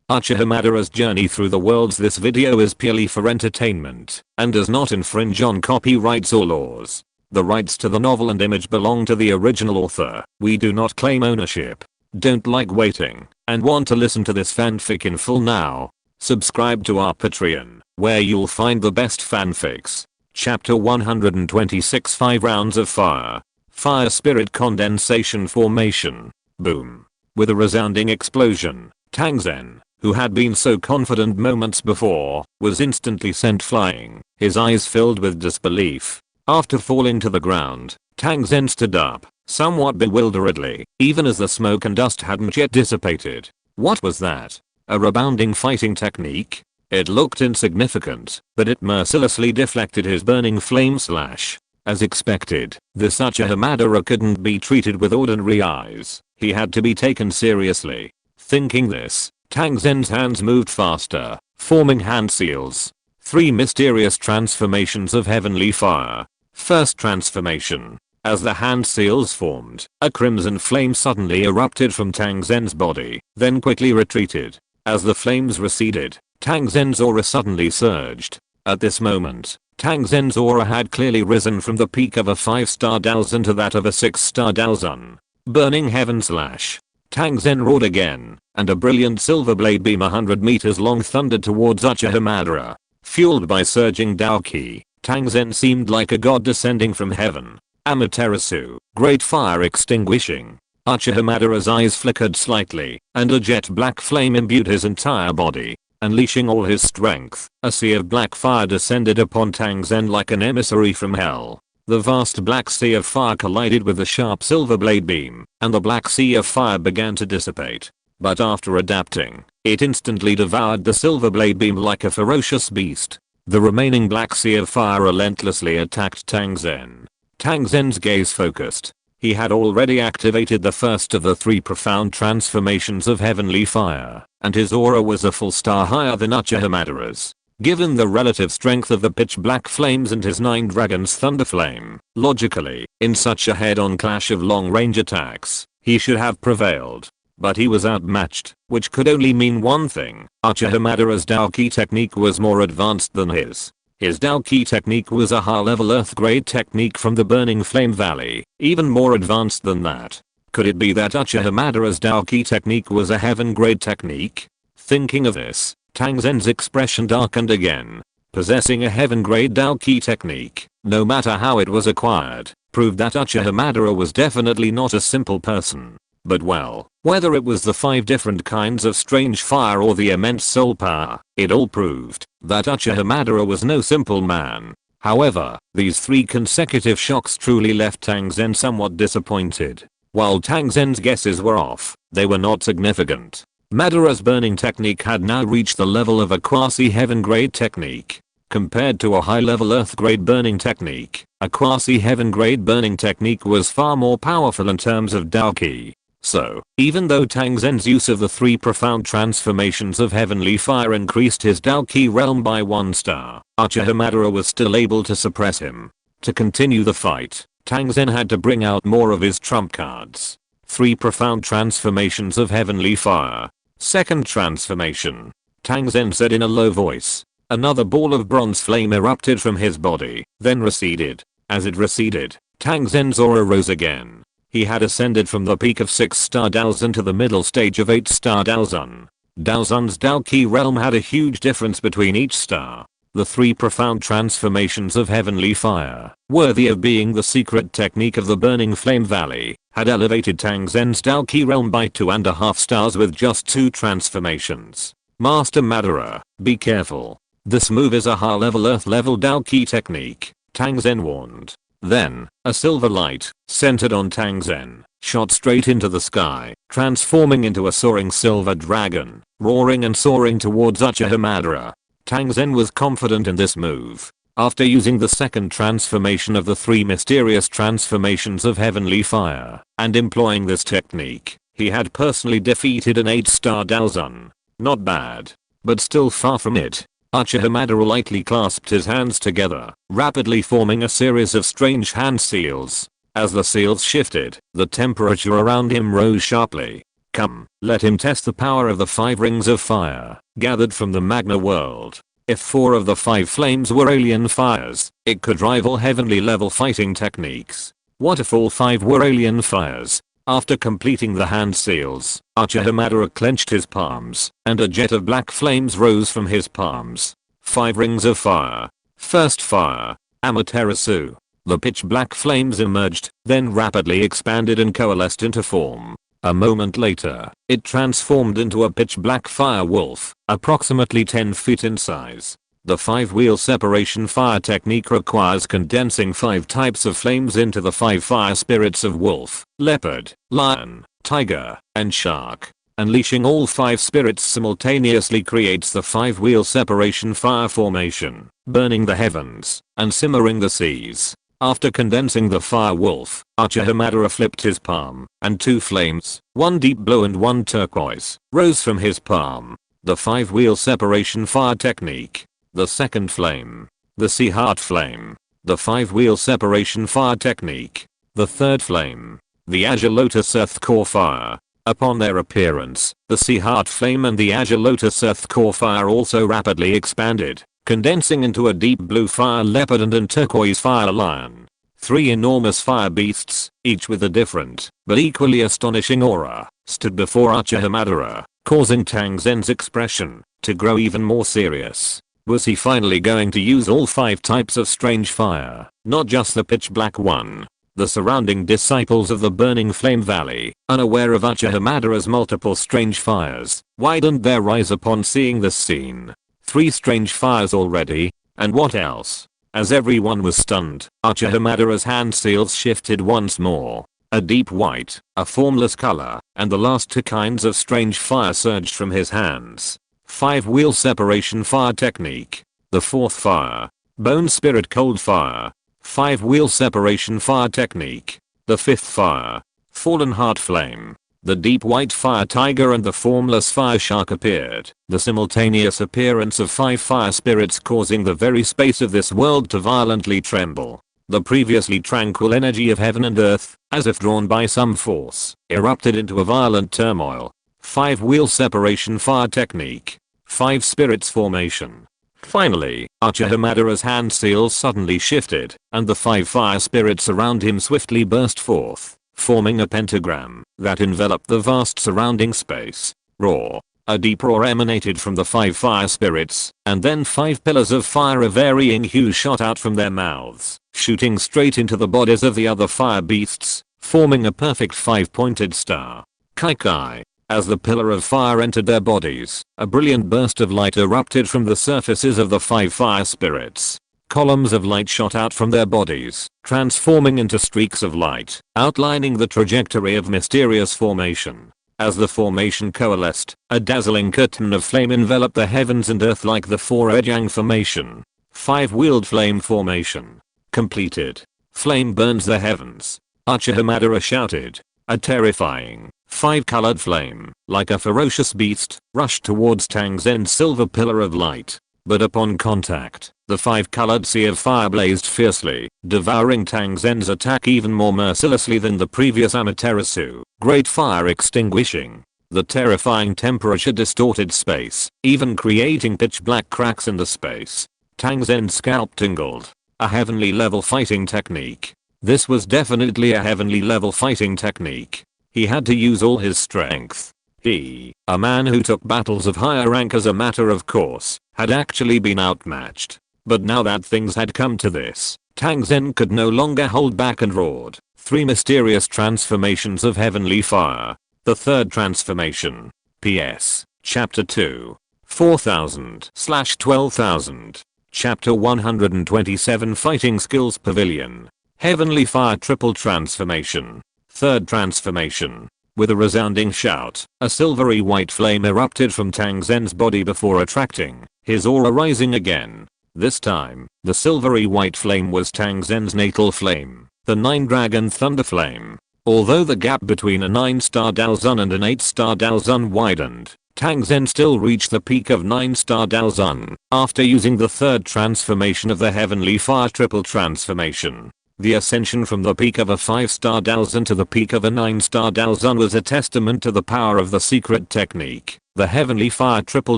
Uchiha Madara's journey through the worlds. This video is purely for entertainment and does not infringe on copyrights or laws. The rights to the novel and image belong to the original author. We do not claim ownership. Don't like waiting and want to listen to this fanfic in full now? Subscribe to our Patreon, where you'll find the best fanfics. Chapter 126, 5 rounds of fire. Fire spirit condensation formation. Boom. With a resounding explosion, Tang Zen, who had been so confident moments before, was instantly sent flying, his eyes filled with disbelief. After falling to the ground, Tang Zen stood up, somewhat bewilderedly, even as the smoke and dust hadn't yet dissipated. What was that? A rebounding fighting technique? It looked insignificant, but it mercilessly deflected his burning flame slash. As expected, this Uchiha Madara couldn't be treated with ordinary eyes. He had to be taken seriously. Thinking this, Tang Zen's hands moved faster, forming hand seals. 3 mysterious transformations of heavenly fire. First transformation. As the hand seals formed, a crimson flame suddenly erupted from Tang Zen's body, then quickly retreated. As the flames receded, Tang Zen's aura suddenly surged. At this moment, Tang Zen's aura had clearly risen from the peak of a 5-star Daozun to that of a 6-star Daozun. Burning heaven slash. Tang Zen roared again, and a brilliant silver blade beam 100 meters long thundered towards Uchiha Madara. Fueled by surging Dou Qi, Tang Zen seemed like a god descending from heaven. Amaterasu, great fire extinguishing. Uchiha Madara's eyes flickered slightly, and a jet black flame imbued his entire body. Unleashing all his strength, a sea of black fire descended upon Tang Zen like an emissary from hell. The vast black sea of fire collided with the sharp silver blade beam, and the black sea of fire began to dissipate. But after adapting, it instantly devoured the silver blade beam like a ferocious beast. The remaining black sea of fire relentlessly attacked Tang Zen. Tang Zen's gaze focused. He had already activated the first of the 3 profound transformations of heavenly fire, and his aura was a full star higher than Uchiha Madara's. Given the relative strength of the pitch black flames and his 9 dragons thunder flame, logically, in such a head-on clash of long-range attacks, he should have prevailed. But he was outmatched, which could only mean one thing: Uchiha Madara's Dou Qi technique was more advanced than his. His Dou Qi technique was a high-level Earth-grade technique from the Burning Flame Valley, even more advanced than that. Could it be that Uchiha Madara's Dou Qi technique was a heaven-grade technique? Thinking of this, Tang Zen's expression darkened again. Possessing a heaven-grade Dou Qi technique, no matter how it was acquired, proved that Uchiha Madara was definitely not a simple person. But well, whether it was the 5 different kinds of strange fire or the immense soul power, it all proved that Uchiha Madara was no simple man. However, these 3 consecutive shocks truly left Tang Zen somewhat disappointed. While Tang Zen's guesses were off, they were not significant. Madara's burning technique had now reached the level of a quasi-heaven grade technique. Compared to a high-level Earth-grade burning technique, a quasi-heaven grade burning technique was far more powerful in terms of Dou Qi. So, even though Tang Zen's use of the 3 profound transformations of heavenly fire increased his Dou Qi realm by 1 star, Uchiha Madara was still able to suppress him. To continue the fight, Tang Zen had to bring out more of his trump cards. 3 profound transformations of heavenly fire. Second transformation. Tang Zen said in a low voice. Another ball of bronze flame erupted from his body, then receded. As it receded, Tang Zen's aura rose again. He had ascended from the peak of 6-star Daozun to the middle stage of 8-star Daozun. Daozun's Dou Qi realm had a huge difference between each star. The 3 profound transformations of heavenly fire, worthy of being the secret technique of the Burning Flame Valley, had elevated Tang Zen's Dou Qi realm by 2.5 stars with just 2 transformations. Master Madara, be careful. This move is a high-level Earth-level Dou Qi technique, Tang Zen warned. Then, a silver light, centered on Tang Zen, shot straight into the sky, transforming into a soaring silver dragon, roaring and soaring towards Uchiha Madara. Tang Zen was confident in this move. After using the second transformation of the 3 mysterious transformations of heavenly fire, and employing this technique, he had personally defeated an 8-star Daozun. Not bad, but still far from it. Uchiha Madara lightly clasped his hands together, rapidly forming a series of strange hand seals. As the seals shifted, the temperature around him rose sharply. Come, let him test the power of the 5 rings of fire, gathered from the Magna world. If 4 of the 5 flames were alien fires, it could rival heavenly level fighting techniques. What if all 5 were alien fires? After completing the hand seals, Uchiha Madara clenched his palms, and a jet of black flames rose from his palms. 5 rings of fire. First fire. Amaterasu. The pitch black flames emerged, then rapidly expanded and coalesced into form. A moment later, it transformed into a pitch black fire wolf, approximately 10 feet in size. The 5-wheel separation fire technique requires condensing 5 types of flames into the 5 fire spirits of wolf, leopard, lion, tiger, and shark. Unleashing all 5 spirits simultaneously creates the 5-wheel separation fire formation, burning the heavens and simmering the seas. After condensing the fire wolf, Uchiha Madara flipped his palm, and 2 flames, one deep blue and one turquoise, rose from his palm. The 5-wheel separation fire technique. The second flame. The sea heart flame. The 5-wheel separation fire technique. The third flame. The Azure Lotus earth core fire. Upon their appearance, the sea heart flame and the Azure Lotus earth core fire also rapidly expanded, condensing into a deep blue fire leopard and a turquoise fire lion. 3 enormous fire beasts, each with a different, but equally astonishing aura, stood before Uchiha Madara, causing Tang Zen's expression to grow even more serious. Was he finally going to use all 5 types of strange fire, not just the pitch black one? The surrounding disciples of the Burning Flame Valley, unaware of Uchiha Madara's multiple strange fires, widened their eyes upon seeing this scene. 3 strange fires already? And what else? As everyone was stunned, Uchiha Madara's hand seals shifted once more. A deep white, a formless color, and the last 2 kinds of strange fire surged from his hands. 5-wheel separation fire technique. The 4th fire. Bone spirit cold fire. 5-wheel separation fire technique. The 5th fire. Fallen heart flame. The deep white fire tiger and the formless fire shark appeared, the simultaneous appearance of 5 fire spirits causing the very space of this world to violently tremble. The previously tranquil energy of heaven and earth, as if drawn by some force, erupted into a violent turmoil. 5-wheel separation fire technique. 5 spirits formation. Finally, Uchiha Madara's hand seals suddenly shifted, and the 5 fire spirits around him swiftly burst forth, forming a pentagram that enveloped the vast surrounding space. Roar. A deep roar emanated from the 5 fire spirits, and then 5 pillars of fire of varying hues shot out from their mouths, shooting straight into the bodies of the other fire beasts, forming a perfect 5-pointed star. Kai Kai. As the pillar of fire entered their bodies, a brilliant burst of light erupted from the surfaces of the 5 fire spirits. Columns of light shot out from their bodies, transforming into streaks of light, outlining the trajectory of mysterious formation. As the formation coalesced, a dazzling curtain of flame enveloped the heavens and earth like the 4 Yang formation. 5-wheeled flame formation. Completed. Flame burns the heavens. Uchiha Madara shouted. A terrifying, 5-colored flame, like a ferocious beast, rushed towards Tang Zen's silver pillar of light. But upon contact, the 5-colored sea of fire blazed fiercely, devouring Tang Zen's attack even more mercilessly than the previous Amaterasu, great fire extinguishing. The terrifying temperature distorted space, even creating pitch black cracks in the space. Tang Zen's scalp tingled. A heavenly level fighting technique. This was definitely a heavenly level fighting technique. He had to use all his strength. He, a man who took battles of higher rank as a matter of course, had actually been outmatched. But now that things had come to this, Tang Zen could no longer hold back and roared. 3 mysterious transformations of heavenly fire. The 3rd transformation. PS. Chapter 2. 4000/12000. Chapter 127 Fighting Skills Pavilion. Heavenly Fire Triple Transformation. 3rd transformation. With a resounding shout, a silvery white flame erupted from Tang Zen's body before attracting his aura rising again. This time, the silvery white flame was Tang Zen's natal flame, the 9-dragon thunder flame. Although the gap between a 9-star Daozun and an 8-star Daozun widened, Tang Zen still reached the peak of 9-star Daozun after using the 3rd transformation of the Heavenly Fire Triple Transformation. The ascension from the peak of a 5-star Daozun to the peak of a 9-star Daozun was a testament to the power of the secret technique, the Heavenly Fire triple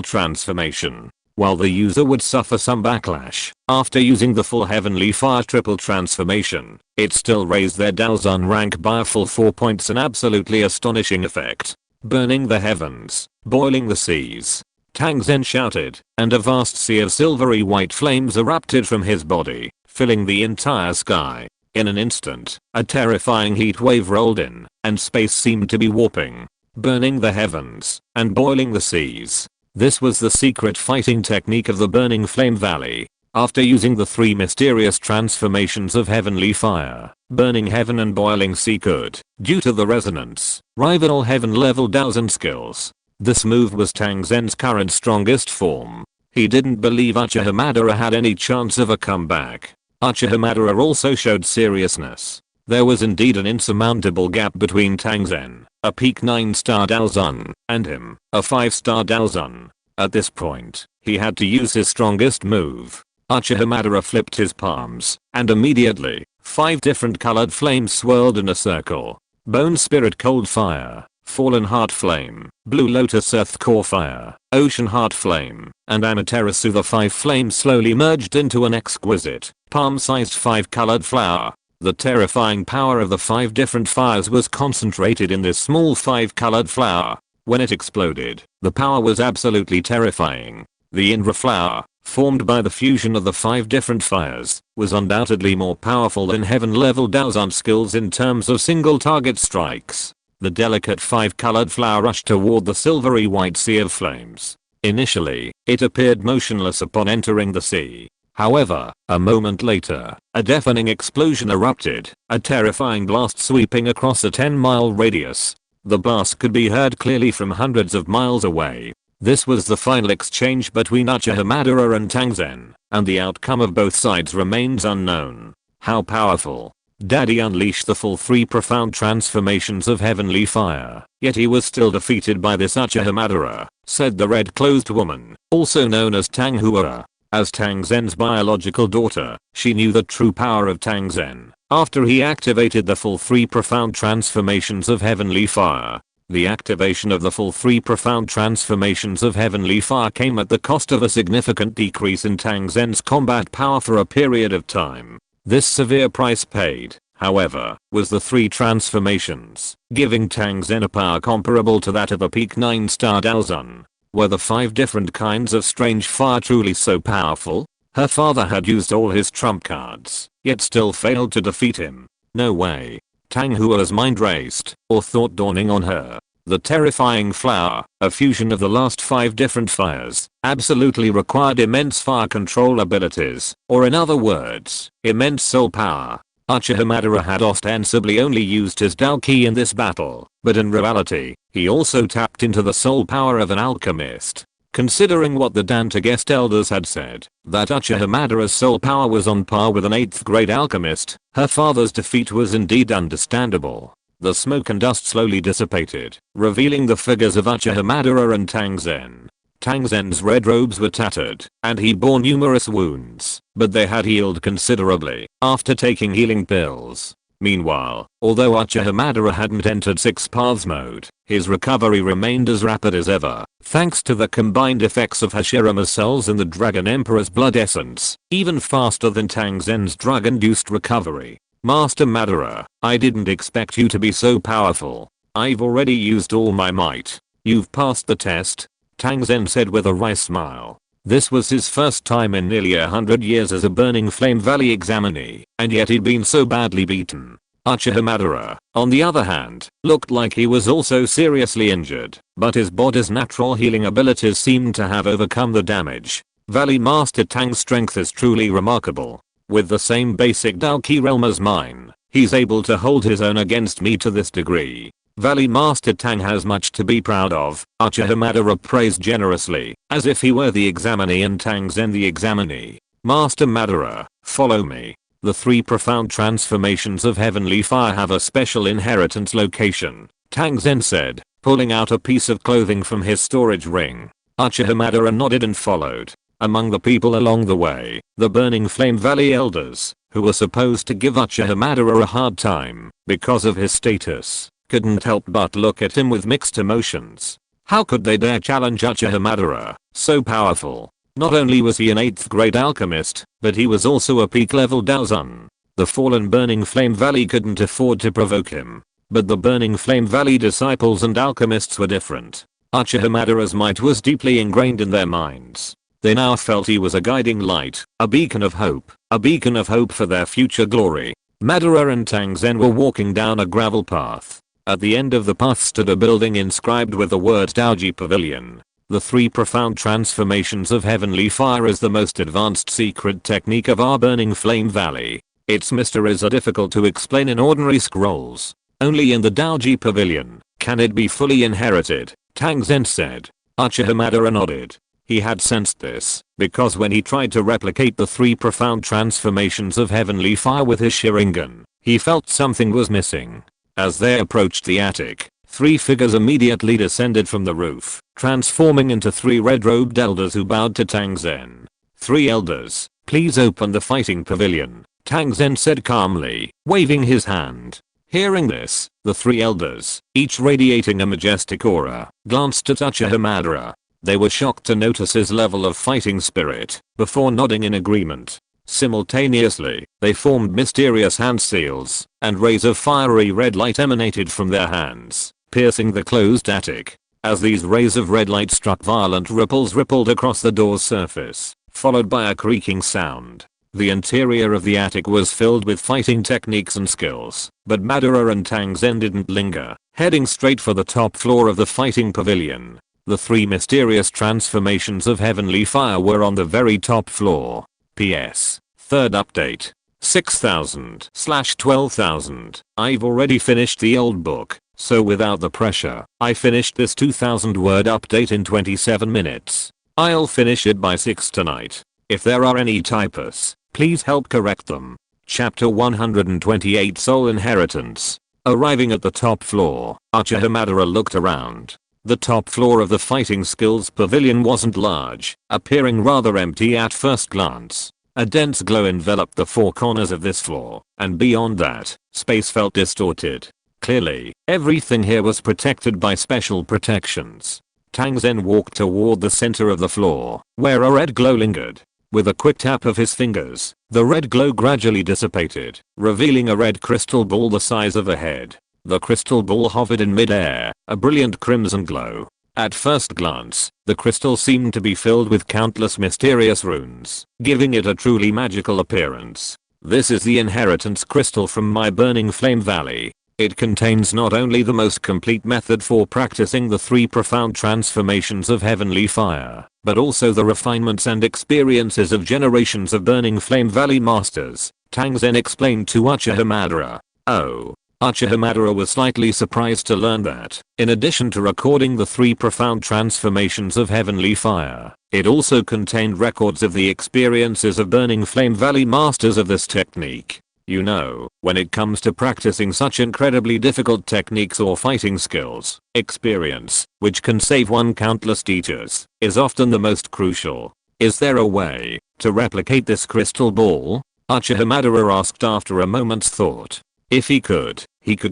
transformation. While the user would suffer some backlash after using the full Heavenly Fire triple transformation, it still raised their Daozun rank by a full 4 points, an absolutely astonishing effect. Burning the heavens, boiling the seas, Tang Zen shouted, and a vast sea of silvery white flames erupted from his body, filling the entire sky. In an instant, a terrifying heat wave rolled in, and space seemed to be warping. Burning the heavens, and boiling the seas. This was the secret fighting technique of the Burning Flame Valley. After using the 3 mysterious transformations of Heavenly Fire, Burning Heaven and Boiling Sea could, due to the resonance, rival Heaven level Daozun skills. This move was Tang Zen's current strongest form. He didn't believe Uchiha Madara had any chance of a comeback. Uchiha Madara also showed seriousness. There was indeed an insurmountable gap between Tang Zen, a peak 9-star Daozun, and him, a 5-star Daozun. At this point, he had to use his strongest move. Uchiha Madara flipped his palms, and immediately, 5 different colored flames swirled in a circle. Bone Spirit Cold Fire, Fallen Heart Flame, Blue Lotus Earth Core Fire, Ocean Heart Flame, and Amaterasu. The 5 flames slowly merged into an exquisite, palm-sized 5-colored flower. The terrifying power of the 5 different fires was concentrated in this small 5-colored flower. When it exploded, the power was absolutely terrifying. The Indra flower, formed by the fusion of the 5 different fires, was undoubtedly more powerful than heaven-level Daozun skills in terms of single target strikes. The delicate 5-colored flower rushed toward the silvery white sea of flames. Initially, it appeared motionless upon entering the sea. However, a moment later, a deafening explosion erupted, a terrifying blast sweeping across a 10-mile radius. The blast could be heard clearly from hundreds of miles away. This was the final exchange between Uchiha Madara and Tang Zen, and the outcome of both sides remains unknown. How powerful. Daddy unleashed the full 3 profound transformations of Heavenly Fire, yet he was still defeated by this Uchiha Madara, said the red-clothed woman, also known as Tang Hua. As Tang Zen's biological daughter, she knew the true power of Tang Zen. After he activated the full 3 profound transformations of Heavenly Fire. The activation of the full 3 profound transformations of Heavenly Fire came at the cost of a significant decrease in Tang Zen's combat power for a period of time. This severe price paid, however, was the 3 transformations, giving Tang Zen a power comparable to that of a peak 9-star Daozun. Were the 5 different kinds of strange fire truly so powerful? Her father had used all his trump cards, yet still failed to defeat him. No way. Tang Hua's mind raced, or thought dawning on her. The terrifying flower, a fusion of the last 5 different fires, absolutely required immense fire control abilities, or in other words, immense soul power. Uchiha Madara had ostensibly only used his Dou Qi in this battle, but in reality, he also tapped into the soul power of an alchemist. Considering what the Dantagest elders had said, that Uchiha Madara's soul power was on par with an 8th grade alchemist, her father's defeat was indeed understandable. The smoke and dust slowly dissipated, revealing the figures of Uchiha Madara and Tang Zen. Tang Zen's red robes were tattered, and he bore numerous wounds, but they had healed considerably after taking healing pills. Meanwhile, although Uchiha Madara hadn't entered 6 paths mode, his recovery remained as rapid as ever, thanks to the combined effects of Hashirama's cells and the Dragon Emperor's blood essence, even faster than Tang Zen's drug-induced recovery. Master Madara, I didn't expect you to be so powerful. I've already used all my might. You've passed the test, Tang Zen said with a wry smile. This was his first time in nearly 100 years as a Burning Flame Valley examinee, and yet he'd been so badly beaten. Uchiha Madara, on the other hand, looked like he was also seriously injured, but his body's natural healing abilities seemed to have overcome the damage. Valley Master Tang's strength is truly remarkable. With the same basic Dou Qi realm as mine, he's able to hold his own against me to this degree. Valley Master Tang has much to be proud of, Uchiha Madara praised generously, as if he were the examinee and Tang Zen the examinee. Master Madara, follow me. The 3 profound transformations of Heavenly Fire have a special inheritance location, Tang Zen said, pulling out a piece of clothing from his storage ring. Uchiha Madara nodded and followed. Among the people along the way, the Burning Flame Valley elders, who were supposed to give Uchiha Madara a hard time because of his status, couldn't help but look at him with mixed emotions. How could they dare challenge Uchiha Madara, so powerful? Not only was he an 8th grade alchemist, but he was also a peak level Daozun. The fallen Burning Flame Valley couldn't afford to provoke him. But the Burning Flame Valley disciples and alchemists were different. Uchiha Madara's might was deeply ingrained in their minds. They now felt he was a guiding light, a beacon of hope for their future glory. Madara and Tang Zen were walking down a gravel path. At the end of the path stood a building inscribed with the word Dou Qi Pavilion. The 3 profound transformations of heavenly fire is the most advanced secret technique of our Burning Flame Valley. Its mysteries are difficult to explain in ordinary scrolls. Only in the Dou Qi Pavilion can it be fully inherited, Tang Zen said. Uchiha Madara nodded. He had sensed this, because when he tried to replicate the 3 profound transformations of heavenly fire with his Sharingan, he felt something was missing. As they approached the attic, 3 figures immediately descended from the roof, transforming into 3 red-robed elders who bowed to Tang Zen. 3 elders, please open the fighting pavilion, Tang Zen said calmly, waving his hand. Hearing this, the 3 elders, each radiating a majestic aura, glanced at Uchiha Madara. They were shocked to notice his level of fighting spirit, before nodding in agreement. Simultaneously, they formed mysterious hand seals, and rays of fiery red light emanated from their hands, piercing the closed attic. As these rays of red light struck, violent ripples rippled across the door's surface, followed by a creaking sound. The interior of the attic was filled with fighting techniques and skills, but Madara and Tang Zen didn't linger, heading straight for the top floor of the fighting pavilion. The 3 mysterious transformations of heavenly fire were on the very top floor. PS. Third update. 6,000/12,000. I've already finished the old book, so without the pressure, I finished this 2,000 word update in 27 minutes. I'll finish it by 6 tonight. If there are any typos, please help correct them. Chapter 128 Soul Inheritance. Arriving at the top floor, Uchiha Madara looked around. The top floor of the fighting skills pavilion wasn't large, appearing rather empty at first glance. A dense glow enveloped the 4 corners of this floor, and beyond that, space felt distorted. Clearly, everything here was protected by special protections. Tang Zen walked toward the center of the floor, where a red glow lingered. With a quick tap of his fingers, the red glow gradually dissipated, revealing a red crystal ball the size of a head. The crystal ball hovered in mid-air, a brilliant crimson glow. At first glance, the crystal seemed to be filled with countless mysterious runes, giving it a truly magical appearance. This is the inheritance crystal from my Burning Flame Valley. It contains not only the most complete method for practicing the 3 profound transformations of heavenly fire, but also the refinements and experiences of generations of Burning Flame Valley masters, Tang Zen explained to Uchiha Madara. Oh. Uchiha Madara was slightly surprised to learn that, in addition to recording the 3 profound transformations of heavenly fire, it also contained records of the experiences of Burning Flame Valley masters of this technique. You know, when it comes to practicing such incredibly difficult techniques or fighting skills, experience, which can save one countless teachers, is often the most crucial. Is there a way to replicate this crystal ball? Uchiha Madara asked after a moment's thought. If he could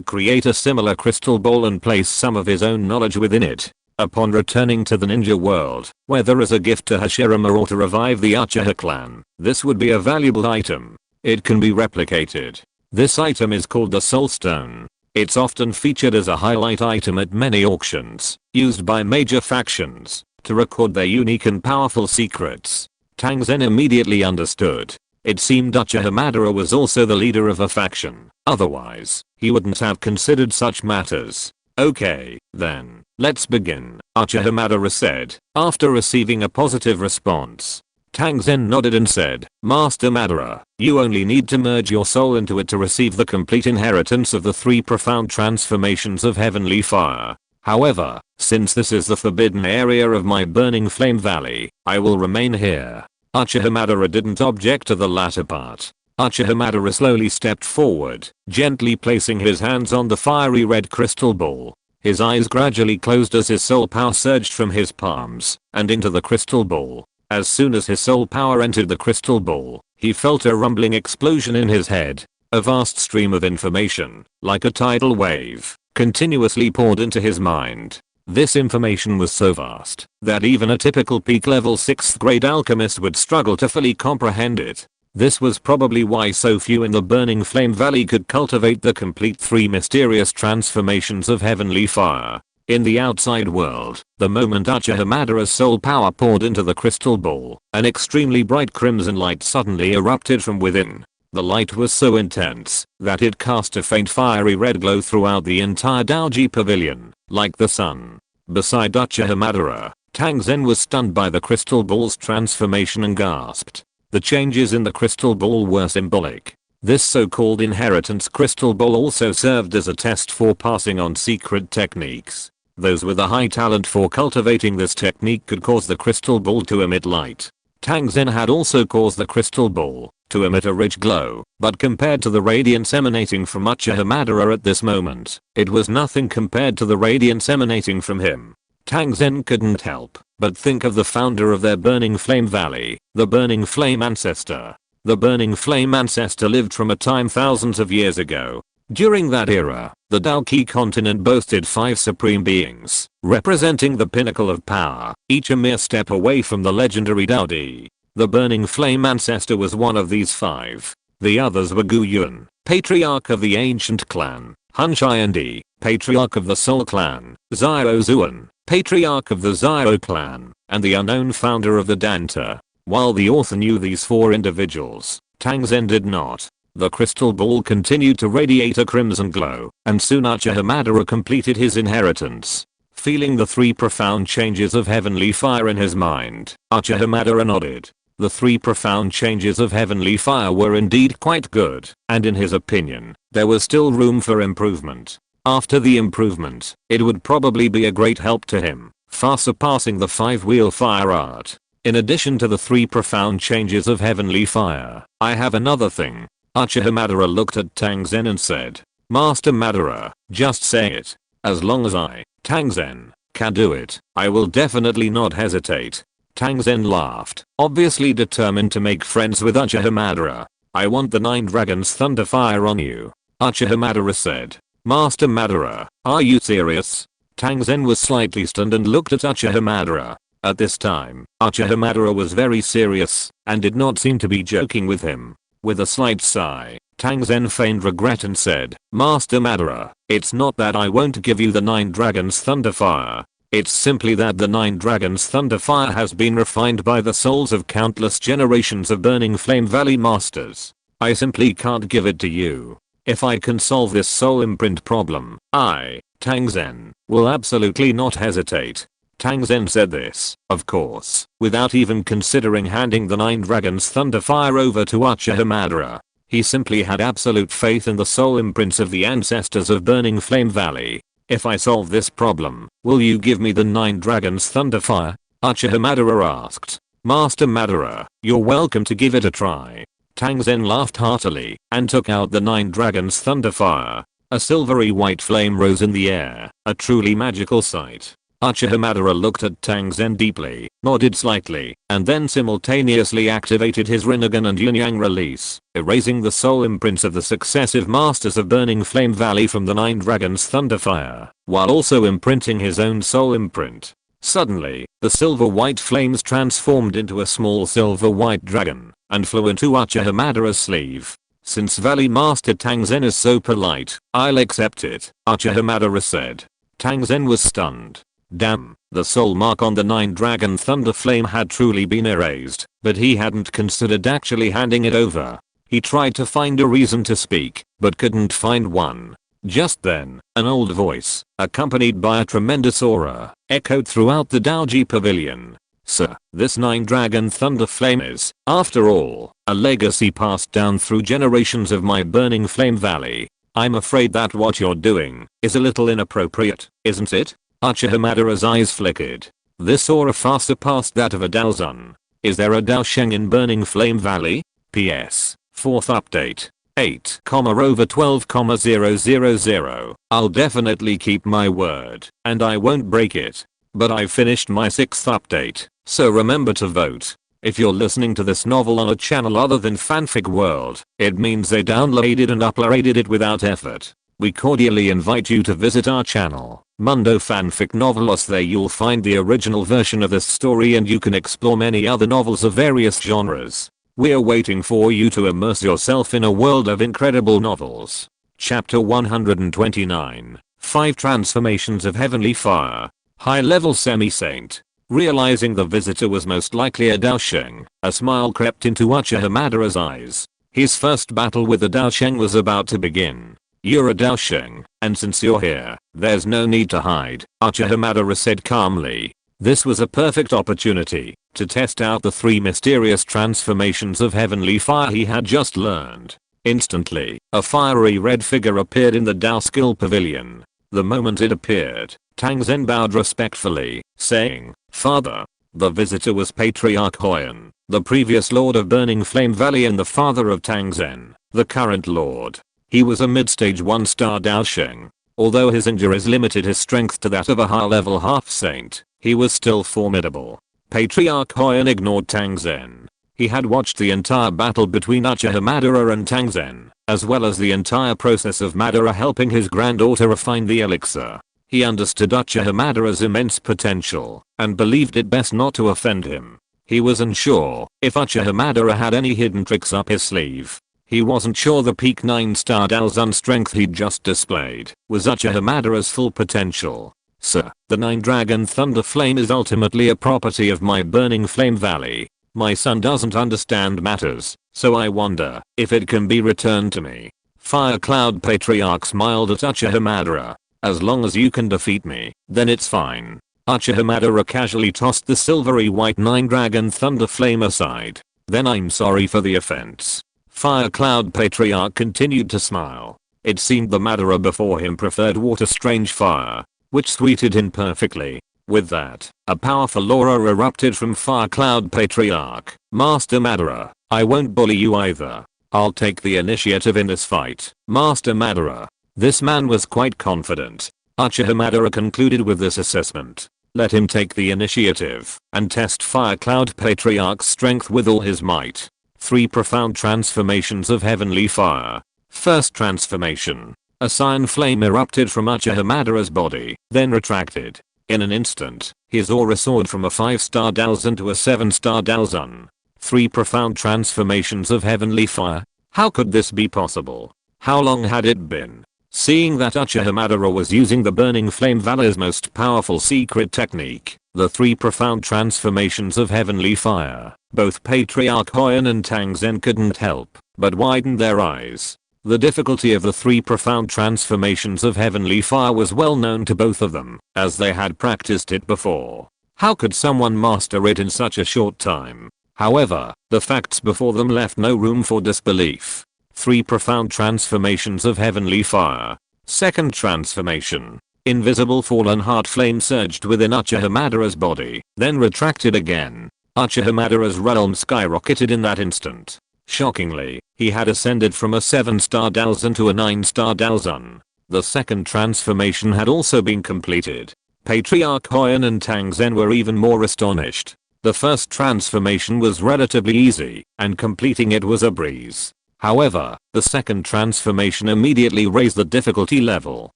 create a similar crystal ball and place some of his own knowledge within it. Upon returning to the ninja world, whether as a gift to Hashirama or to revive the Uchiha clan, this would be a valuable item. It can be replicated. This item is called the Soul Stone. It's often featured as a highlight item at many auctions, used by major factions to record their unique and powerful secrets. Tang Zen immediately understood. It seemed Uchiha Madara was also the leader of a faction, otherwise, he wouldn't have considered such matters. Okay, then, let's begin, Uchiha Madara said, after receiving a positive response. Tang Zen nodded and said, Master Madara, you only need to merge your soul into it to receive the complete inheritance of the 3 profound transformations of heavenly fire. However, since this is the forbidden area of my Burning Flame Valley, I will remain here. Uchiha Madara didn't object to the latter part. Uchiha Madara slowly stepped forward, gently placing his hands on the fiery red crystal ball. His eyes gradually closed as his soul power surged from his palms and into the crystal ball. As soon as his soul power entered the crystal ball, He felt a rumbling explosion in his head. A vast stream of information, like a tidal wave, continuously poured into his mind. This information was so vast that even a typical peak level 6th grade alchemist would struggle to fully comprehend it. This was probably why so few in the Burning Flame Valley could cultivate the complete 3 mysterious transformations of heavenly fire. In the outside world, the moment Uchiha Madara's soul power poured into the crystal ball, an extremely bright crimson light suddenly erupted from within. The light was so intense that it cast a faint fiery red glow throughout the entire Dou Qi pavilion, like the sun. Beside Uchiha Madara, Tang Zen was stunned by the crystal ball's transformation and gasped. The changes in the crystal ball were symbolic. This so-called inheritance crystal ball also served as a test for passing on secret techniques. Those with a high talent for cultivating this technique could cause the crystal ball to emit light. Tang Zen had also caused the crystal ball to emit a rich glow, but compared to the radiance emanating from Uchiha Madara at this moment, it was nothing compared to the radiance emanating from him. Tang Zen couldn't help but think of the founder of their Burning Flame Valley, the Burning Flame Ancestor. The Burning Flame Ancestor lived from a time thousands of years ago. During that era, the Dou Qi continent boasted 5 supreme beings, representing the pinnacle of power, each a mere step away from the legendary Dou Qi. The Burning Flame Ancestor was one of these 5. The others were Gu Yun, patriarch of the ancient clan, Han Xiandi, patriarch of the Soul clan, Xiao Zuan, patriarch of the Xiao clan, and the unknown founder of the Danta. While the author knew these 4 individuals, Tang Zen did not. The crystal ball continued to radiate a crimson glow, and soon Uchiha Madara completed his inheritance. Feeling the 3 profound changes of heavenly fire in his mind, Uchiha Madara nodded. The 3 profound changes of heavenly fire were indeed quite good, and in his opinion, there was still room for improvement. After the improvement, it would probably be a great help to him, far surpassing the 5-wheel fire art. In addition to the 3 profound changes of heavenly fire, I have another thing. Uchiha Madara looked at Tang Zen and said, Master Madara, just say it. As long as I, Tang Zen, can do it, I will definitely not hesitate. Tang Zen laughed, obviously determined to make friends with Uchiha Madara. I want the 9 dragons thunder fire on you. Uchiha Madara said. Master Madara, are you serious? Tang Zen was slightly stunned and looked at Uchiha Madara. At this time, Uchiha Madara was very serious, and did not seem to be joking with him. With a slight sigh, Tang Zen feigned regret and said, Master Madara, it's not that I won't give you the 9 dragons thunder fire. It's simply that the 9 dragons thunder fire has been refined by the souls of countless generations of Burning Flame Valley masters. I simply can't give it to you. If I can solve this soul imprint problem, I, Tang Zen, will absolutely not hesitate. Tang Zen said this, of course, without even considering handing the 9 dragons thunder fire over to Uchiha Madara. He simply had absolute faith in the soul imprints of the ancestors of Burning Flame Valley. If I solve this problem, will you give me the 9 dragons thunder fire? Uchiha Madara asked. Master Madara, you're welcome to give it a try. Tang Zen laughed heartily and took out the 9 dragons thunder fire. A silvery white flame rose in the air, a truly magical sight. Uchiha Madara looked at Tang Zen deeply, nodded slightly, and then simultaneously activated his Rinnegan and Yin-Yang release, erasing the soul imprints of the successive masters of Burning Flame Valley from the 9 dragons thunderfire, while also imprinting his own soul imprint. Suddenly, the silver white flames transformed into a small silver white dragon, and flew into Uchiha Madara's sleeve. Since Valley Master Tang Zen is so polite, I'll accept it, Uchiha Madara said. Tang Zen was stunned. Damn, the soul mark on the 9 dragon thunder flame had truly been erased, but he hadn't considered actually handing it over. He tried to find a reason to speak, but couldn't find one. Just then, an old voice, accompanied by a tremendous aura, echoed throughout the Dou Qi pavilion. Sir, this 9 dragon thunder flame is, after all, a legacy passed down through generations of my Burning Flame Valley. I'm afraid that what you're doing is a little inappropriate, isn't it? Uchiha Madara's eyes flickered. This aura far surpassed that of a Daozun. Is there a Dao Sheng in Burning Flame Valley? PS. 4th update. 8,12,000. I'll definitely keep my word, and I won't break it. But I finished my 6th update, so remember to vote. If you're listening to this novel on a channel other than Fanfic World, it means they downloaded and uploaded it without effort. We cordially invite you to visit our channel, Mundo Fanfic Novelos. There you'll find the original version of this story and you can explore many other novels of various genres. We're waiting for you to immerse yourself in a world of incredible novels. Chapter 129. 5 Transformations of Heavenly Fire. High-level semi-saint. Realizing the visitor was most likely a Dou Sheng, a smile crept into Uchiha Madara's eyes. His first battle with the Dou Sheng was about to begin. You're a Dou Sheng, and since you're here, there's no need to hide, Uchiha Madara said calmly. This was a perfect opportunity to test out the 3 mysterious transformations of heavenly fire he had just learned. Instantly, a fiery red figure appeared in the Dou Skill Pavilion. The moment it appeared, Tang Zhen bowed respectfully, saying, "Father." The visitor was Patriarch Hoyan, the previous Lord of Burning Flame Valley and the father of Tang Zhen, the current Lord. He was a mid-stage 1-star Dou Sheng. Although his injuries limited his strength to that of a high-level half-saint, he was still formidable. Patriarch Hoyan ignored Tang Zhen. He had watched the entire battle between Uchiha Madara and Tang Zhen, as well as the entire process of Madara helping his granddaughter refine the elixir. He understood Uchiha Madara's immense potential, and believed it best not to offend him. He was unsure if Uchiha Madara had any hidden tricks up his sleeve. He wasn't sure the peak 9-star Daozun strength he'd just displayed was Uchiha Madara's full potential. Sir, the 9-Dragon Thunder Flame is ultimately a property of my Burning Flame Valley. My son doesn't understand matters, so I wonder if it can be returned to me. Fire Cloud Patriarch smiled at Uchiha Madara. As long as you can defeat me, then it's fine. Uchiha Madara casually tossed the silvery white 9-Dragon Thunder Flame aside. Then I'm sorry for the offense. Fire Cloud Patriarch continued to smile. It seemed the Madara before him preferred water strange fire, which suited him perfectly. With that, a powerful aura erupted from Fire Cloud Patriarch. Master Madara, I won't bully you either. I'll take the initiative in this fight, Master Madara. This man was quite confident. Uchiha Madara concluded with this assessment. Let him take the initiative and test Fire Cloud Patriarch's strength with all his might. 3 Profound Transformations of Heavenly Fire. First transformation. A cyan flame erupted from Uchiha Madara's body, then retracted. In an instant, his aura soared from a 5-star Daozun to a 7-star Daozun. 3 Profound Transformations of Heavenly Fire. How could this be possible? How long had it been? Seeing that Uchiha Madara was using the Burning Flame Valley's most powerful secret technique, the 3 Profound Transformations of Heavenly Fire, both Patriarch Hoyan and Tang Zhen couldn't help but widen their eyes. The difficulty of the 3 Profound Transformations of Heavenly Fire was well known to both of them, as they had practiced it before. How could someone master it in such a short time? However, the facts before them left no room for disbelief. 3 Profound Transformations of Heavenly Fire. Second transformation. Invisible fallen heart flame surged within Uchiha Madara's body, then retracted again. Uchiha Madara's realm skyrocketed in that instant. Shockingly, he had ascended from a 7-star Daozun to a 9-star Daozun. The second transformation had also been completed. Patriarch Hoyan and Tang Zhen were even more astonished. The first transformation was relatively easy, and completing it was a breeze. However, the second transformation immediately raised the difficulty level.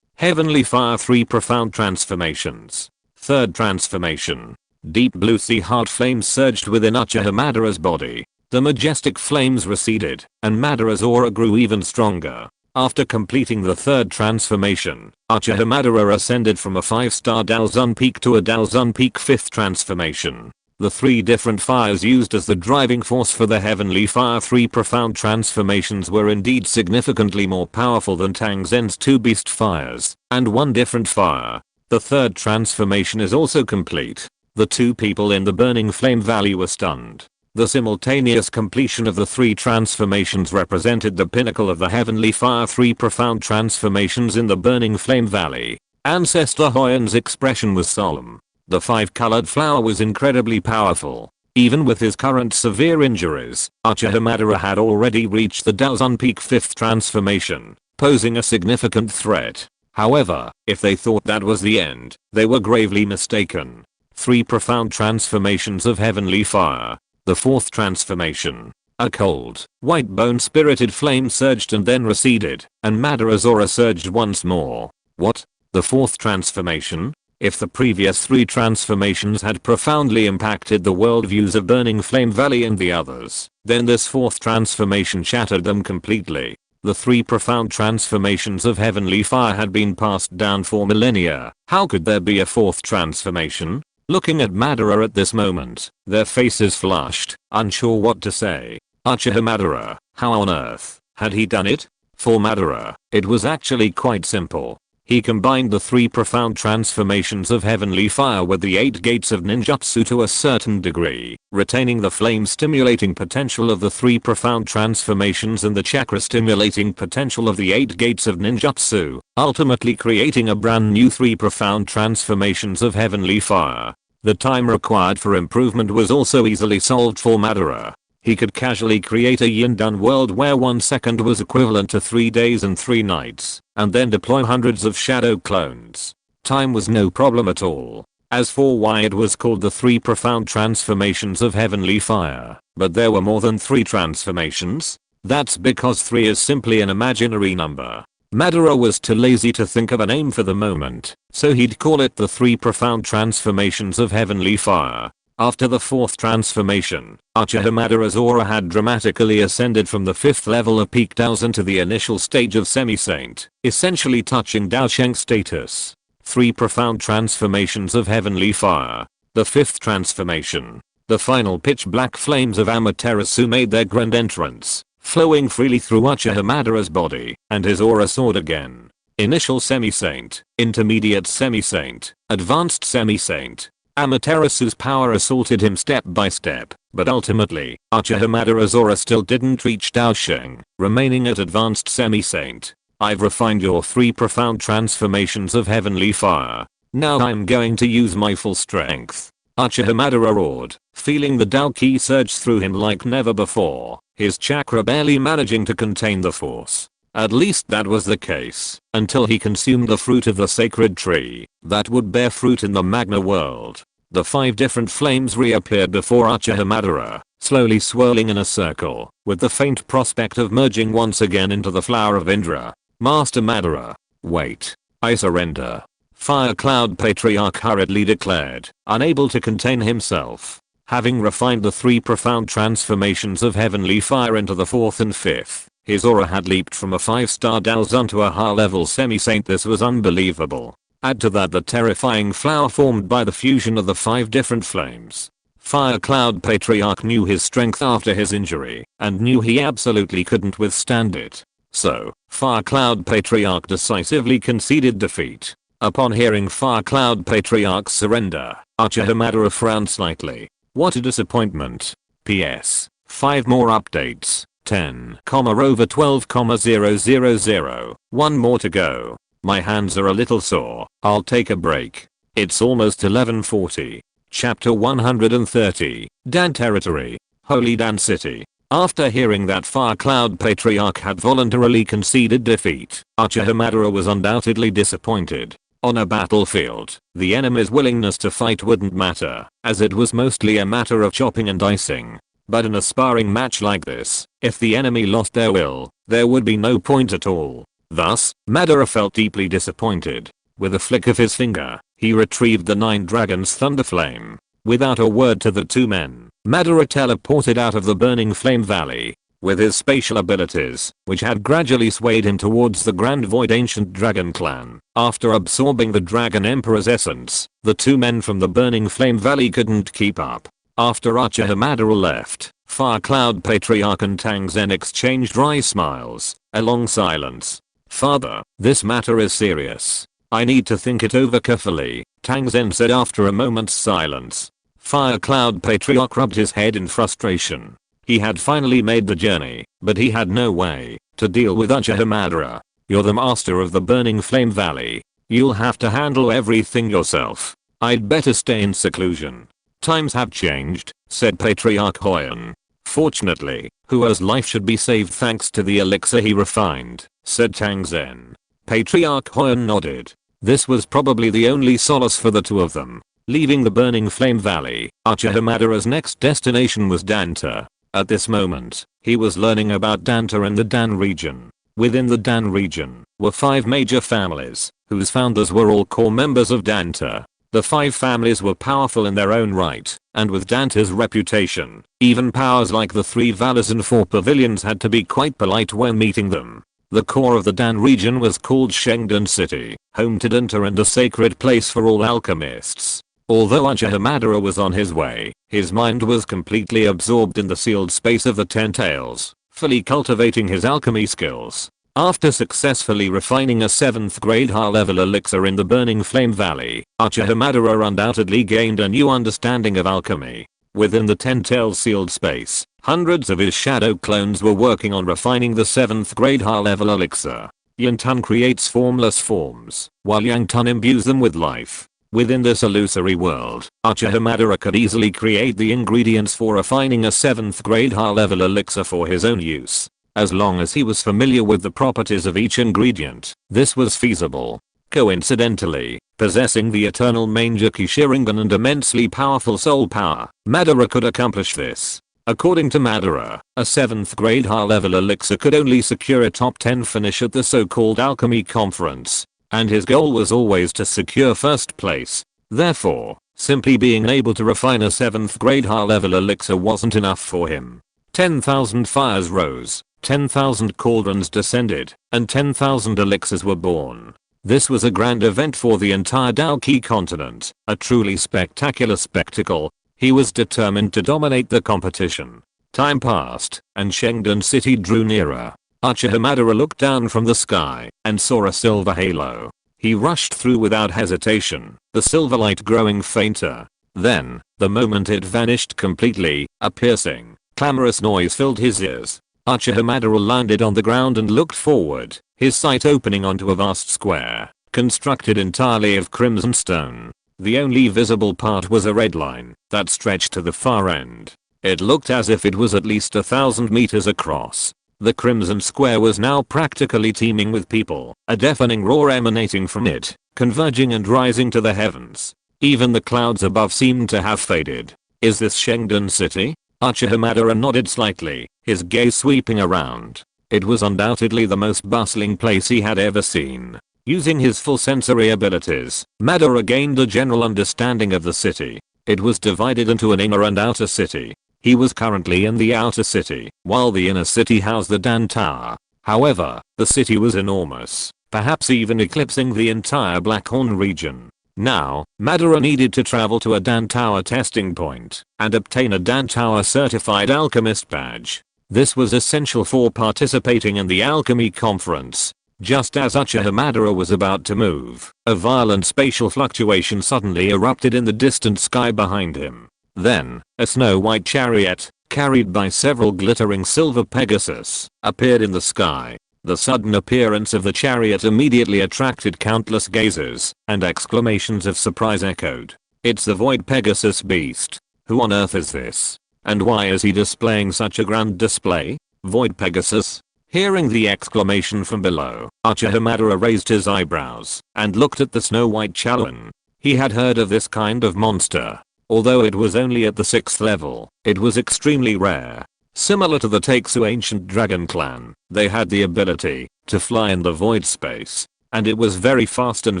Heavenly Fire 3 Profound Transformations. Third transformation. Deep blue sea heart flames surged within Uchiha Madara's body. The majestic flames receded, and Madara's aura grew even stronger. After completing the third transformation, Uchiha Madara ascended from a 5-star Daozun peak to a Daozun peak 5th transformation. The 3 different fires used as the driving force for the Heavenly Fire 3 Profound Transformations were indeed significantly more powerful than Tang Zhen's 2 Beast Fires, and 1 different fire. The third transformation is also complete. The 2 people in the Burning Flame Valley were stunned. The simultaneous completion of the 3 transformations represented the pinnacle of the Heavenly Fire 3 Profound Transformations in the Burning Flame Valley. Ancestor Hoyan's expression was solemn. The 5-colored flower was incredibly powerful. Even with his current severe injuries, Uchiha Madara had already reached the Daozun Peak 5th transformation, posing a significant threat. However, if they thought that was the end, they were gravely mistaken. 3 Profound Transformations of Heavenly Fire. The fourth transformation. A cold, white bone-spirited flame surged and then receded, and Madara's aura surged once more. What? The fourth transformation? If the previous 3 transformations had profoundly impacted the worldviews of Burning Flame Valley and the others, then this fourth transformation shattered them completely. The 3 profound transformations of heavenly fire had been passed down for millennia. How could there be a fourth transformation? Looking at Madara at this moment, their faces flushed, unsure what to say. Uchiha Madara, how on earth had he done it? For Madara, it was actually quite simple. He combined the 3 profound transformations of heavenly fire with the 8 gates of ninjutsu to a certain degree, retaining the flame stimulating potential of the 3 profound transformations and the chakra stimulating potential of the 8 gates of ninjutsu, ultimately creating a brand new 3 profound transformations of heavenly fire. The time required for improvement was also easily solved for Madara. He could casually create a Yundan world where 1 second was equivalent to 3 days and 3 nights, and then deploy hundreds of shadow clones. Time was no problem at all. As for why it was called the 3 profound transformations of heavenly fire, but there were more than 3 transformations? That's because 3 is simply an imaginary number. Madara was too lazy to think of a name for the moment, so he'd call it the 3 profound transformations of heavenly fire. After the 4th transformation, Uchiha Madara's aura had dramatically ascended from the 5th level of peak Daozen to the initial stage of semi-saint, essentially touching Dao Sheng status. 3 profound transformations of heavenly fire. The 5th transformation. The final pitch black flames of Amaterasu made their grand entrance, flowing freely through Uchiha Madara's body, and his aura soared again. Initial semi-saint, intermediate semi-saint, advanced semi-saint. Amaterasu's power assaulted him step by step, but ultimately, Uchiha Madara's aura still didn't reach Dao Sheng, remaining at advanced semi-saint. I've refined your 3 profound transformations of heavenly fire. Now I'm going to use my full strength. Uchiha Madara roared, feeling the Dou Qi surge through him like never before, his chakra barely managing to contain the force. At least that was the case, until he consumed the fruit of the sacred tree, that would bear fruit in the Magna world. The 5 different flames reappeared before Uchiha Madara, slowly swirling in a circle, with the faint prospect of merging once again into the flower of Indra. Master Madara. Wait. I surrender. Fire Cloud Patriarch hurriedly declared, unable to contain himself. Having refined the 3 profound transformations of heavenly fire into the 4th and 5th, his aura had leaped from a 5-star Daozen to a high-level semi-saint. This was unbelievable. Add to that the terrifying flower formed by the fusion of the 5 different flames. Fire Cloud Patriarch knew his strength after his injury, and knew he absolutely couldn't withstand it. So, Fire Cloud Patriarch decisively conceded defeat. Upon hearing Fire Cloud Patriarch's surrender, Uchiha Madara frowned slightly. What a disappointment. P.S. 5 more updates. 10,/12,000. 1 more to go. My hands are a little sore. I'll take a break. It's almost 11:40. Chapter 130. Dan Territory. Holy Dan City. After hearing that Fire Cloud Patriarch had voluntarily conceded defeat, Uchiha Madara was undoubtedly disappointed. On a battlefield, the enemy's willingness to fight wouldn't matter, as it was mostly a matter of chopping and dicing. But in a sparring match like this, if the enemy lost their will, there would be no point at all. Thus, Madara felt deeply disappointed. With a flick of his finger, he retrieved the 9 Dragons Thunder Flame. Without a word to the 2 men, Madara teleported out of the Burning Flame Valley. With his spatial abilities, which had gradually swayed him towards the Grand Void Ancient Dragon Clan, after absorbing the Dragon Emperor's essence, the 2 men from the Burning Flame Valley couldn't keep up. After Uchiha Madara left, Fire Cloud Patriarch and Tang Zen exchanged dry smiles, a long silence. Father, this matter is serious. I need to think it over carefully, Tang Zen said after a moment's silence. Fire Cloud Patriarch rubbed his head in frustration. He had finally made the journey, but he had no way to deal with Uchiha Madara. You're the master of the Burning Flame Valley. You'll have to handle everything yourself. I'd better stay in seclusion. Times have changed, said Patriarch Hoyan. Fortunately, Hua's life should be saved thanks to the elixir he refined, said Tang Zen. Patriarch Hoyan nodded. This was probably the only solace for the 2 of them. Leaving the burning flame valley, Uchiha Madara's next destination was Danta. At this moment, he was learning about Danta and the Dan region. Within the Dan region were 5 major families, whose founders were all core members of Danta. The 5 families were powerful in their own right, and with Danta's reputation, even powers like the 3 valors and 4 pavilions had to be quite polite when meeting them. The core of the Dan region was called Shengdan City, home to Danta and a sacred place for all alchemists. Although Uchiha Madara was on his way, his mind was completely absorbed in the sealed space of the Ten Tails, fully cultivating his alchemy skills. After successfully refining a 7th grade high-level elixir in the Burning Flame Valley, Uchiha Madara undoubtedly gained a new understanding of alchemy. Within the Ten Tails sealed space, hundreds of his shadow clones were working on refining the 7th grade high-level elixir. Yantun creates formless forms, while Yangtun imbues them with life. Within this illusory world, Uchiha Madara could easily create the ingredients for refining a 7th grade high-level elixir for his own use. As long as he was familiar with the properties of each ingredient, this was feasible. Coincidentally, possessing the eternal Manjaki Sharingan and immensely powerful soul power, Madara could accomplish this. According to Madara, a 7th grade high-level elixir could only secure a top 10 finish at the so-called alchemy conference, and his goal was always to secure first place. Therefore, simply being able to refine a 7th grade high-level elixir wasn't enough for him. 10,000 fires rose, 10,000 cauldrons descended, and 10,000 elixirs were born. This was a grand event for the entire Dou Qi continent, a truly spectacular spectacle. He was determined to dominate the competition. Time passed, and Shengdan City drew nearer. Uchiha Madara looked down from the sky and saw a silver halo. He rushed through without hesitation, the silver light growing fainter. Then, the moment it vanished completely, a piercing, clamorous noise filled his ears. Uchiha Madara landed on the ground and looked forward, his sight opening onto a vast square, constructed entirely of crimson stone. The only visible part was a red line that stretched to the far end. It looked as if it was at least 1,000 meters across. The crimson square was now practically teeming with people, a deafening roar emanating from it, converging and rising to the heavens. Even the clouds above seemed to have faded. Is this Shengdan City? Uchiha Madara nodded slightly, his gaze sweeping around. It was undoubtedly the most bustling place he had ever seen. Using his full sensory abilities, Madara gained a general understanding of the city. It was divided into an inner and outer city. He was currently in the outer city, while the inner city housed the Dan Tower. However, the city was enormous, perhaps even eclipsing the entire Blackhorn region. Now, Madara needed to travel to a Dan Tower testing point and obtain a Dan Tower certified alchemist badge. This was essential for participating in the alchemy conference. Just as Uchiha Madara was about to move, a violent spatial fluctuation suddenly erupted in the distant sky behind him. Then, a snow-white chariot, carried by several glittering silver Pegasus, appeared in the sky. The sudden appearance of the chariot immediately attracted countless gazes, and exclamations of surprise echoed. It's the Void Pegasus beast. Who on earth is this? And why is he displaying such a grand display? Void Pegasus? Hearing the exclamation from below, Uchiha Madara raised his eyebrows and looked at the snow-white Chalon. He had heard of this kind of monster. Although it was only at the 6th level, it was extremely rare. Similar to the Taixu ancient dragon clan, they had the ability to fly in the void space, and it was very fast and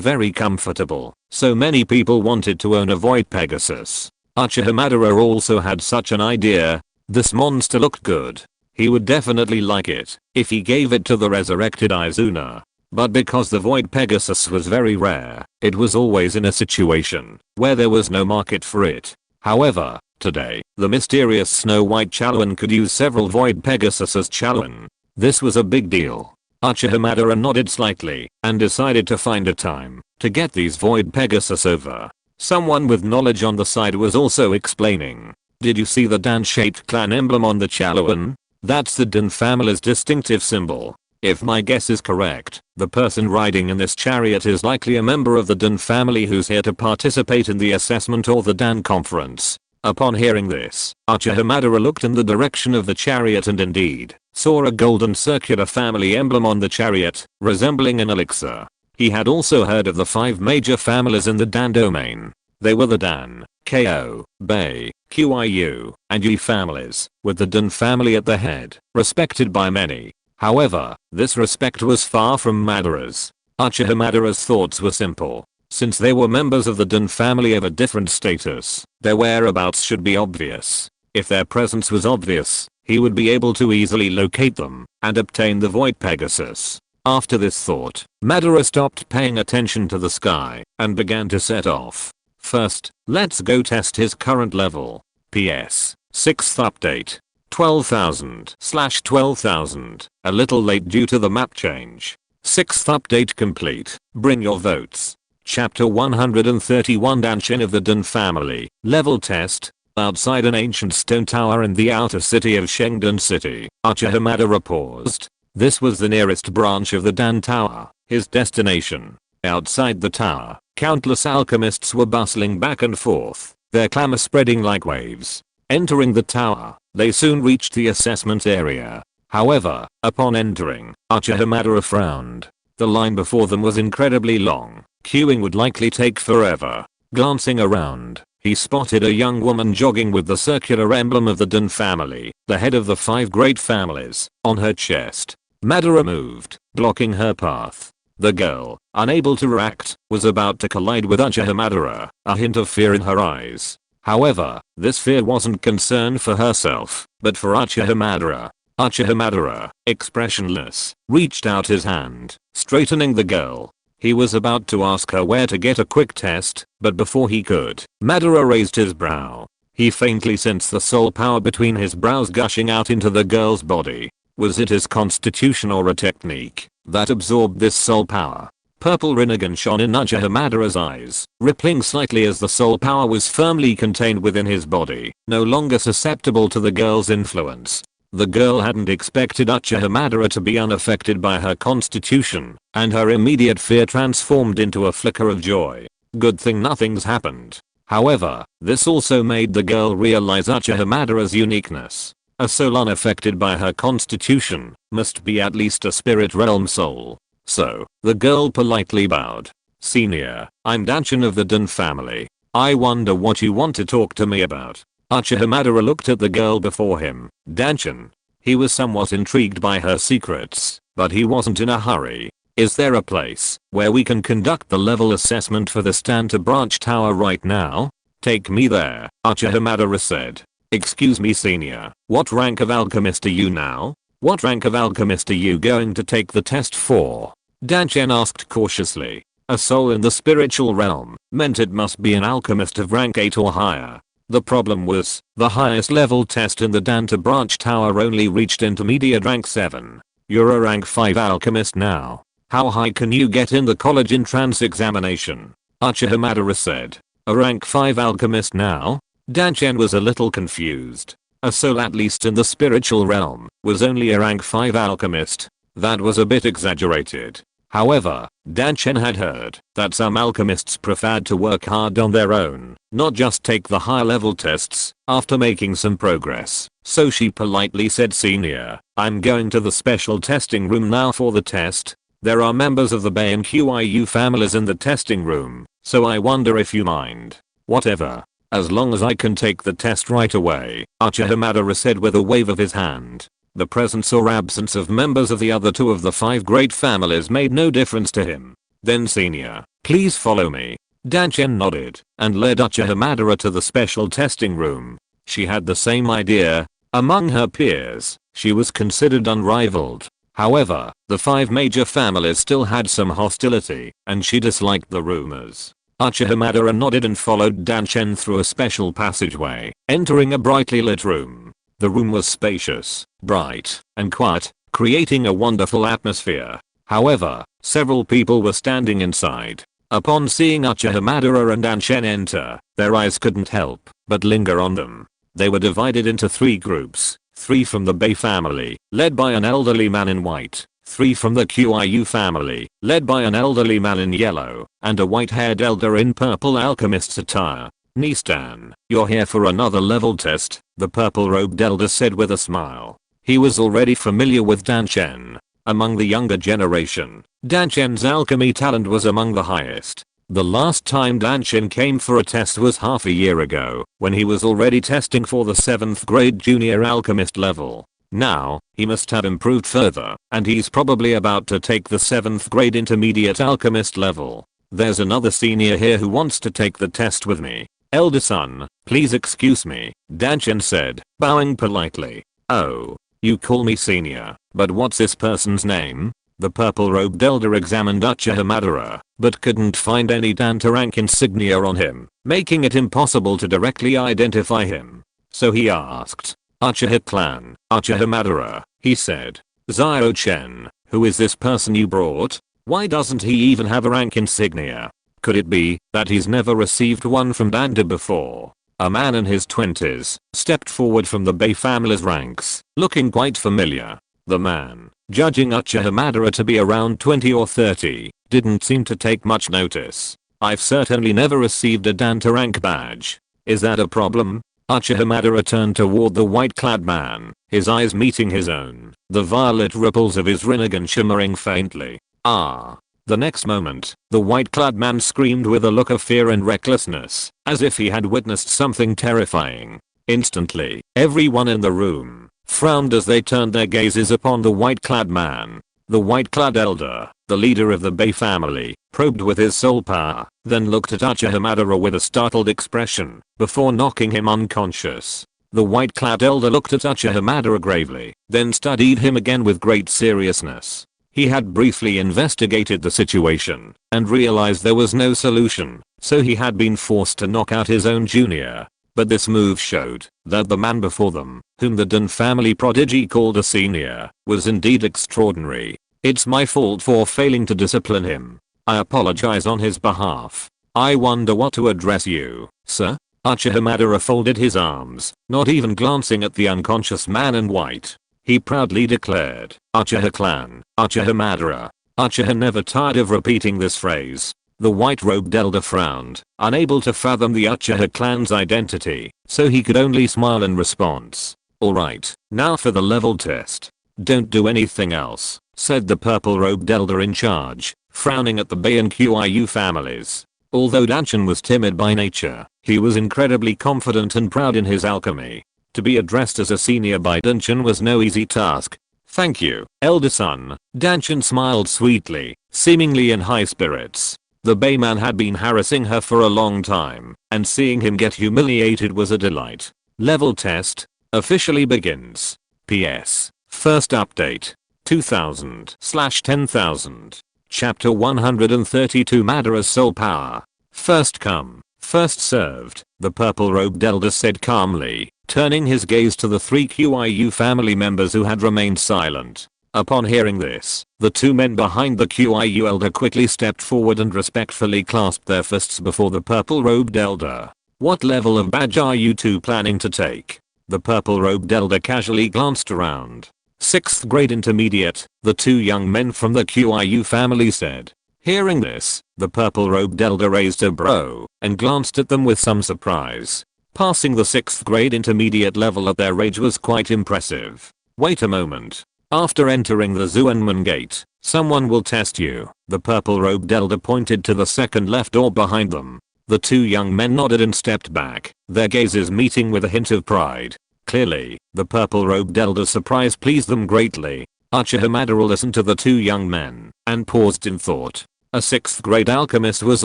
very comfortable, so many people wanted to own a Void Pegasus. Uchiha Madara also had such an idea. This monster looked good. He would definitely like it if he gave it to the resurrected Izuna. But because the Void Pegasus was very rare, it was always in a situation where there was no market for it. However, today, the mysterious Snow White Chalon could use several Void Pegasus as Chalon. This was a big deal. Uchiha Madara nodded slightly and decided to find a time to get these Void Pegasus over. Someone with knowledge on the side was also explaining. Did you see the Dan-shaped clan emblem on the Chalon? That's the Dan family's distinctive symbol. If my guess is correct, the person riding in this chariot is likely a member of the Dan family who's here to participate in the assessment or the Dan conference. Upon hearing this, Uchiha Madara looked in the direction of the chariot and indeed saw a golden circular family emblem on the chariot, resembling an elixir. He had also heard of the 5 major families in the Dan domain. They were the Dan, Ko, Bei, Qiu, and Yi families, with the Dan family at the head, respected by many. However, this respect was far from Madara's. Uchiha Madara's thoughts were simple. Since they were members of the Dan family of a different status, their whereabouts should be obvious. If their presence was obvious, he would be able to easily locate them and obtain the Void Pegasus. After this thought, Madara stopped paying attention to the sky and began to set off. First, let's go test his current level. PS. 6th update. 12,000/12,000. A little late due to the map change. 6th update complete. Bring your votes. Chapter 131 Danshin of the Dan family. Level test. Outside an ancient stone tower in the outer city of Shengdan City, Uchiha Madara paused. This was the nearest branch of the Dan Tower, his destination. Outside the tower, countless alchemists were bustling back and forth, their clamor spreading like waves. Entering the tower, they soon reached the assessment area. However, upon entering, Uchiha Madara frowned. The line before them was incredibly long. Queuing would likely take forever. Glancing around, he spotted a young woman jogging with the circular emblem of the Dan family, the head of the 5 great families, on her chest. Madara moved, blocking her path. The girl, unable to react, was about to collide with Uchiha Madara, a hint of fear in her eyes. However, this fear wasn't concern for herself, but for Uchiha Madara. Uchiha Madara, expressionless, reached out his hand, straightening the girl. He was about to ask her where to get a quick test, but before he could, Madara raised his brow. He faintly sensed the soul power between his brows gushing out into the girl's body. Was it his constitution or a technique that absorbed this soul power? Purple Rinnegan shone in Uchiha Madara's eyes, rippling slightly as the soul power was firmly contained within his body, no longer susceptible to the girl's influence. The girl hadn't expected Uchiha Madara to be unaffected by her constitution, and her immediate fear transformed into a flicker of joy. Good thing nothing's happened. However, this also made the girl realize Uchiha Madara's uniqueness. A soul unaffected by her constitution must be at least a spirit realm soul. So, the girl politely bowed. Senior, I'm Danshin of the Dan family. I wonder what you want to talk to me about. Uchiha Madara looked at the girl before him. Danshin. He was somewhat intrigued by her secrets, but he wasn't in a hurry. Is there a place where we can conduct the level assessment for the stand to branch tower right now? Take me there, Uchiha Madara said. Excuse me senior, what rank of alchemist are you now? What rank of alchemist are you going to take the test for? Danshin asked cautiously. A soul in the spiritual realm meant it must be an alchemist of rank 8 or higher. The problem was, the highest level test in the Dan to branch tower only reached intermediate rank 7. You're a rank 5 alchemist now. How high can you get in the college entrance examination? Uchiha Madara said. A rank 5 alchemist now? Danshin was a little confused. A soul at least in the spiritual realm was only a rank 5 alchemist. That was a bit exaggerated. However, Danshin had heard that some alchemists preferred to work hard on their own, not just take the high level tests. After making some progress, so she politely said senior, I'm going to the special testing room now for the test. There are members of the Bei and Qiu families in the testing room, so I wonder if you mind. Whatever. As long as I can take the test right away, Uchiha Madara said with a wave of his hand. The presence or absence of members of the other 2 of the 5 great families made no difference to him. Then senior, please follow me. Danshin nodded and led Uchiha Madara to the special testing room. She had the same idea. Among her peers, she was considered unrivaled. However, the 5 major families still had some hostility, and she disliked the rumors. Uchiha Madara nodded and followed Danshin through a special passageway, entering a brightly lit room. The room was spacious, bright, and quiet, creating a wonderful atmosphere. However, several people were standing inside. Upon seeing Uchiha Madara and Danshin enter, their eyes couldn't help but linger on them. They were divided into 3 groups, 3 from the Bei family, led by an elderly man in white, 3 from the Qiu family, led by an elderly man in yellow, and a white-haired elder in purple alchemist's attire. Nistan, you're here for another level test, the purple-robed elder said with a smile. He was already familiar with Danshin. Among the younger generation, Danshin's alchemy talent was among the highest. The last time Danshin came for a test was half a year ago, when he was already testing for the 7th grade junior alchemist level. Now, he must have improved further, and he's probably about to take the 7th grade intermediate alchemist level. There's another senior here who wants to take the test with me. Elder son, please excuse me, Danshin said, bowing politely. Oh, you call me senior, but what's this person's name? The purple-robed elder examined Uchiha Madara, but couldn't find any Danta rank insignia on him, making it impossible to directly identify him. So he asked, Uchiha clan, Uchiha Madara, he said. Xiao Chen, who is this person you brought? Why doesn't he even have a rank insignia? Could it be that he's never received one from Danta before? A man in his 20s stepped forward from the Bei family's ranks, looking quite familiar. The man, judging Uchiha Madara to be around 20 or 30, didn't seem to take much notice. I've certainly never received a Danta rank badge. Is that a problem? Uchiha Madara turned toward the white-clad man, his eyes meeting his own, the violet ripples of his Rinnegan shimmering faintly. Ah. The next moment, the white-clad man screamed with a look of fear and recklessness, as if he had witnessed something terrifying. Instantly, everyone in the room frowned as they turned their gazes upon the white-clad man. The white-clad elder, the leader of the Bei family, probed with his soul power, then looked at Uchiha Madara with a startled expression, before knocking him unconscious. The white-clad elder looked at Uchiha Madara gravely, then studied him again with great seriousness. He had briefly investigated the situation, and realized there was no solution, so he had been forced to knock out his own junior. But this move showed that the man before them, whom the Dun family prodigy called a senior, was indeed extraordinary. It's my fault for failing to discipline him. I apologize on his behalf. I wonder what to address you, sir? Uchiha Madara folded his arms, not even glancing at the unconscious man in white. He proudly declared, Uchiha clan, Uchiha Madara. Uchiha never tired of repeating this phrase. The white-robed elder frowned, unable to fathom the Uchiha clan's identity, so he could only smile in response. Alright, now for the level test. Don't do anything else, said the purple-robed elder in charge, frowning at the Bei and Qiu families. Although Danshin was timid by nature, he was incredibly confident and proud in his alchemy. To be addressed as a senior by Danshin was no easy task. Thank you, elder son. Danshin smiled sweetly, seemingly in high spirits. The Bei man had been harassing her for a long time, and seeing him get humiliated was a delight. Level test officially begins. PS. First update. 2000/10,000. Chapter 132 Madara's Soul Power. First come, first served, the purple-robed elder said calmly, turning his gaze to the 3 Qiu family members who had remained silent. Upon hearing this, the 2 men behind the Qiu elder quickly stepped forward and respectfully clasped their fists before the purple-robed elder. What level of badge are you 2 planning to take? The purple-robed elder casually glanced around. 6th grade intermediate, the 2 young men from the Qiu family said. Hearing this, the purple-robed elder raised a brow and glanced at them with some surprise. Passing the 6th grade intermediate level at their age was quite impressive. Wait a moment. After entering the Zuanmen gate, someone will test you. The purple-robed elder pointed to the second left door behind them. The 2 young men nodded and stepped back, their gazes meeting with a hint of pride. Clearly, the purple-robed elder's surprise pleased them greatly. Uchiha Madara listened to the 2 young men, and paused in thought. A 6th grade alchemist was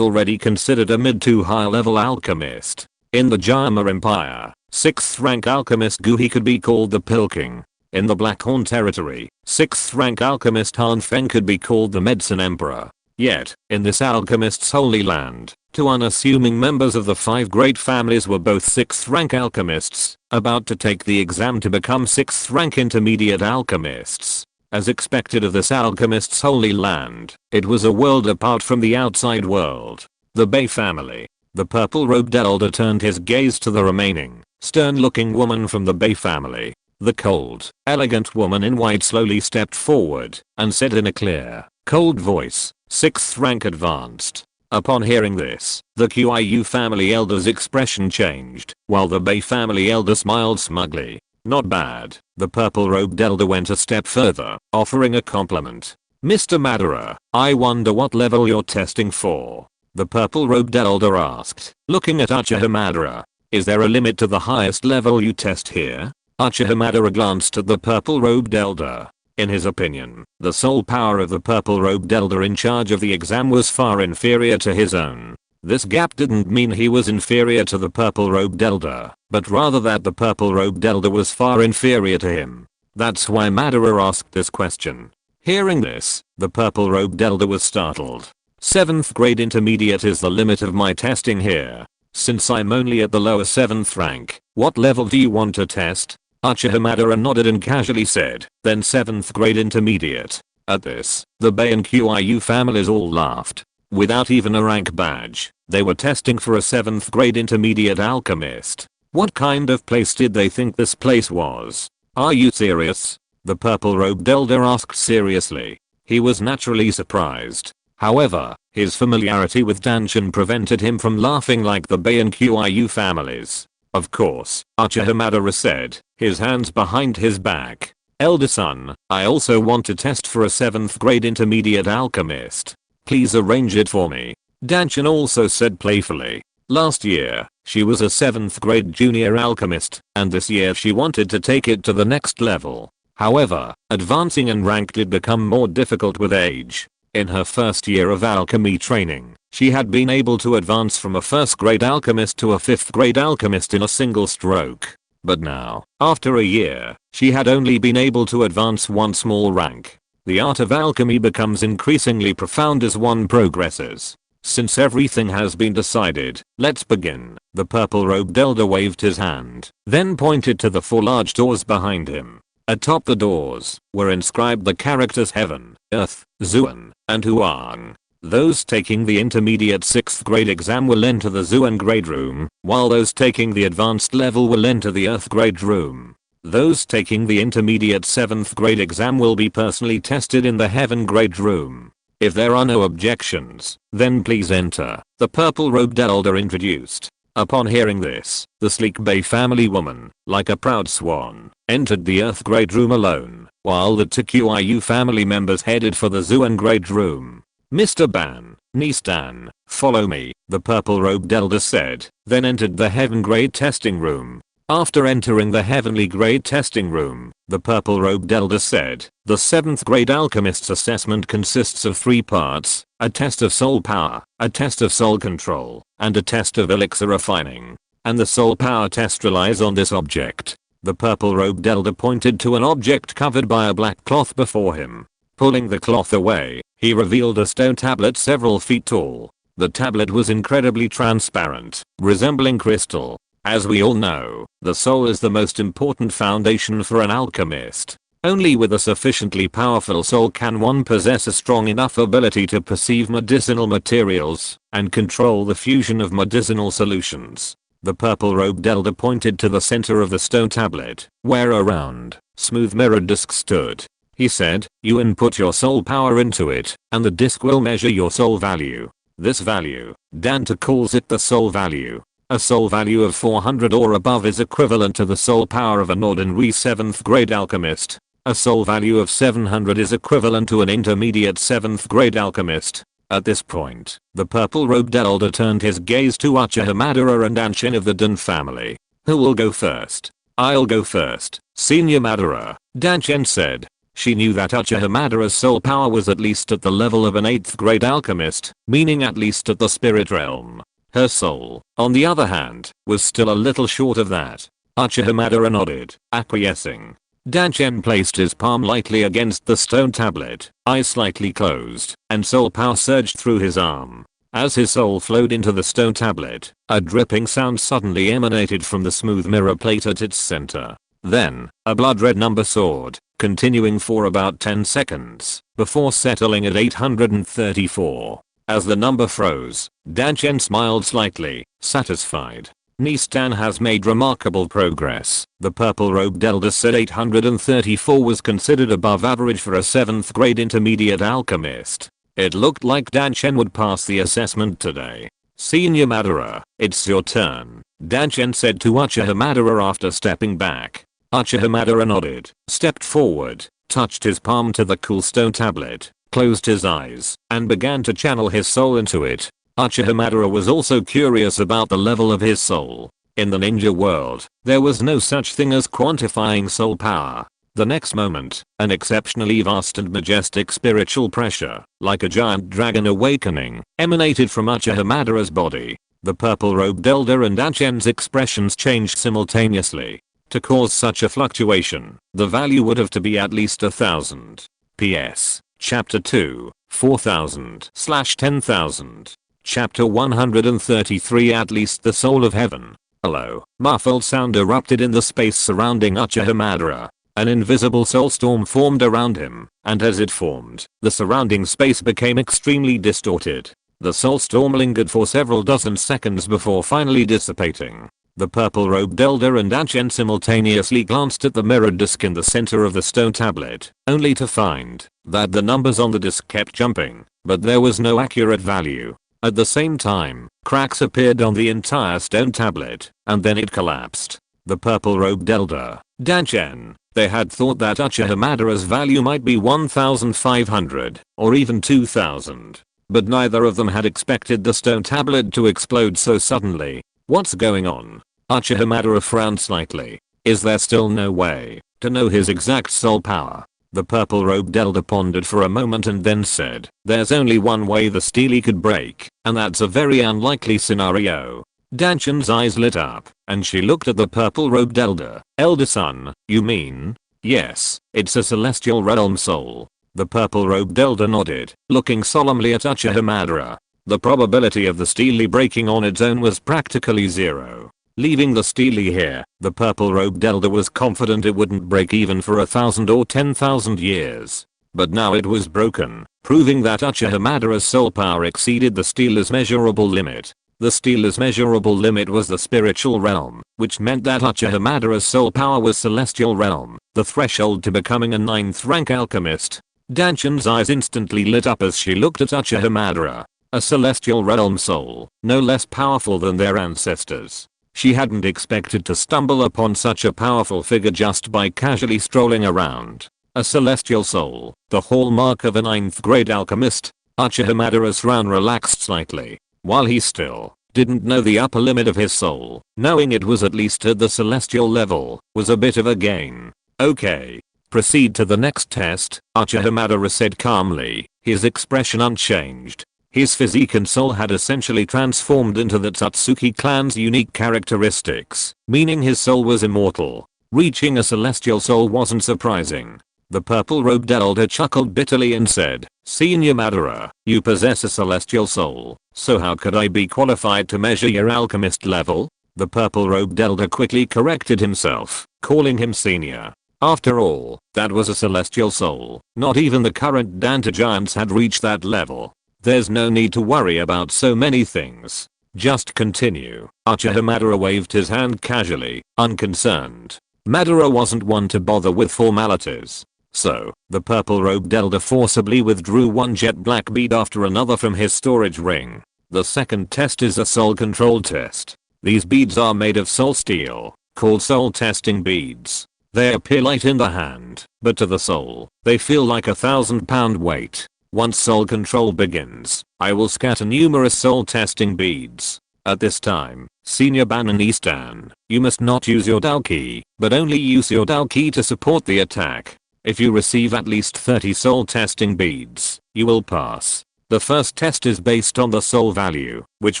already considered a mid to high level alchemist. In the Jama Empire, 6th rank alchemist Gu He could be called the Pilking. In the Blackhorn territory, 6th rank alchemist Han Feng could be called the Medicine Emperor. Yet, in this alchemist's holy land, 2 unassuming members of the 5 great families were both 6th rank alchemists, about to take the exam to become 6th rank intermediate alchemists. As expected of this alchemist's holy land, it was a world apart from the outside world. The Bei family. The purple-robed elder turned his gaze to the remaining, stern-looking woman from the Bei family. The cold, elegant woman in white slowly stepped forward and said in a clear, cold voice, 6th rank advanced. Upon hearing this, the Qiu family elder's expression changed, while the Bei family elder smiled smugly. Not bad. The purple-robed elder went a step further, offering a compliment. Mr. Madara, I wonder what level you're testing for. The purple-robed elder asked, looking at Uchiha Madara. Is there a limit to the highest level you test here? Uchiha Madara glanced at the purple-robed elder. In his opinion, the soul power of the purple-robed elder in charge of the exam was far inferior to his own. This gap didn't mean he was inferior to the purple-robed elder, but rather that the purple-robed elder was far inferior to him. That's why Madara asked this question. Hearing this, the purple-robed elder was startled. 7th grade intermediate is the limit of my testing here. Since I'm only at the lower 7th rank, what level do you want to test? Uchiha Madara nodded and casually said, then 7th grade intermediate. At this, the Bei and Qiu families all laughed. Without even a rank badge, they were testing for a 7th grade intermediate alchemist. What kind of place did they think this place was? Are you serious? The purple-robed elder asked seriously. He was naturally surprised. However, his familiarity with Danshin prevented him from laughing like the Bei and Qiu families. Of course, Uchiha Madara said, his hands behind his back. Elder son, I also want to test for a 7th grade intermediate alchemist. Please arrange it for me. Danshin also said playfully. Last year, she was a 7th grade junior alchemist, and this year she wanted to take it to the next level. However, advancing in rank did become more difficult with age. In her first year of alchemy training, she had been able to advance from a 1st grade alchemist to a 5th grade alchemist in a single stroke. But now, after a year, she had only been able to advance one small rank. The art of alchemy becomes increasingly profound as one progresses. Since everything has been decided, let's begin. The purple-robed elder waved his hand, then pointed to the 4 large doors behind him. Atop the doors were inscribed the characters Heaven, Earth, Zuan, and Huang. Those taking the intermediate 6th grade exam will enter the Zuan grade room, while those taking the advanced level will enter the Earth grade room. Those taking the intermediate 7th grade exam will be personally tested in the Heaven grade room. If there are no objections, then please enter, the purple-robed elder introduced. Upon hearing this, the sleek Bei family woman, like a proud swan, entered the Earth grade room alone, while the 2 Qiu family members headed for the Zuan grade room. Mr. Ban, Nistan, follow me, the purple-robed elder said, then entered the Heaven grade testing room. After entering the Heavenly grade testing room, the purple-robed elder said, the 7th grade alchemist's assessment consists of 3 parts, a test of soul power, a test of soul control, and a test of elixir refining. And the soul power test relies on this object. The purple-robed elder pointed to an object covered by a black cloth before him. Pulling the cloth away, he revealed a stone tablet several feet tall. The tablet was incredibly transparent, resembling crystal. As we all know, the soul is the most important foundation for an alchemist. Only with a sufficiently powerful soul can one possess a strong enough ability to perceive medicinal materials and control the fusion of medicinal solutions. The purple-robed elder pointed to the center of the stone tablet, where a round, smooth mirrored disc stood. He said, you input your soul power into it, and the disc will measure your soul value. This value, Danta calls it the soul value. A soul value of 400 or above is equivalent to the soul power of an ordinary 7th grade alchemist. A soul value of 700 is equivalent to an intermediate 7th grade alchemist. At this point, the purple-robed elder turned his gaze to Uchiha Madara and Danshin of the Dun family. Who will go first? I'll go first, Senior Madara, Danshin said. She knew that Uchiha Madara's soul power was at least at the level of an 8th grade alchemist, meaning at least at the spirit realm. Her soul, on the other hand, was still a little short of that. Uchiha Madara nodded, acquiescing. Danshin placed his palm lightly against the stone tablet, eyes slightly closed, and soul power surged through his arm. As his soul flowed into the stone tablet, a dripping sound suddenly emanated from the smooth mirror plate at its center. Then, a blood-red number soared, continuing for about 10 seconds, before settling at 834. As the number froze, Danshin smiled slightly, satisfied. Nistan has made remarkable progress, the purple-robed elder said. 834 was considered above average for a 7th grade intermediate alchemist. It looked like Danshin would pass the assessment today. Senior Madara, it's your turn, Danshin said to Uchiha Madara after stepping back. Uchiha Madara nodded, stepped forward, touched his palm to the cool stone tablet, closed his eyes, and began to channel his soul into it. Uchiha Madara was also curious about the level of his soul. In the ninja world, there was no such thing as quantifying soul power. The next moment, an exceptionally vast and majestic spiritual pressure, like a giant dragon awakening, emanated from Uchiha Madara's body. The purple-robed elder and Achen's expressions changed simultaneously. To cause such a fluctuation, the value would have to be at least 1,000. PS. Chapter 2, 4,000/10,000. Chapter 133 At least the soul of heaven. Hello. Muffled sound erupted in the space surrounding Uchiha Madara. An invisible soul storm formed around him, and as it formed, the surrounding space became extremely distorted. The soul storm lingered for several dozen seconds before finally dissipating. The purple-robed elder and Achen simultaneously glanced at the mirrored disk in the center of the stone tablet, only to find that the numbers on the disk kept jumping, but there was no accurate value. At the same time, cracks appeared on the entire stone tablet, and then it collapsed. The purple-robed elder, Dachen, they had thought that Uchiha Madara's value might be 1,500, or even 2,000. But neither of them had expected the stone tablet to explode so suddenly. What's going on? Uchiha Madara frowned slightly. Is there still no way to know his exact soul power? The purple-robed elder pondered for a moment and then said, there's only one way the steely could break, and that's a very unlikely scenario. Danchen's eyes lit up, and she looked at the purple-robed elder. Elder son, you mean? Yes, it's a celestial realm soul. The purple-robed elder nodded, looking solemnly at Uchiha Madara. The probability of the steely breaking on its own was practically zero. Leaving the steely here, the purple-robed elder was confident it wouldn't break even for 1,000 or 10,000 years. But now it was broken, proving that Uchiha Madara's soul power exceeded the steel's measurable limit. The steel's measurable limit was the spiritual realm, which meant that Uchiha Madara's soul power was celestial realm, the threshold to becoming a 9th rank alchemist. Danchen's eyes instantly lit up as she looked at Uchiha Madara. A celestial realm soul, no less powerful than their ancestors. She hadn't expected to stumble upon such a powerful figure just by casually strolling around. A celestial soul, the hallmark of a 9th grade alchemist. Uchiha Madara's frown relaxed slightly. While he still didn't know the upper limit of his soul, knowing it was at least at the celestial level was a bit of a gain. Okay. Proceed to the next test, Uchiha Madara said calmly, his expression unchanged. His physique and soul had essentially transformed into the Tatsuki clan's unique characteristics, meaning his soul was immortal. Reaching a celestial soul wasn't surprising. The purple-robed elder chuckled bitterly and said, Senior Madara, you possess a celestial soul, so how could I be qualified to measure your alchemist level? The purple-robed elder quickly corrected himself, calling him senior. After all, that was a celestial soul. Not even the current Danta giants had reached that level. There's no need to worry about so many things. Just continue. Uchiha Madara waved his hand casually, unconcerned. Madara wasn't one to bother with formalities. So, the purple-robed elder forcibly withdrew one jet black bead after another from his storage ring. The second test is a soul control test. These beads are made of soul steel, called soul testing beads. They appear light in the hand, but to the soul, they feel like 1,000-pound weight. Once soul control begins, I will scatter numerous soul testing beads. At this time, Senior Bananistan, you must not use your Dou Qi, but only use your Dou Qi to support the attack. If you receive at least 30 soul testing beads, you will pass. The first test is based on the soul value, which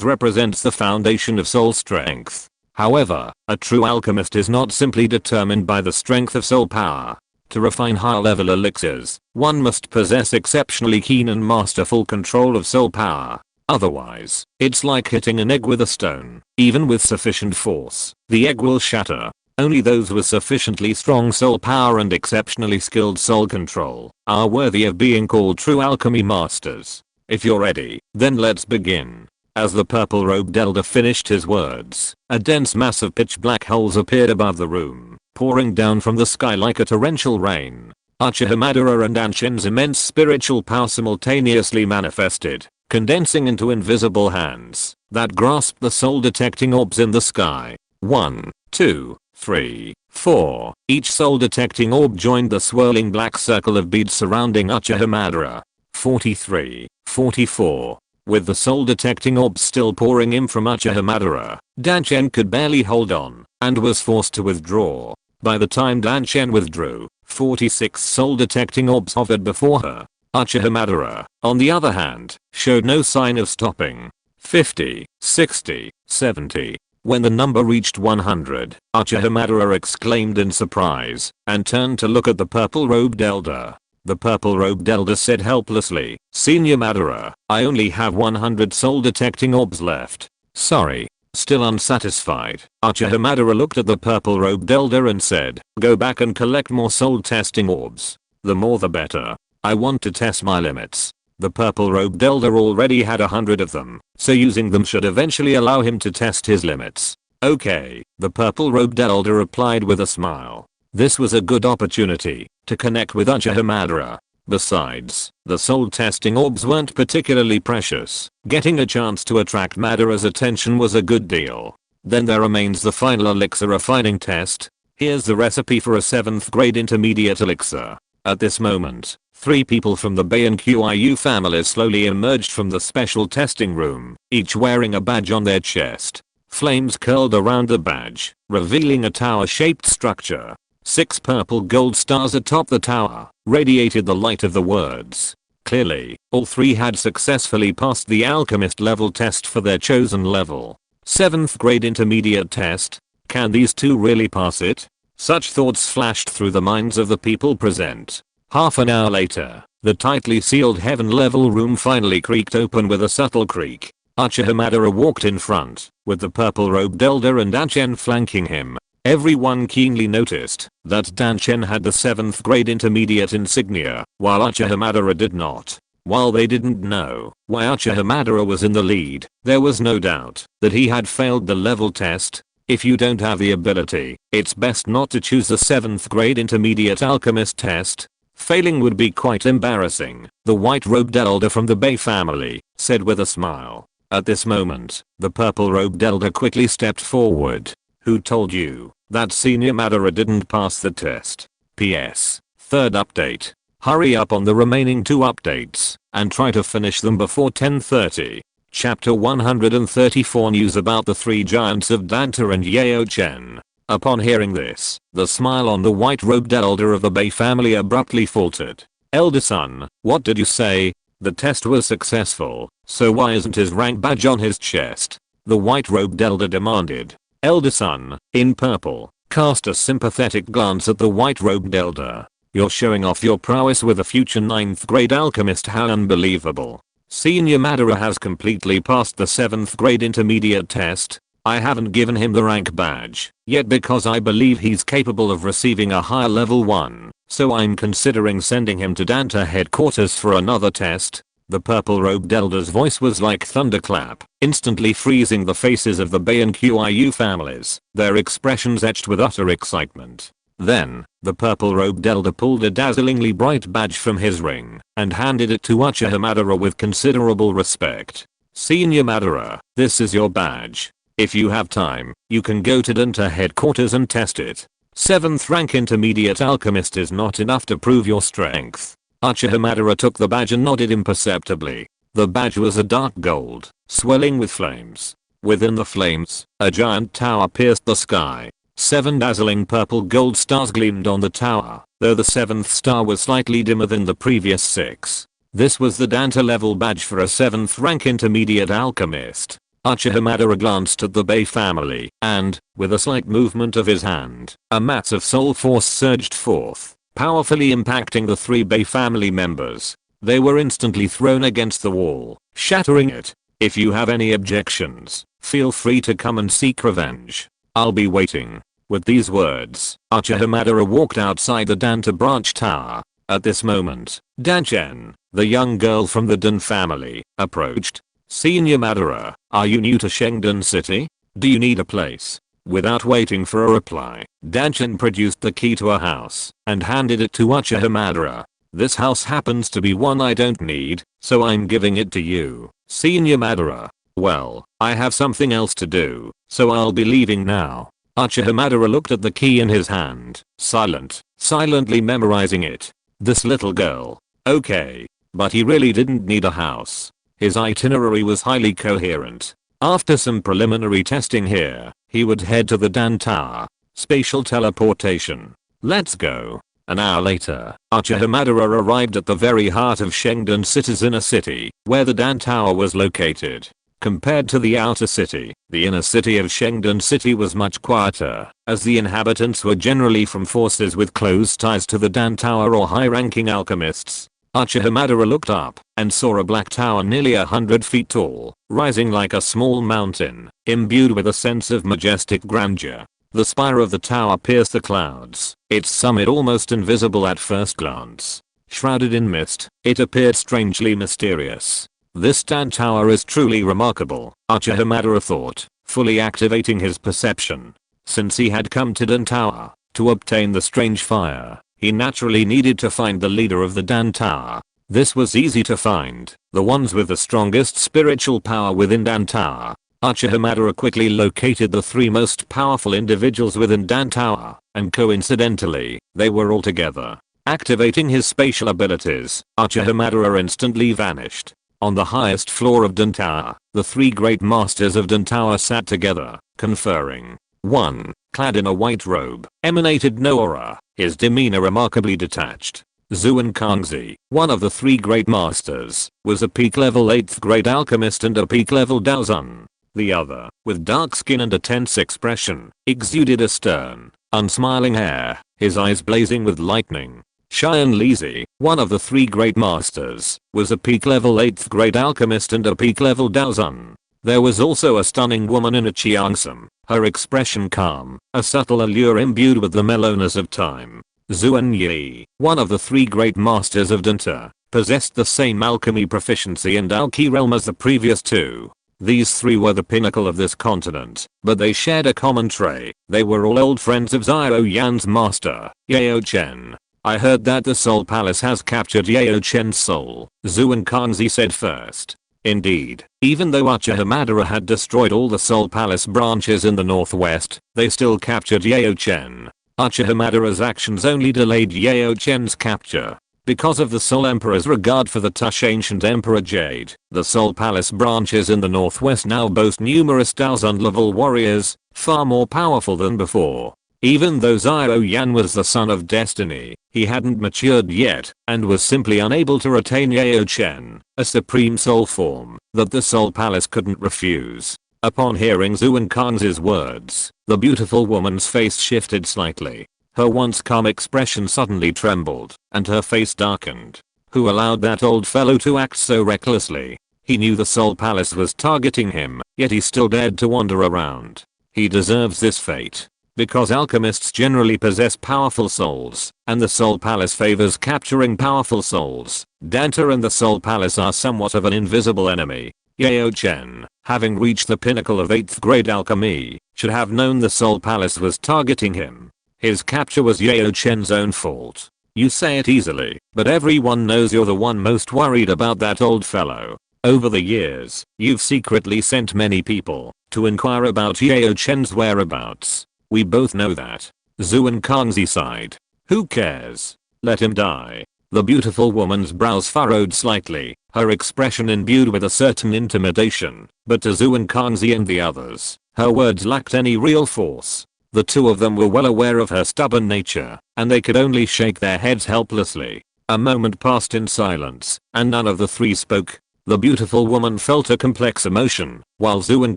represents the foundation of soul strength. However, a true alchemist is not simply determined by the strength of soul power. To refine higher-level elixirs, one must possess exceptionally keen and masterful control of soul power. Otherwise, it's like hitting an egg with a stone. Even with sufficient force, the egg will shatter. Only those with sufficiently strong soul power and exceptionally skilled soul control are worthy of being called true alchemy masters. If you're ready, then let's begin. As the purple-robed elder finished his words, a dense mass of pitch-black holes appeared above the room, pouring down from the sky like a torrential rain. Uchiha Madara and Anshin's immense spiritual power simultaneously manifested, condensing into invisible hands that grasped the soul-detecting orbs in the sky. 1, 2, 3, 4. Each soul-detecting orb joined the swirling black circle of beads surrounding Uchiha Madara. 43, 44. With the soul detecting orbs still pouring in from Uchiha Madara, Danchen could barely hold on and was forced to withdraw. By the time Danchen withdrew, 46 soul detecting orbs hovered before her. Uchiha Madara, on the other hand, showed no sign of stopping. 50, 60, 70. When the number reached 100, Uchiha Madara exclaimed in surprise and turned to look at the purple-robed elder. The purple-robed elder said helplessly, "Senior Madara, I only have 100 soul-detecting orbs left. Sorry." Still unsatisfied, Uchiha Madara looked at the purple-robed elder and said, "Go back and collect more soul-testing orbs. The more the better. I want to test my limits." The purple-robed elder already had 100 of them, so using them should eventually allow him to test his limits. "Okay," the purple-robed elder replied with a smile. This was a good opportunity to connect with Uchiha Madara. Besides, the soul-testing orbs weren't particularly precious. Getting a chance to attract Madara's attention was a good deal. Then there remains the final elixir refining test. Here's the recipe for a 7th grade intermediate elixir. At this moment, 3 people from the Bei and Qiu families slowly emerged from the special testing room, each wearing a badge on their chest. Flames curled around the badge, revealing a tower-shaped structure. 6 purple gold stars atop the tower radiated the light of the words. Clearly, all 3 had successfully passed the alchemist level test for their chosen level. 7th grade intermediate test. Can these 2 really pass it? Such thoughts flashed through the minds of the people present. Half an hour later, the tightly sealed heaven level room finally creaked open with a subtle creak. Uchiha Madara walked in front, with the purple-robed elder and Danchen flanking him. Everyone keenly noticed that Danchen had the 7th grade intermediate insignia, while Uchiha Madara did not. While they didn't know why Uchiha Madara was in the lead, there was no doubt that he had failed the level test. If you don't have the ability, it's best not to choose the 7th grade intermediate alchemist test. Failing would be quite embarrassing, the white-robed elder from the Bei family said with a smile. At this moment, the purple-robed elder quickly stepped forward. Who told you that Senior Madara didn't pass the test? PS. 3rd update. Hurry up on the remaining 2 updates and try to finish them before 10:30. Chapter 134 News about the 3 giants of Danta and Yaochen. Upon hearing this, the smile on the white-robed elder of the Bei family abruptly faltered. Elder son, what did you say? The test was successful, so why isn't his rank badge on his chest? The white-robed elder demanded. Elder son, in purple, cast a sympathetic glance at the white-robed elder. You're showing off your prowess with a future 9th grade alchemist, how unbelievable. Senior Madara has completely passed the 7th grade intermediate test. I haven't given him the rank badge yet because I believe he's capable of receiving a higher level 1, so I'm considering sending him to Danta headquarters for another test. The purple-robed elder's voice was like thunderclap, instantly freezing the faces of the Bei and Qiu families, their expressions etched with utter excitement. Then, the purple-robed elder pulled a dazzlingly bright badge from his ring and handed it to Uchiha Madara with considerable respect. Senior Madara, this is your badge. If you have time, you can go to Danta headquarters and test it. 7th rank intermediate alchemist is not enough to prove your strength. Uchiha Madara took the badge and nodded imperceptibly. The badge was a dark gold, swelling with flames. Within the flames, a giant tower pierced the sky. 7 dazzling purple gold stars gleamed on the tower, though the 7th star was slightly dimmer than the previous 6. This was the Danta level badge for a 7th rank intermediate alchemist. Uchiha Madara glanced at the Bei family, and, with a slight movement of his hand, a mass of soul force surged forth, powerfully impacting the 3 Bei family members. They were instantly thrown against the wall, shattering it. If you have any objections, feel free to come and seek revenge. I'll be waiting. With these words, Uchiha Madara walked outside the Danta branch tower. At this moment, Danchen, the young girl from the Dan family, approached. Senior Madara, are you new to Shengdan City? Do you need a place? Without waiting for a reply, Danchen produced the key to a house and handed it to Uchiha Madara. This house happens to be one I don't need, so I'm giving it to you, Senior Madara. Well, I have something else to do, so I'll be leaving now. Uchiha Madara looked at the key in his hand, silently memorizing it. This little girl. Okay. But he really didn't need a house. His itinerary was highly coherent. After some preliminary testing here, he would head to the Dan Tower. Spatial teleportation. Let's go. An hour later, Uchiha Madara arrived at the very heart of Shengdan City's inner city, where the Dan Tower was located. Compared to the outer city, the inner city of Shengdan City was much quieter, as the inhabitants were generally from forces with close ties to the Dan Tower or high-ranking alchemists. Uchiha Madara looked up and saw a black tower nearly 100 feet tall, rising like a small mountain, imbued with a sense of majestic grandeur. The spire of the tower pierced the clouds, its summit almost invisible at first glance. Shrouded in mist, it appeared strangely mysterious. This Dan Tower is truly remarkable, Uchiha Madara thought, fully activating his perception. Since he had come to Dan Tower to obtain the strange fire, he naturally needed to find the leader of the Dan Tower. This was easy to find, the ones with the strongest spiritual power within Dan Tower. Uchiha Madara quickly located the 3 most powerful individuals within Dan Tower, and coincidentally, they were all together. Activating his spatial abilities, Uchiha Madara instantly vanished. On the highest floor of Dan Tower, the 3 great masters of Dan Tower sat together, conferring. One, clad in a white robe, emanated no aura, his demeanor remarkably detached. Xuan Kangzi, one of the 3 great masters, was a peak level 8th grade alchemist and a peak level Daozun. The other, with dark skin and a tense expression, exuded a stern, unsmiling air, his eyes blazing with lightning. Xiao Yan, one of the 3 great masters, was a peak level 8th grade alchemist and a peak level Daozun. There was also a stunning woman in a Qiangsum, her expression calm, a subtle allure imbued with the mellowness of time. Xuan Yi, one of the 3 great masters of Danta, possessed the same alchemy proficiency and Dou Qi realm as the previous 2. These 3 were the pinnacle of this continent, but they shared a common trait. They were all old friends of Xiao Yan's master, Yao Chen. I heard that the Soul Palace has captured Yao Chen's soul, Xuan Kangzi said first. Indeed, even though Uchiha Madara had destroyed all the Soul Palace branches in the northwest, they still captured Yao Chen. Uchiha Madara's actions only delayed Yao Chen's capture. Because of the Soul Emperor's regard for the Tush Ancient Emperor Jade, the Soul Palace branches in the northwest now boast numerous Daozun level warriors, far more powerful than before. Even though Xiao Yan was the son of destiny, he hadn't matured yet, and was simply unable to retain Yao Chen, a supreme soul form that the Soul Palace couldn't refuse. Upon hearing Xuan Kangzi's words, the beautiful woman's face shifted slightly. Her once calm expression suddenly trembled, and her face darkened. Who allowed that old fellow to act so recklessly? He knew the Soul Palace was targeting him, yet he still dared to wander around. He deserves this fate. Because alchemists generally possess powerful souls, and the Soul Palace favors capturing powerful souls, Danta and the Soul Palace are somewhat of an invisible enemy. Yao Chen, having reached the pinnacle of 8th grade alchemy, should have known the Soul Palace was targeting him. His capture was Yao Chen's own fault. You say it easily, but everyone knows you're the one most worried about that old fellow. Over the years, you've secretly sent many people to inquire about Yao Chen's whereabouts. We both know that. Xuan Kangzi sighed. Who cares? Let him die. The beautiful woman's brows furrowed slightly, her expression imbued with a certain intimidation, but to Xuan Kangzi and the others, her words lacked any real force. The 2 of them were well aware of her stubborn nature, and they could only shake their heads helplessly. A moment passed in silence, and none of the 3 spoke. The beautiful woman felt a complex emotion, while Xuan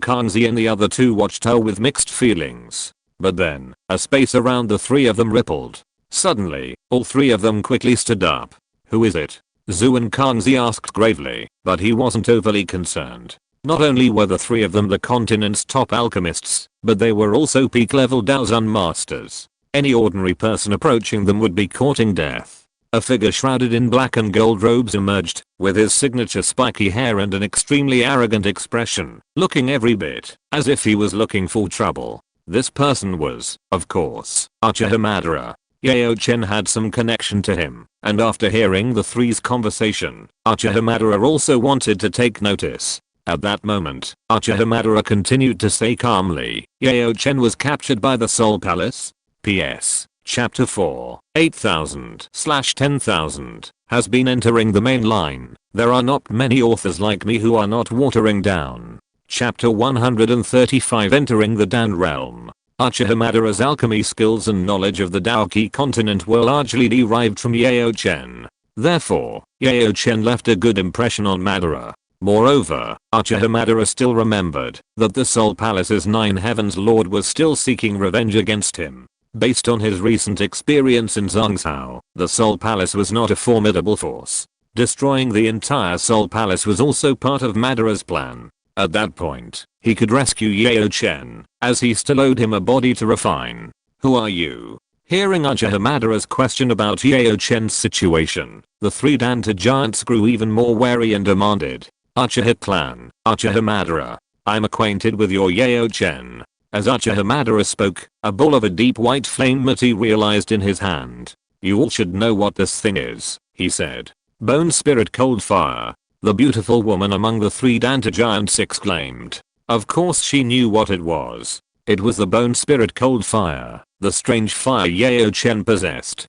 Kangzi and the other 2 watched her with mixed feelings. But then, a space around the 3 of them rippled. Suddenly, all 3 of them quickly stood up. Who is it? Xuan Kangzi asked gravely, but he wasn't overly concerned. Not only were the 3 of them the continent's top alchemists, but they were also peak level Daozun masters. Any ordinary person approaching them would be courting death. A figure shrouded in black and gold robes emerged, with his signature spiky hair and an extremely arrogant expression, looking every bit as if he was looking for trouble. This person was, of course, Uchiha Madara. Yao Chen had some connection to him, and after hearing the 3's conversation, Uchiha Madara also wanted to take notice. At that moment, Uchiha Madara continued to say calmly, Yao Chen was captured by the Soul Palace? PS. Chapter 4, 8000/10,000. has been entering the main line. There are not many authors like me who are not watering down. Chapter 135 Entering the Dan Realm. Uchiha Madara's alchemy skills and knowledge of the Dou Qi continent were largely derived from Yao Chen. Therefore, Yao Chen left a good impression on Madara. Moreover, Uchiha Madara still remembered that the Soul Palace's Nine Heavens Lord was still seeking revenge against him. Based on his recent experience in Zhongzhou, the Soul Palace was not a formidable force. Destroying the entire Soul Palace was also part of Madara's plan. At that point, he could rescue Yao Chen, as he still owed him a body to refine. Who are you? Hearing Uchiha Madara's question about Yao Chen's situation, the three Danta giants grew even more wary and demanded, Uchiha clan, Uchiha Madara, I'm acquainted with your Yao Chen. As Uchiha Madara spoke, a ball of a deep white flame materialized in his hand. You all should know what this thing is, he said. Bone Spirit Cold Fire. The beautiful woman among the three Danta giants exclaimed. Of course she knew what it was. It was the Bone Spirit Cold Fire, the strange fire Yao Chen possessed.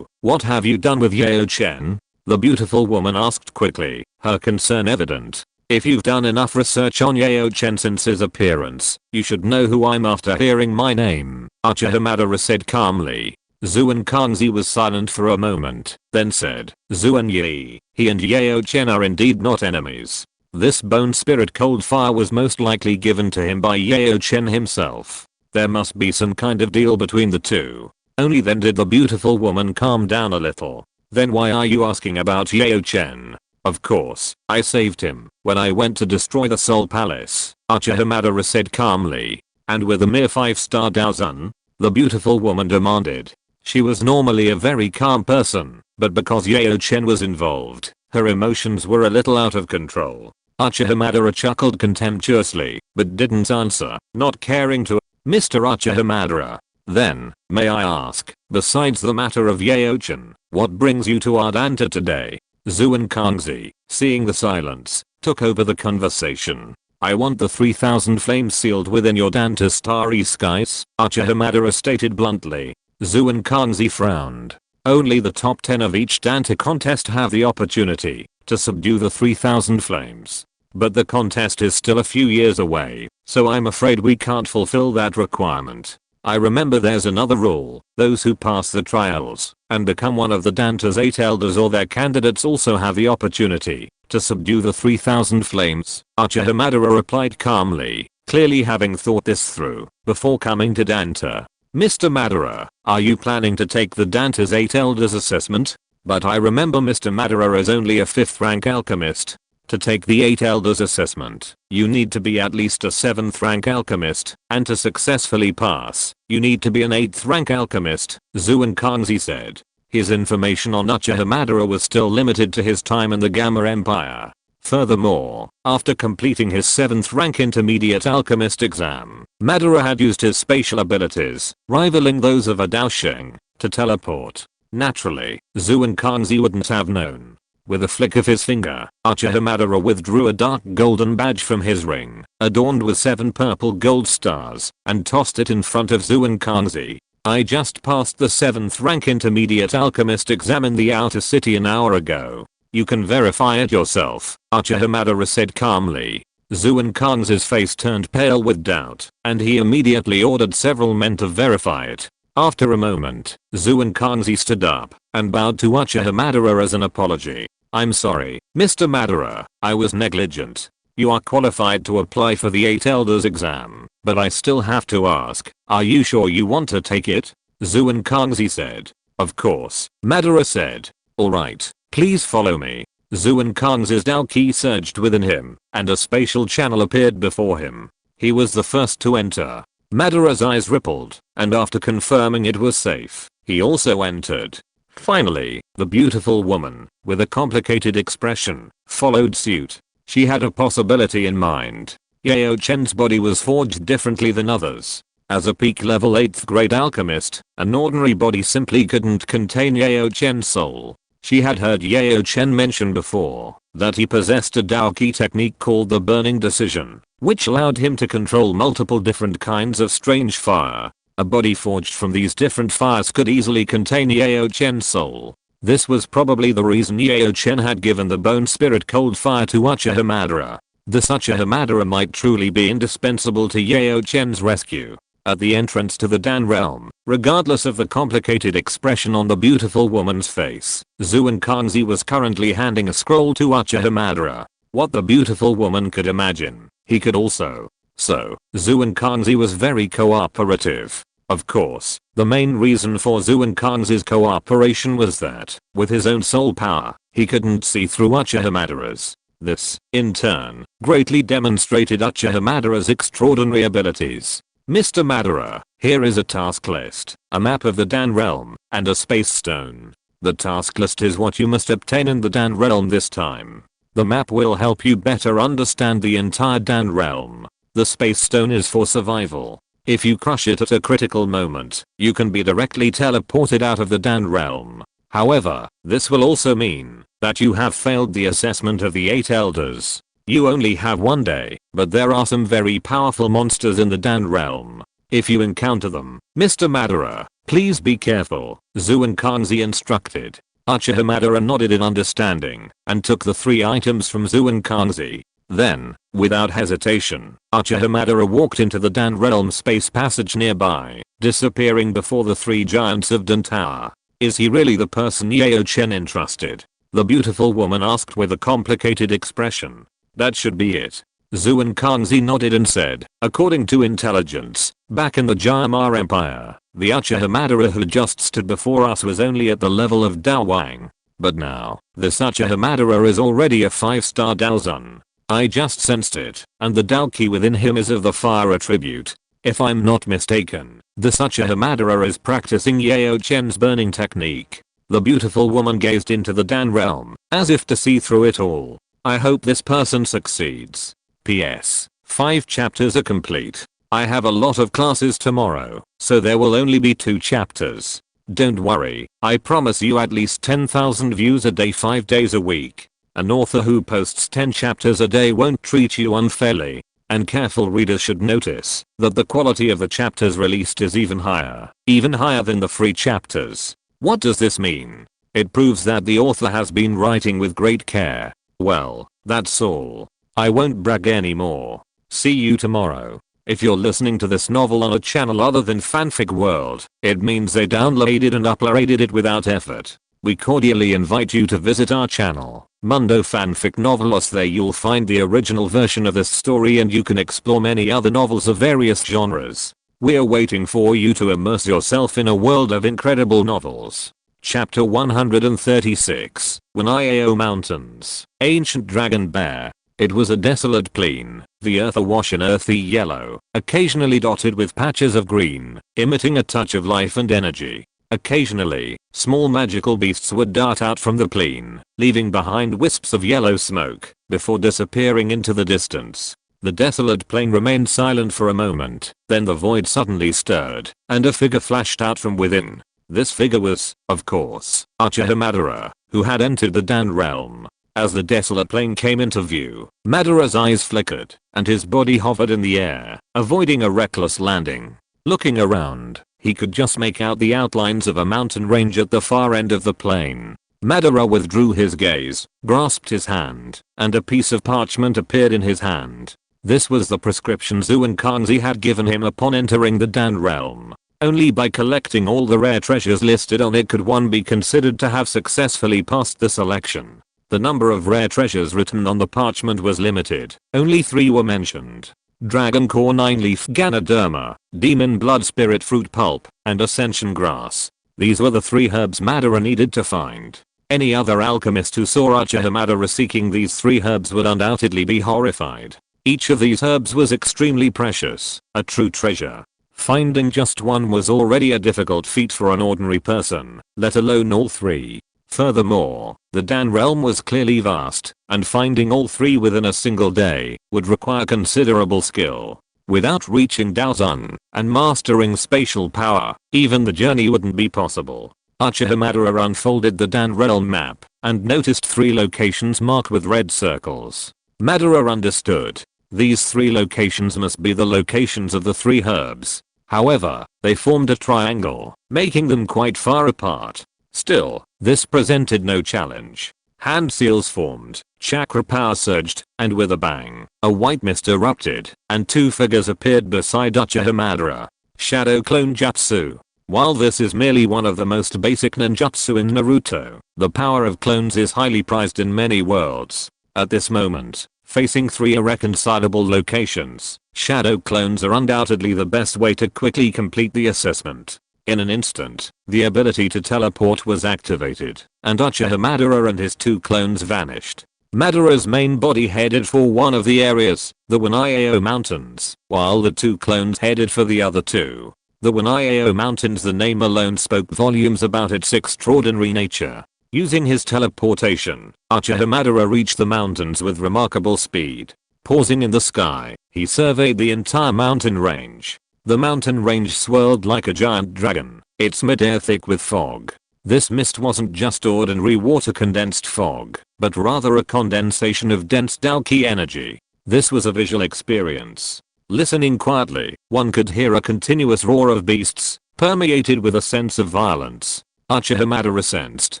What have you done with Yao Chen? The beautiful woman asked quickly, her concern evident. If you've done enough research on Yao Chen since his appearance, you should know who I'm after. Hearing my name, Uchiha Madara said calmly. Zuan Kangzi was silent for a moment, then said, Zuan Yi, he and Yao Chen are indeed not enemies. This Bone Spirit Cold Fire was most likely given to him by Yao Chen himself. There must be some kind of deal between the two. Only then did the beautiful woman calm down a little. Then why are you asking about Yao Chen? Of course, I saved him when I went to destroy the Soul Palace, Uchiha Madara said calmly. And with a mere 5-star Daozun? The beautiful woman demanded. She was normally a very calm person, but because Yao Chen was involved, her emotions were a little out of control. Uchiha Madara chuckled contemptuously, but didn't answer, not caring to. Mr. Uchiha Madara. Then, may I ask, besides the matter of Yao Chen, what brings you to Ardanta today? Zuan Kangzi, seeing the silence, took over the conversation. I want the 3000 flames sealed within your Danta starry skies, Uchiha Madara stated bluntly. Zuan Kangzi frowned. Only the top 10 of each Danta contest have the opportunity to subdue the 3000 flames. But the contest is still a few years away, so I'm afraid we can't fulfill that requirement. I remember there's another rule. Those who pass the trials and become one of the Danta's 8 elders or their candidates also have the opportunity to subdue the 3000 flames. Uchiha Madara replied calmly, clearly having thought this through before coming to Danta. Mr. Madara, are you planning to take the Danta's 8 elders assessment? But I remember Mr. Madara is only a 5th rank alchemist. To take the 8 elders assessment, you need to be at least a 7th rank alchemist, and to successfully pass, you need to be an 8th rank alchemist, Zuan Kangzi said. His information on Uchiha Madara was still limited to his time in the Gamma Empire. Furthermore, after completing his 7th rank intermediate alchemist exam, Madara had used his spatial abilities, rivaling those of a Daosheng, to teleport. Naturally, Zuan Kangzi wouldn't have known. With a flick of his finger, Uchiha Madara withdrew a dark golden badge from his ring, adorned with 7 purple gold stars, and tossed it in front of Zuan Kangzi. I just passed the 7th rank intermediate alchemist exam in the outer city an hour ago. You can verify it yourself, Uchiha Madara said calmly. Zuan Kangzi's face turned pale with doubt, and he immediately ordered several men to verify it. After a moment, Zuan Kangzi stood up and bowed to Uchiha Madara as an apology. I'm sorry, Mr. Madara, I was negligent. You are qualified to apply for the 8 elders exam, but I still have to ask, are you sure you want to take it? Zuan Kangzi said. Of course, Madara said. Alright, please follow me. Zuan Kangzi's Dou Qi surged within him, and a spatial channel appeared before him. He was the first to enter. Madara's eyes rippled, and after confirming it was safe, he also entered. Finally, the beautiful woman, with a complicated expression, followed suit. She had a possibility in mind. Yao Chen's body was forged differently than others. As a peak level 8th grade alchemist, an ordinary body simply couldn't contain Yao Chen's soul. She had heard Yao Chen mention before that he possessed a Dou Qi technique called the Burning Decision, which allowed him to control multiple different kinds of strange fire. A body forged from these different fires could easily contain Yao Chen's soul. This was probably the reason Yao Chen had given the bone spirit cold fire to Uchiha Madara. This Uchiha Madara might truly be indispensable to Yao Chen's rescue. At the entrance to the Dan realm, regardless of the complicated expression on the beautiful woman's face, Zhuan Kangzi was currently handing a scroll to Uchiha Madara. What the beautiful woman could imagine, he could also. So, Zhuan Kangzi was very cooperative. Of course, the main reason for Zhuan Kangzi's cooperation was that, with his own soul power, he couldn't see through Uchiha Madara's. This, in turn, greatly demonstrated Uchiha Madara's extraordinary abilities. Mr. Madara, here is a task list, a map of the Dan realm, and a space stone. The task list is what you must obtain in the Dan realm this time. The map will help you better understand the entire Dan realm. The space stone is for survival. If you crush it at a critical moment, you can be directly teleported out of the Dan realm. However, this will also mean that you have failed the assessment of the 8 elders. You only have 1 day, but there are some very powerful monsters in the Dan realm. If you encounter them, Mr. Madara, please be careful, Zhuan Kangzi instructed. Uchiha Madara nodded in understanding and took the 3 items from Zhuan Kangzi. Then, without hesitation, Uchiha Madara walked into the Dan realm space passage nearby, disappearing before the 3 giants of Dan Tower. Is he really the person Yao Chen entrusted? The beautiful woman asked with a complicated expression. That should be it. Zhuan Kangzi nodded and said, according to intelligence, back in the Jayamar Empire, the Uchiha Madara who just stood before us was only at the level of Dou Huang. But now, this Uchiha Madara is already a 5-star Daozun. I just sensed it, and the Dou Qi within him is of the fire attribute. If I'm not mistaken, this Uchiha Madara is practicing Yao Chen's burning technique. The beautiful woman gazed into the Dan realm, as if to see through it all. I hope this person succeeds. P.S. 5 chapters are complete. I have a lot of classes tomorrow, so there will only be 2 chapters. Don't worry, I promise you at least 10,000 views a day 5 days a week. An author who posts 10 chapters a day won't treat you unfairly. And careful readers should notice that the quality of the chapters released is even higher than the free chapters. What does this mean? It proves that the author has been writing with great care. Well, that's all. I won't brag anymore. See you tomorrow. If you're listening to this novel on a channel other than Fanfic World, it means they downloaded and uploaded it without effort. We cordially invite you to visit our channel, Mundo Fanfic Novelos. There you'll find the original version of this story and you can explore many other novels of various genres. We're waiting for you to immerse yourself in a world of incredible novels. Chapter 136, Wanaiao Mountains, Ancient Dragon Bear. It was a desolate plain, the earth awash in earthy yellow, occasionally dotted with patches of green, emitting a touch of life and energy. Occasionally, small magical beasts would dart out from the plain, leaving behind wisps of yellow smoke, before disappearing into the distance. The desolate plain remained silent for a moment, then the void suddenly stirred, and a figure flashed out from within. This figure was, of course, Uchiha Madara, who had entered the Dan realm. As the desolate plain came into view, Madara's eyes flickered, and his body hovered in the air, avoiding a reckless landing. Looking around, he could just make out the outlines of a mountain range at the far end of the plain. Madara withdrew his gaze, grasped his hand, and a piece of parchment appeared in his hand. This was the prescription Zhuan Kangzi had given him upon entering the Dan realm. Only by collecting all the rare treasures listed on it could one be considered to have successfully passed the selection. The number of rare treasures written on the parchment was limited. Only 3 were mentioned. Dragon Core 9-leaf Ganoderma, Demon Blood Spirit Fruit Pulp, and Ascension Grass. These were the 3 herbs Madara needed to find. Any other alchemist who saw Uchiha Madara seeking these 3 herbs would undoubtedly be horrified. Each of these herbs was extremely precious, a true treasure. Finding just one was already a difficult feat for an ordinary person, let alone all 3. Furthermore, the Dan realm was clearly vast, and finding all 3 within a single day would require considerable skill. Without reaching Daozun and mastering spatial power, even the journey wouldn't be possible. Uchiha Madara unfolded the Dan realm map and noticed 3 locations marked with red circles. Madara understood. These 3 locations must be the locations of the 3 herbs. However, they formed a triangle, making them quite far apart. Still, this presented no challenge. Hand seals formed, chakra power surged, and with a bang, a white mist erupted, and two figures appeared beside Uchiha Madara. Shadow Clone Jutsu. While this is merely one of the most basic ninjutsu in Naruto, the power of clones is highly prized in many worlds. At this moment, facing three irreconcilable locations, shadow clones are undoubtedly the best way to quickly complete the assessment. In an instant, the ability to teleport was activated, and Uchiha Madara and his two clones vanished. Madara's main body headed for one of the areas, the Wanayao Mountains, while the two clones headed for the other two. The Wanayao Mountains, the name alone spoke volumes about its extraordinary nature. Using his teleportation, Uchiha Madara reached the mountains with remarkable speed. Pausing in the sky, he surveyed the entire mountain range. The mountain range swirled like a giant dragon, its mid-air thick with fog. This mist wasn't just ordinary water condensed fog, but rather a condensation of dense Dou Qi energy. This was a visual experience. Listening quietly, one could hear a continuous roar of beasts, permeated with a sense of violence. Uchiha Madara sensed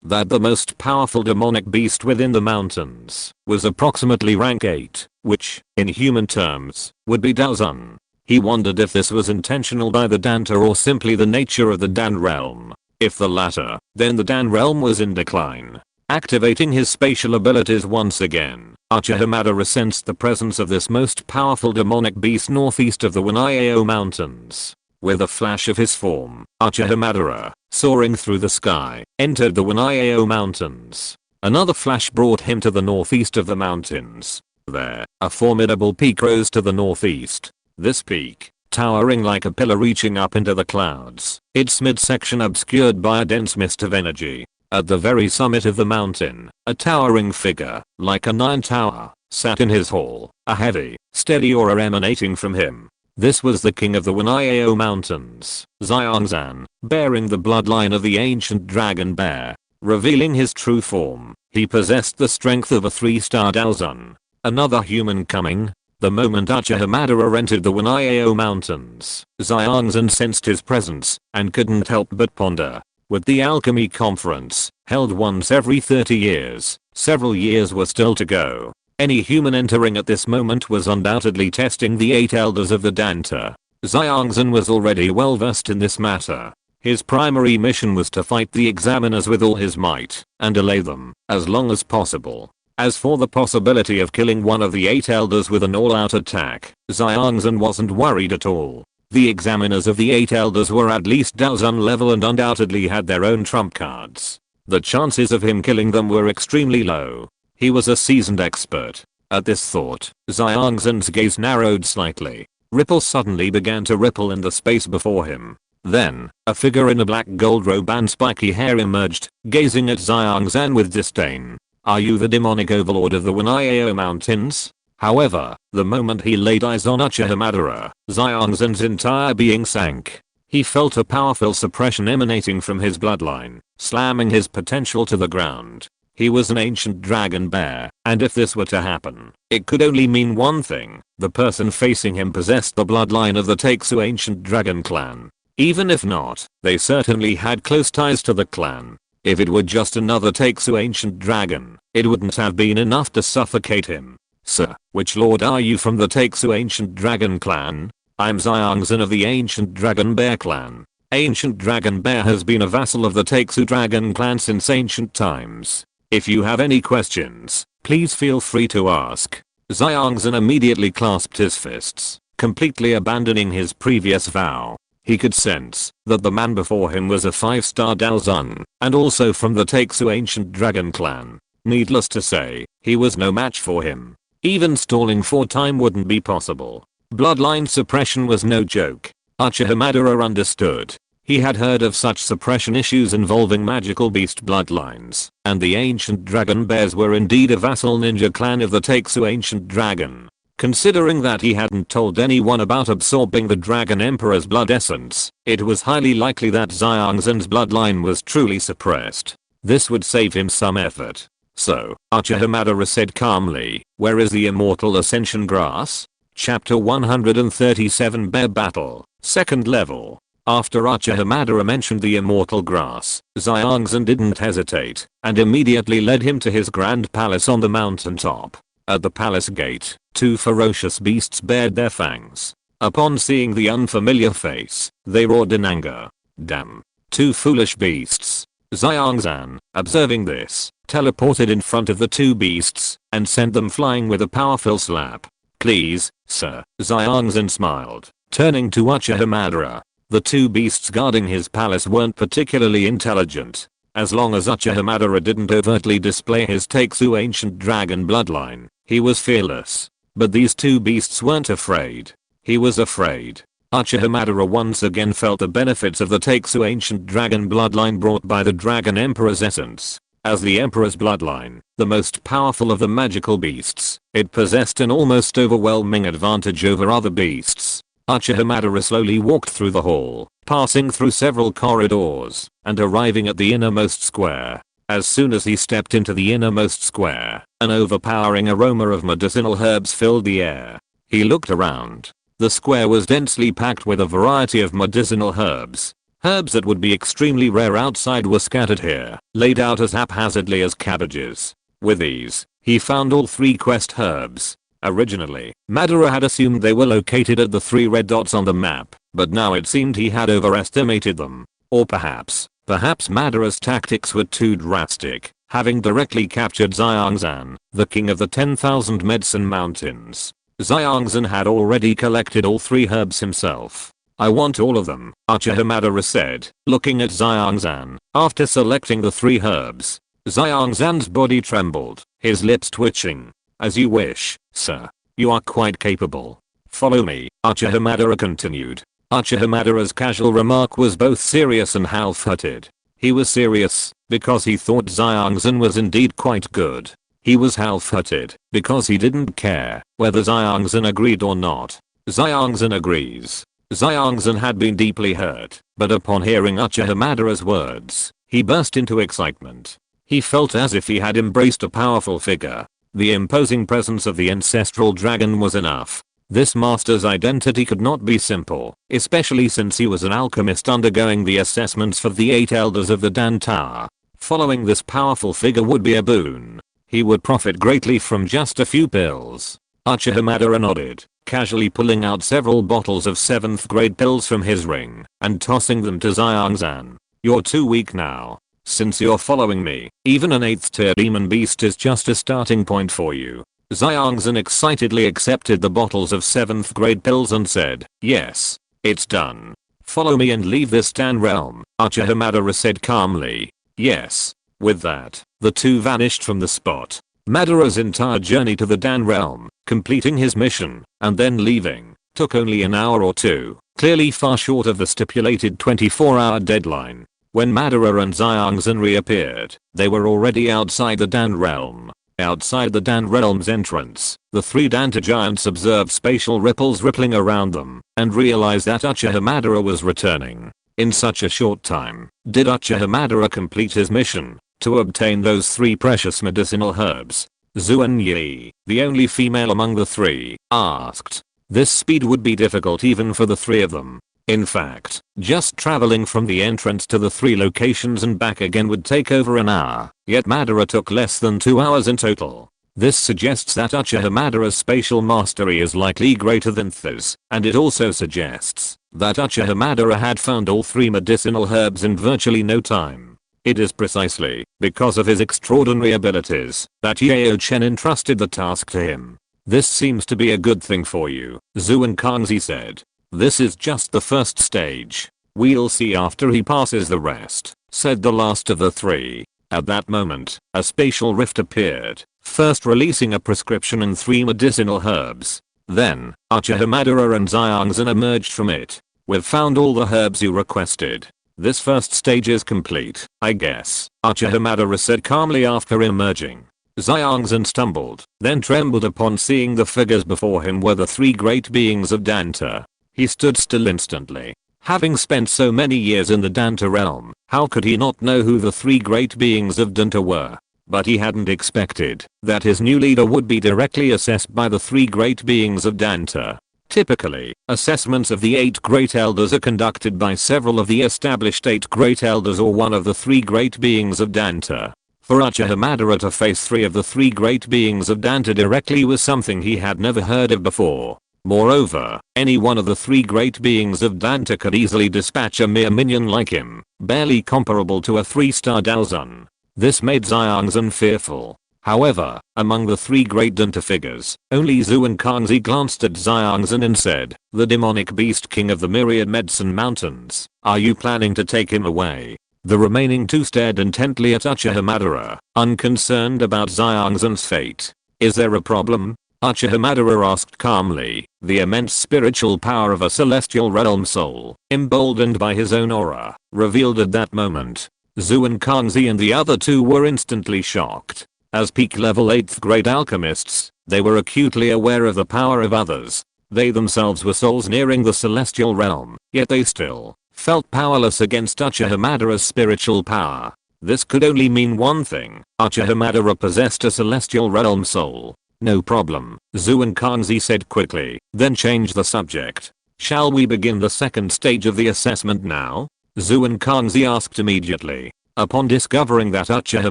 that the most powerful demonic beast within the mountains was approximately rank 8, which, in human terms, would be Daozun. He wondered if this was intentional by the Danta or simply the nature of the Dan realm. If the latter, then the Dan realm was in decline. Activating his spatial abilities once again, Uchiha Madara sensed the presence of this most powerful demonic beast northeast of the Wanayao Mountains. With a flash of his form, Uchiha Madara, soaring through the sky, entered the Wanayao Mountains. Another flash brought him to the northeast of the mountains. There, a formidable peak rose to the northeast. This peak, towering like a pillar reaching up into the clouds, its midsection obscured by a dense mist of energy. At the very summit of the mountain, a towering figure, like a nine tower, sat in his hall, a heavy, steady aura emanating from him. This was the king of the Wanayao Mountains, Xiongzan, bearing the bloodline of the ancient dragon bear. Revealing his true form, he possessed the strength of a 3-star Daozun. Another human coming. The moment Uchiha Madara entered the Wanayao Mountains, Xiongzan sensed his presence and couldn't help but ponder. With the alchemy conference, held once every 30 years, several years were still to go. Any human entering at this moment was undoubtedly testing the 8 elders of the Danta. Xiongzan was already well versed in this matter. His primary mission was to fight the examiners with all his might and delay them as long as possible. As for the possibility of killing one of the 8 elders with an all-out attack, Xiongzan wasn't worried at all. The examiners of the 8 elders were at least Daozun level and undoubtedly had their own trump cards. The chances of him killing them were extremely low. He was a seasoned expert. At this thought, Xiongzan's gaze narrowed slightly. Ripples suddenly began to ripple in the space before him. Then, a figure in a black gold robe and spiky hair emerged, gazing at Xiongzan with disdain. Are you the demonic overlord of the Wanayao Mountains? However, the moment he laid eyes on Uchiha Madara, Xiongzan's entire being sank. He felt a powerful suppression emanating from his bloodline, slamming his potential to the ground. He was an ancient dragon bear, and if this were to happen, it could only mean one thing. The person facing him possessed the bloodline of the Taixu ancient dragon clan. Even if not, they certainly had close ties to the clan. If it were just another Taixu ancient dragon, it wouldn't have been enough to suffocate him. Sir, which lord are you from the Taixu ancient dragon clan? I'm Xiongzan of the ancient dragon bear clan. Ancient dragon bear has been a vassal of the Taixu dragon clan since ancient times. If you have any questions, please feel free to ask. Xiongzan immediately clasped his fists, completely abandoning his previous vow. He could sense that the man before him was a 5-star Daozun, and also from the Taixu ancient dragon clan. Needless to say, he was no match for him. Even stalling for time wouldn't be possible. Bloodline suppression was no joke. Uchiha Madara understood. He had heard of such suppression issues involving magical beast bloodlines, and the ancient dragon bears were indeed a vassal ninja clan of the Taixu ancient dragon. Considering that he hadn't told anyone about absorbing the Dragon Emperor's blood essence, it was highly likely that Xiongzan's bloodline was truly suppressed. This would save him some effort. So, Uchiha Madara said calmly, where is the immortal ascension grass? Chapter 137 Bear Battle, 2nd level. After Uchiha Madara mentioned the immortal grass, Xiangxan didn't hesitate and immediately led him to his grand palace on the mountaintop. At the palace gate, two ferocious beasts bared their fangs. Upon seeing the unfamiliar face, they roared in anger. Damn. Two foolish beasts. Xiangxan, observing this, teleported in front of the two beasts and sent them flying with a powerful slap. Please, sir, Xiangxan smiled, turning to Uchiha Madara. The two beasts guarding his palace weren't particularly intelligent. As long as Uchiha Madara didn't overtly display his Takesu ancient dragon bloodline, he was fearless. But these two beasts weren't afraid. He was afraid. Uchiha Madara once again felt the benefits of the Takesu ancient dragon bloodline brought by the Dragon Emperor's essence. As the Emperor's bloodline, the most powerful of the magical beasts, it possessed an almost overwhelming advantage over other beasts. Uchiha Madara slowly walked through the hall, passing through several corridors, and arriving at the innermost square. As soon as he stepped into the innermost square, an overpowering aroma of medicinal herbs filled the air. He looked around. The square was densely packed with a variety of medicinal herbs. Herbs that would be extremely rare outside were scattered here, laid out as haphazardly as cabbages. With these, he found all three quest herbs. Originally, Madara had assumed they were located at the three red dots on the map, but now it seemed he had overestimated them. Or perhaps Madara's tactics were too drastic, having directly captured Xiangxan, the king of the 10,000 Medicine Mountains. Xiangxan had already collected all three herbs himself. I want all of them, Uchiha Madara said, looking at Xiangxan. After selecting the three herbs, Xiangxan's body trembled, his lips twitching. As you wish, sir. You are quite capable. Follow me, Uchiha Madara continued. Uchiha Madara's casual remark was both serious and half-hearted. He was serious, because he thought Xiangxan was indeed quite good. He was half-hearted, because he didn't care whether Xiangxan agreed or not. Xiangxan agrees. Xiangxan had been deeply hurt, but upon hearing Uchiha Madara's words, he burst into excitement. He felt as if he had embraced a powerful figure. The imposing presence of the ancestral dragon was enough. This master's identity could not be simple, especially since he was an alchemist undergoing the assessments for the 8 elders of the Dan Tower. Following this powerful figure would be a boon. He would profit greatly from just a few pills. Uchiha Madara nodded, casually pulling out several bottles of 7th grade pills from his ring and tossing them to Xiangxan. You're too weak now. Since you're following me, even an 8th tier demon beast is just a starting point for you. Xiangxan excitedly accepted the bottles of 7th grade pills and said, yes, it's done. Follow me and leave this Dan realm, Uchiha Madara said calmly. Yes. With that, the two vanished from the spot. Madara's entire journey to the Dan realm, completing his mission, and then leaving, took only an hour or two, clearly far short of the stipulated 24-hour deadline. When Madara and Xiangxan reappeared, they were already outside the Dan realm. Outside the Dan realm's entrance, the three Danta giants observed spatial ripples rippling around them, and realized that Uchiha Madara was returning. In such a short time, did Uchiha Madara complete his mission to obtain those three precious medicinal herbs? Zuan-Yi, the only female among the three, asked. This speed would be difficult even for the three of them. In fact, just traveling from the entrance to the three locations and back again would take over an hour, yet Madara took less than 2 hours in total. This suggests that Uchiha Madara's spatial mastery is likely greater than Th's, and it also suggests that Uchiha Madara had found all three medicinal herbs in virtually no time. It is precisely because of his extraordinary abilities that Yao Chen entrusted the task to him. This seems to be a good thing for you, Zuan Kangzi said. This is just the first stage. We'll see after he passes the rest, said the last of the three. At that moment, a spatial rift appeared, first releasing a prescription and 3 medicinal herbs. Then, Uchiha Madara and Xiangxan emerged from it. We've found all the herbs you requested. This first stage is complete, I guess, Uchiha Madara said calmly after emerging. Xiangxan stumbled, then trembled upon seeing the figures before him were the 3 great beings of Danta. He stood still instantly. Having spent so many years in the Danta realm, how could he not know who the 3 great beings of Danta were? But he hadn't expected that his new leader would be directly assessed by the 3 great beings of Danta. Typically, assessments of the 8 Great Elders are conducted by several of the established 8 Great Elders or one of the 3 Great Beings of Danta. For Uchiha Madara to face 3 of the 3 Great Beings of Danta directly was something he had never heard of before. Moreover, any one of the 3 Great Beings of Danta could easily dispatch a mere minion like him, barely comparable to a 3-star Dalzun. This made Xiangzhen fearful. However, among the 3 great Danta figures, only Zhu Kangzi glanced at Xiangzhen and said, "The demonic beast king of the myriad medicine mountains, are you planning to take him away?" The remaining 2 stared intently at Uchiha Madara, unconcerned about Xiangzhen's fate. "Is there a problem?" Uchiha Madara asked calmly, the immense spiritual power of a celestial realm soul, emboldened by his own aura, revealed at that moment. Zhu Kangzi and the other 2 were instantly shocked. As peak level 8th grade alchemists, they were acutely aware of the power of others. They themselves were souls nearing the celestial realm, yet they still felt powerless against Uchiha Madara's spiritual power. This could only mean one thing: Uchiha Madara possessed a celestial realm soul. "No problem," Zhu Kangzi said quickly, then changed the subject. "Shall we begin the second stage of the assessment now?" Zhu Kangzi asked immediately. Upon discovering that Uchiha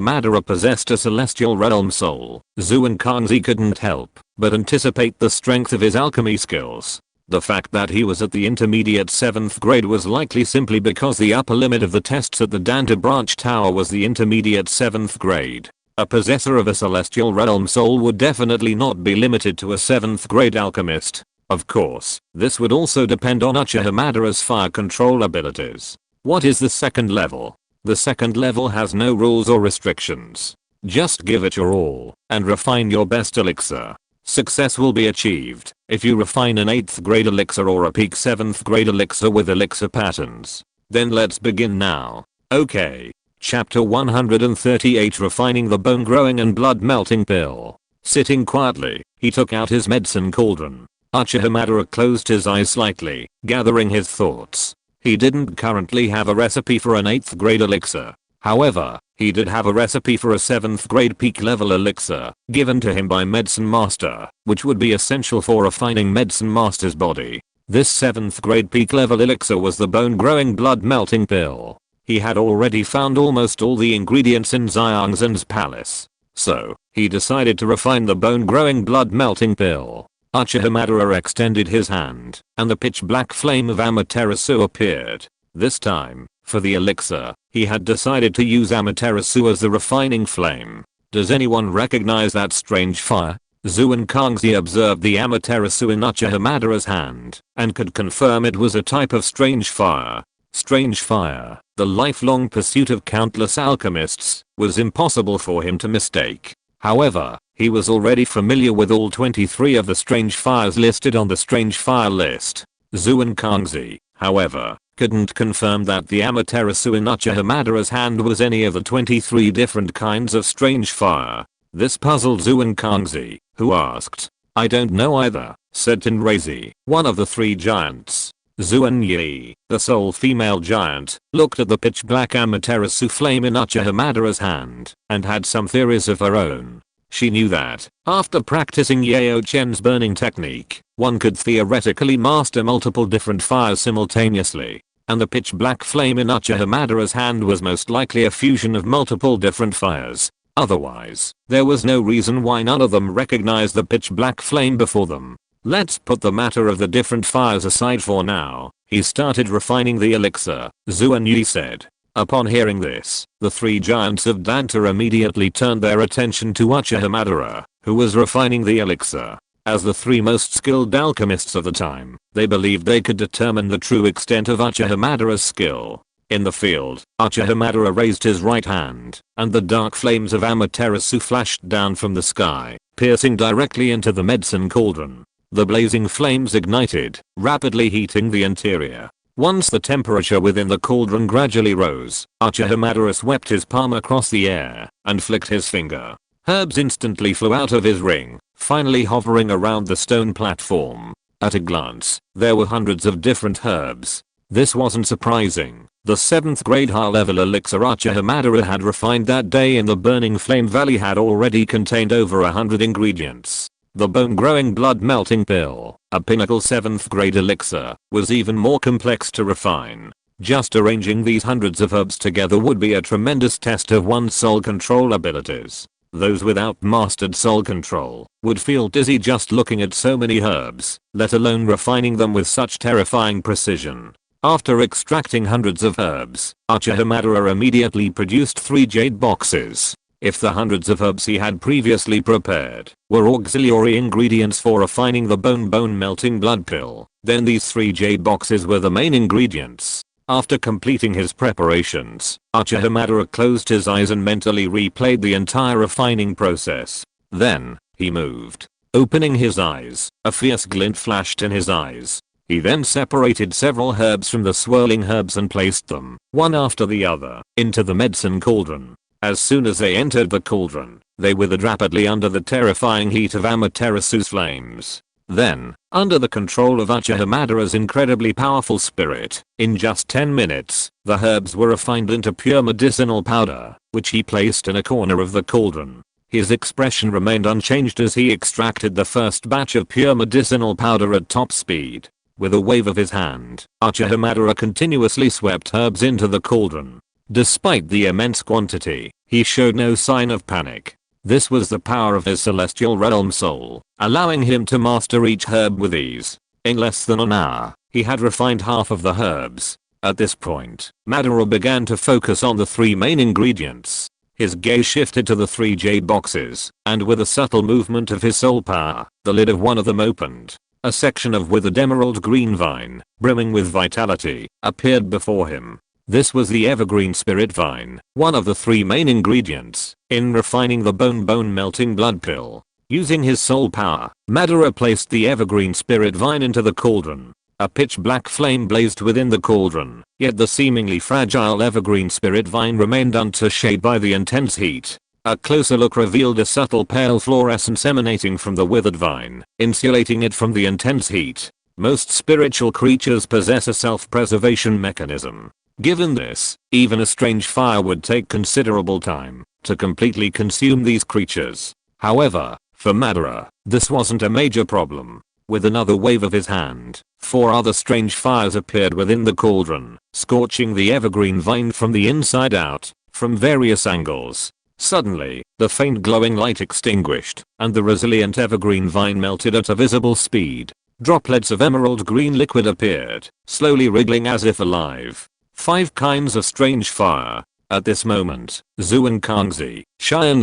Madara possessed a celestial realm soul, Zhu Kangzi couldn't help but anticipate the strength of his alchemy skills. The fact that he was at the intermediate 7th grade was likely simply because the upper limit of the tests at the Danta Branch Tower was the intermediate 7th grade. A possessor of a celestial realm soul would definitely not be limited to a 7th grade alchemist. Of course, this would also depend on Uchiha Madara's fire control abilities. What is the second level? The second level has no rules or restrictions. Just give it your all and refine your best elixir. Success will be achieved if you refine an 8th grade elixir or a peak 7th grade elixir with elixir patterns. Then let's begin now. Okay. Chapter 138, Refining the Bone Growing and Blood Melting Pill. Sitting quietly, he took out his medicine cauldron. Uchiha Madara closed his eyes slightly, gathering his thoughts. He didn't currently have a recipe for an 8th grade elixir. However, he did have a recipe for a 7th grade peak level elixir, given to him by Medicine Master, which would be essential for refining Medicine Master's body. This 7th grade peak level elixir was the bone growing blood melting pill. He had already found almost all the ingredients in Xiangzhen's palace. So, he decided to refine the bone growing blood melting pill. Uchiha Madara extended his hand, and the pitch black flame of Amaterasu appeared. This time, for the elixir, he had decided to use Amaterasu as the refining flame. Does anyone recognize that strange fire? Zhu Kangzi observed the Amaterasu in Uchiha Madara's hand, and could confirm it was a type of strange fire. Strange fire, the lifelong pursuit of countless alchemists, was impossible for him to mistake. However, he was already familiar with all 23 of the strange fires listed on the strange fire list. Zhu Kangzi, however, couldn't confirm that the Amaterasu in Uchiha Madara's hand was any of the 23 different kinds of strange fire. This puzzled Zhu Kangzi, who asked, "I don't know either," said Tenrazi, one of the 3 giants. Zhu Yi, the sole female giant, looked at the pitch black Amaterasu flame in Uchiha Madara's hand, and had some theories of her own. She knew that, after practicing Yao Chen's burning technique, one could theoretically master multiple different fires simultaneously, and the pitch black flame in Uchiha Madara's hand was most likely a fusion of multiple different fires. Otherwise, there was no reason why none of them recognized the pitch black flame before them. Let's put the matter of the different fires aside for now. He started refining the elixir, Zhu Yi said. Upon hearing this, the 3 giants of Danta immediately turned their attention to Uchiha Madara, who was refining the elixir. As the 3 most skilled alchemists of the time, they believed they could determine the true extent of Uchiha Madara's skill. In the field, Uchiha Madara raised his right hand, and the dark flames of Amaterasu flashed down from the sky, piercing directly into the medicine cauldron. The blazing flames ignited, rapidly heating the interior. Once the temperature within the cauldron gradually rose, Uchiha Madara swept his palm across the air and flicked his finger. Herbs instantly flew out of his ring, finally hovering around the stone platform. At a glance, there were hundreds of different herbs. This wasn't surprising. The 7th grade high level elixir Uchiha Madara had refined that day in the Burning Flame Valley had already contained over 100 ingredients. The bone-growing blood-melting pill, a pinnacle 7th grade elixir, was even more complex to refine. Just arranging these hundreds of herbs together would be a tremendous test of one's soul control abilities. Those without mastered soul control would feel dizzy just looking at so many herbs, let alone refining them with such terrifying precision. After extracting hundreds of herbs, Uchiha Madara immediately produced 3 jade boxes. If the hundreds of herbs he had previously prepared were auxiliary ingredients for refining the bone-melting blood pill, then these 3 jade boxes were the main ingredients. After completing his preparations, Uchiha Madara closed his eyes and mentally replayed the entire refining process. Then, he moved. Opening his eyes, a fierce glint flashed in his eyes. He then separated several herbs from the swirling herbs and placed them, one after the other, into the medicine cauldron. As soon as they entered the cauldron, they withered rapidly under the terrifying heat of Amaterasu's flames. Then, under the control of Uchiha Madara's incredibly powerful spirit, in just 10 minutes, the herbs were refined into pure medicinal powder, which he placed in a corner of the cauldron. His expression remained unchanged as he extracted the first batch of pure medicinal powder at top speed. With a wave of his hand, Uchiha Madara continuously swept herbs into the cauldron. Despite the immense quantity, he showed no sign of panic. This was the power of his celestial realm soul, allowing him to master each herb with ease. In less than an hour, he had refined half of the herbs. At this point, Madara began to focus on the 3 main ingredients. His gaze shifted to the 3 jade boxes, and with a subtle movement of his soul power, the lid of one of them opened. A section of withered emerald green vine, brimming with vitality, appeared before him. This was the evergreen spirit vine, one of the 3 main ingredients in refining the bone-melting blood pill. Using his soul power, Madara placed the evergreen spirit vine into the cauldron. A pitch black flame blazed within the cauldron, yet the seemingly fragile evergreen spirit vine remained untouched by the intense heat. A closer look revealed a subtle pale fluorescence emanating from the withered vine, insulating it from the intense heat. Most spiritual creatures possess a self-preservation mechanism. Given this, even a strange fire would take considerable time to completely consume these creatures. However, for Madara, this wasn't a major problem. With another wave of his hand, 4 other strange fires appeared within the cauldron, scorching the evergreen vine from the inside out, from various angles. Suddenly, the faint glowing light extinguished, and the resilient evergreen vine melted at a visible speed. Droplets of emerald green liquid appeared, slowly wriggling as if alive. 5 kinds of strange fire. At this moment, Zhuan Kangzi, Xiao Yan,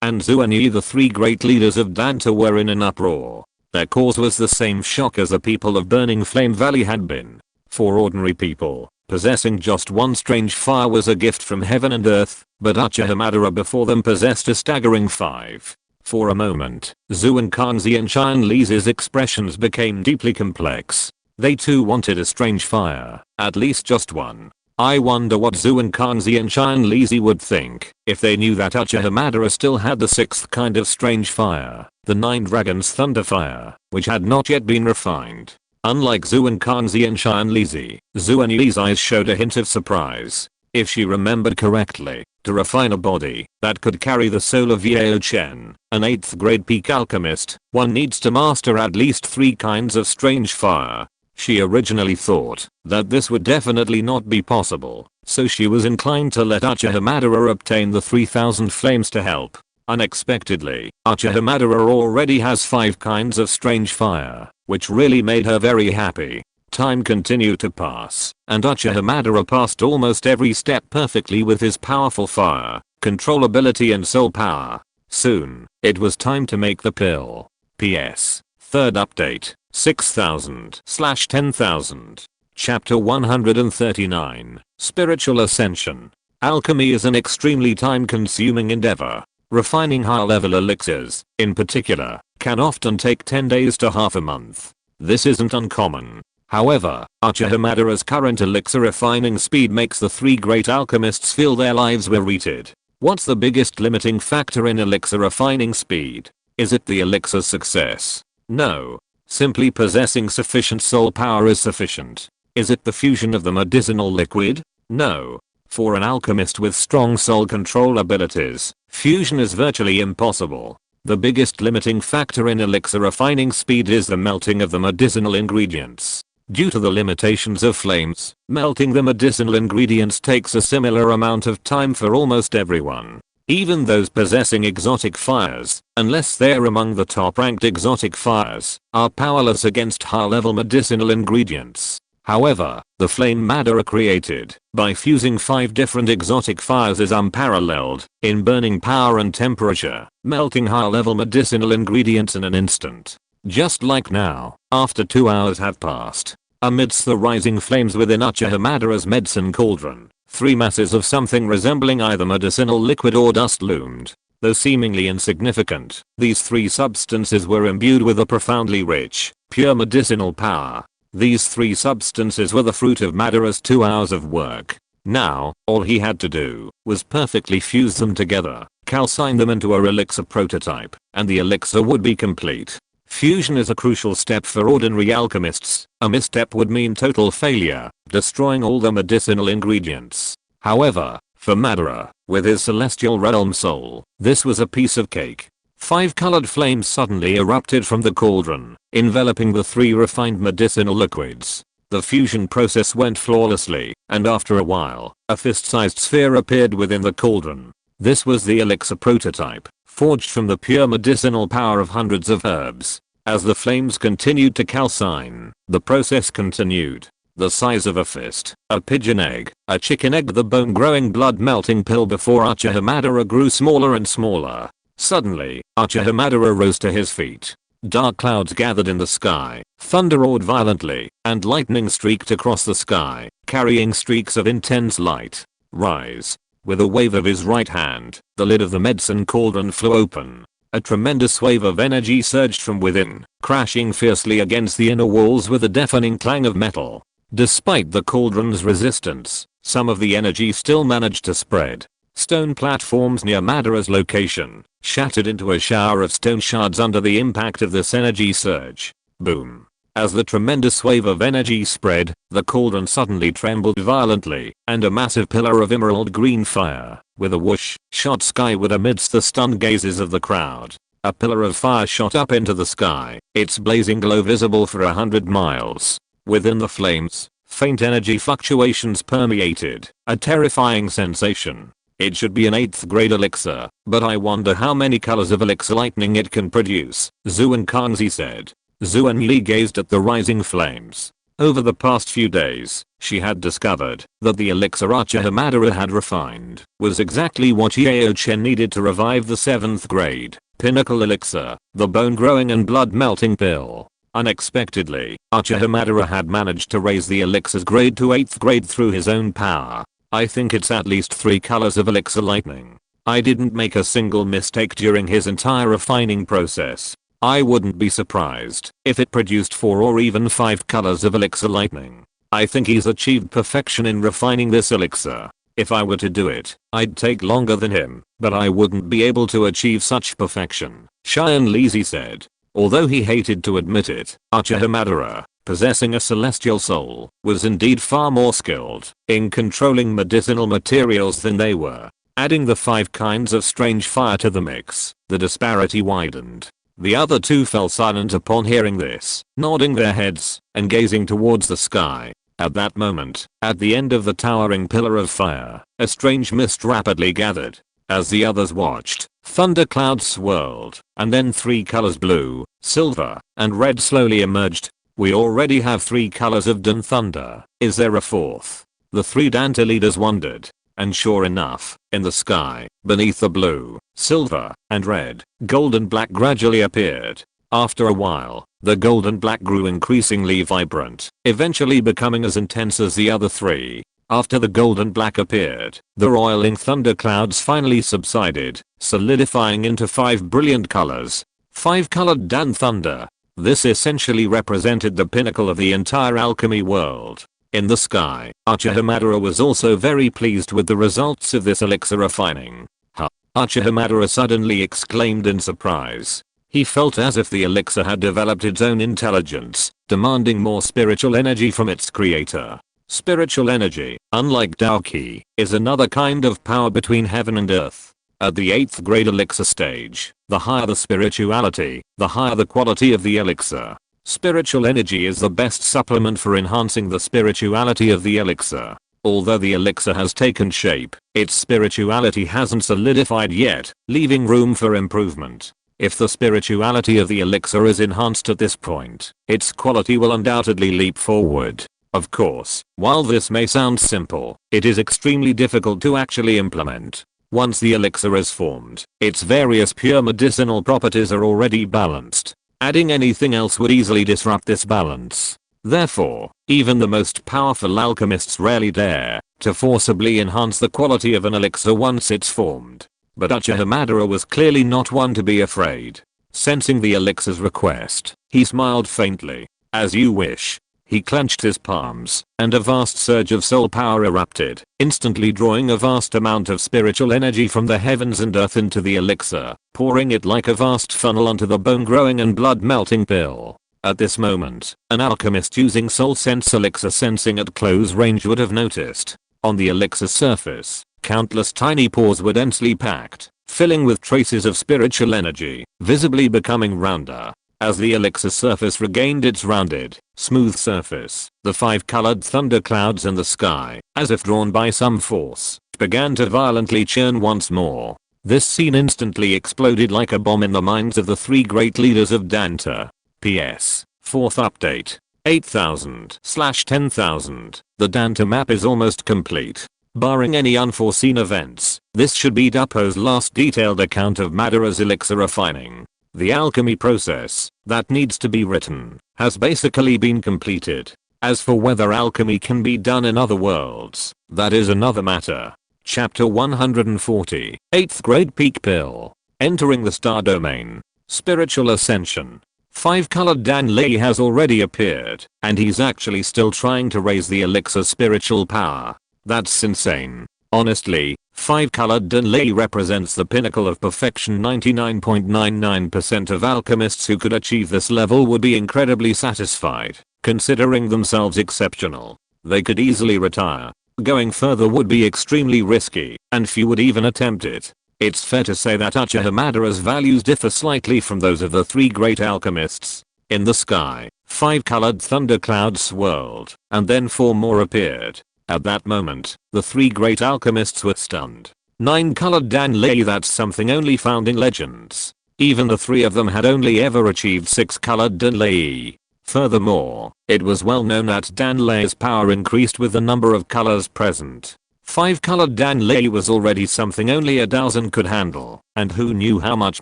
and Zhuan Yi, the 3 great leaders of Danta, were in an uproar. Their cause was the same shock as the people of Burning Flame Valley had been. For ordinary people, possessing just one strange fire was a gift from heaven and earth, but Uchiha Madara before them possessed a staggering 5. For a moment, Zhuan Kangzi and Xiao Yan's expressions became deeply complex. They too wanted a strange fire, at least just one. I wonder what Zhuan Kangzi and Xiao Yan would think if they knew that Uchiha Madara still had the 6th kind of strange fire, the 9 Dragons Thunder Fire, which had not yet been refined. Unlike Zhuan Kangzi and Xiao Yan, Zhuan Yi's eyes showed a hint of surprise. If she remembered correctly, to refine a body that could carry the soul of Yao Chen, an 8th grade peak alchemist, one needs to master at least 3 kinds of strange fire. She originally thought that this would definitely not be possible, so she was inclined to let Uchiha Madara obtain the 3000 flames to help. Unexpectedly, Uchiha Madara already has 5 kinds of strange fire, which really made her very happy. Time continued to pass, and Uchiha Madara passed almost every step perfectly with his powerful fire, control ability and soul power. Soon, it was time to make the pill. PS. Third update. 6000/10,000. Chapter 139. Spiritual Ascension. Alchemy is an extremely time-consuming endeavor. Refining high-level elixirs, in particular, can often take 10 days to half a month. This isn't uncommon. However, Uchiha Madara's current elixir refining speed makes the 3 great alchemists feel their lives were repeated. What's the biggest limiting factor in elixir refining speed? Is it the elixir's success? No. Simply possessing sufficient soul power is sufficient. Is it the fusion of the medicinal liquid? No. For an alchemist with strong soul control abilities, fusion is virtually impossible. The biggest limiting factor in elixir refining speed is the melting of the medicinal ingredients. Due to the limitations of flames, melting the medicinal ingredients takes a similar amount of time for almost everyone. Even those possessing exotic fires, unless they're among the top-ranked exotic fires, are powerless against high-level medicinal ingredients. However, the flame Madara created by fusing 5 different exotic fires is unparalleled in burning power and temperature, melting high-level medicinal ingredients in an instant. Just like now, after 2 hours have passed. Amidst the rising flames within Uchiha Madara's medicine cauldron, 3 masses of something resembling either medicinal liquid or dust loomed. Though seemingly insignificant, these 3 substances were imbued with a profoundly rich, pure medicinal power. These 3 substances were the fruit of Madara's 2 hours of work. Now, all he had to do was perfectly fuse them together, calcine them into a elixir prototype, and the elixir would be complete. Fusion is a crucial step for ordinary alchemists. A misstep would mean total failure, destroying all the medicinal ingredients. However, for Madara, with his celestial realm soul, this was a piece of cake. 5 colored flames suddenly erupted from the cauldron, enveloping the 3 refined medicinal liquids. The fusion process went flawlessly, and after a while, a fist-sized sphere appeared within the cauldron. This was the elixir prototype, forged from the pure medicinal power of hundreds of herbs. As the flames continued to calcine, the process continued. The size of a fist, a pigeon egg, a chicken egg, the bone-growing blood-melting pill before Uchiha Madara grew smaller and smaller. Suddenly, Uchiha Madara rose to his feet. Dark clouds gathered in the sky, thunder roared violently, and lightning streaked across the sky, carrying streaks of intense light. Rise. With a wave of his right hand, the lid of the medicine cauldron flew open. A tremendous wave of energy surged from within, crashing fiercely against the inner walls with a deafening clang of metal. Despite the cauldron's resistance, some of the energy still managed to spread. Stone platforms near Madara's location shattered into a shower of stone shards under the impact of this energy surge. Boom. As the tremendous wave of energy spread, the cauldron suddenly trembled violently, and a massive pillar of emerald green fire, with a whoosh, shot skyward amidst the stunned gazes of the crowd. A pillar of fire shot up into the sky, its blazing glow visible for 100 miles. Within the flames, faint energy fluctuations permeated, a terrifying sensation. It should be an 8th grade elixir, but I wonder how many colors of elixir lightning it can produce, Zuan Kangzi said. Zuan Li gazed at the rising flames. Over the past few days, she had discovered that the elixir Uchiha Madara had refined was exactly what Yao Chen needed to revive the 7th grade, pinnacle elixir, the bone-growing and blood-melting pill. Unexpectedly, Uchiha Madara had managed to raise the elixir's grade to 8th grade through his own power. I think it's at least 3 colors of elixir lightning. I didn't make a single mistake during his entire refining process. I wouldn't be surprised if it produced 4 or even 5 colors of elixir lightning. I think he's achieved perfection in refining this elixir. If I were to do it, I'd take longer than him, but I wouldn't be able to achieve such perfection, Xiao Yan said. Although he hated to admit it, Uchiha Madara, possessing a celestial soul, was indeed far more skilled in controlling medicinal materials than they were. Adding the 5 kinds of strange fire to the mix, the disparity widened. The other 2 fell silent upon hearing this, nodding their heads and gazing towards the sky. At that moment, at the end of the towering pillar of fire, a strange mist rapidly gathered. As the others watched, thunder clouds swirled, and then 3 colors blue, silver, and red slowly emerged. We already have 3 colors of dawn thunder. Is there a 4th? The 3 Danta leaders wondered. And sure enough, in the sky, beneath the blue, silver, and red, gold and black gradually appeared. After a while, the gold and black grew increasingly vibrant, eventually becoming as intense as the other 3. After the gold and black appeared, the roiling thunder clouds finally subsided, solidifying into 5 brilliant colors. 5-colored Dan thunder. This essentially represented the pinnacle of the entire alchemy world. In the sky, Uchiha Madara was also very pleased with the results of this elixir refining. Uchiha Madara suddenly exclaimed in surprise. He felt as if the elixir had developed its own intelligence, demanding more spiritual energy from its creator. Spiritual energy, unlike Dou Qi, is another kind of power between heaven and earth. At the 8th grade elixir stage, the higher the spirituality, the higher the quality of the elixir. Spiritual energy is the best supplement for enhancing the spirituality of the elixir. Although the elixir has taken shape, its spirituality hasn't solidified yet, leaving room for improvement. If the spirituality of the elixir is enhanced at this point, its quality will undoubtedly leap forward. Of course, while this may sound simple, it is extremely difficult to actually implement. Once the elixir is formed, its various pure medicinal properties are already balanced. Adding anything else would easily disrupt this balance. Therefore, even the most powerful alchemists rarely dare to forcibly enhance the quality of an elixir once it's formed. But Uchiha Madara was clearly not one to be afraid. Sensing the elixir's request, he smiled faintly. As you wish. He clenched his palms, and a vast surge of soul power erupted, instantly drawing a vast amount of spiritual energy from the heavens and earth into the elixir, pouring it like a vast funnel onto the bone-growing and blood-melting pill. At this moment, an alchemist using soul sense elixir sensing at close range would have noticed. On the elixir surface, countless tiny pores were densely packed, filling with traces of spiritual energy, visibly becoming rounder. As the elixir surface regained its rounded, smooth surface, the 5-colored thunderclouds in the sky, as if drawn by some force, began to violently churn once more. This scene instantly exploded like a bomb in the minds of the 3 great leaders of Danta. PS. 4th update. 8000/10,000. The Danta map is almost complete. Barring any unforeseen events, this should be Duppo's last detailed account of Madara's elixir refining. The alchemy process, that needs to be written, has basically been completed. As for whether alchemy can be done in other worlds, that is another matter. Chapter 140, 8th grade peak pill. Entering the star domain. Spiritual ascension. 5-colored Dan Lei has already appeared, and he's actually still trying to raise the elixir's spiritual power. That's insane. Honestly, 5-colored Dan Lei represents the pinnacle of perfection. 99.99% of alchemists who could achieve this level would be incredibly satisfied, considering themselves exceptional. They could easily retire. Going further would be extremely risky, and few would even attempt it. It's fair to say that Uchiha Madara's values differ slightly from those of the 3 great alchemists. In the sky, 5-colored thunderclouds swirled, and then 4 more appeared. At that moment, the 3 great alchemists were stunned. 9-colored Dan Lei, that's something only found in legends. Even the 3 of them had only ever achieved 6-colored Dan Lei. Furthermore, it was well known that Dan Lei's power increased with the number of colors present. 5-colored Dan Lei was already something only a Daozun could handle, and who knew how much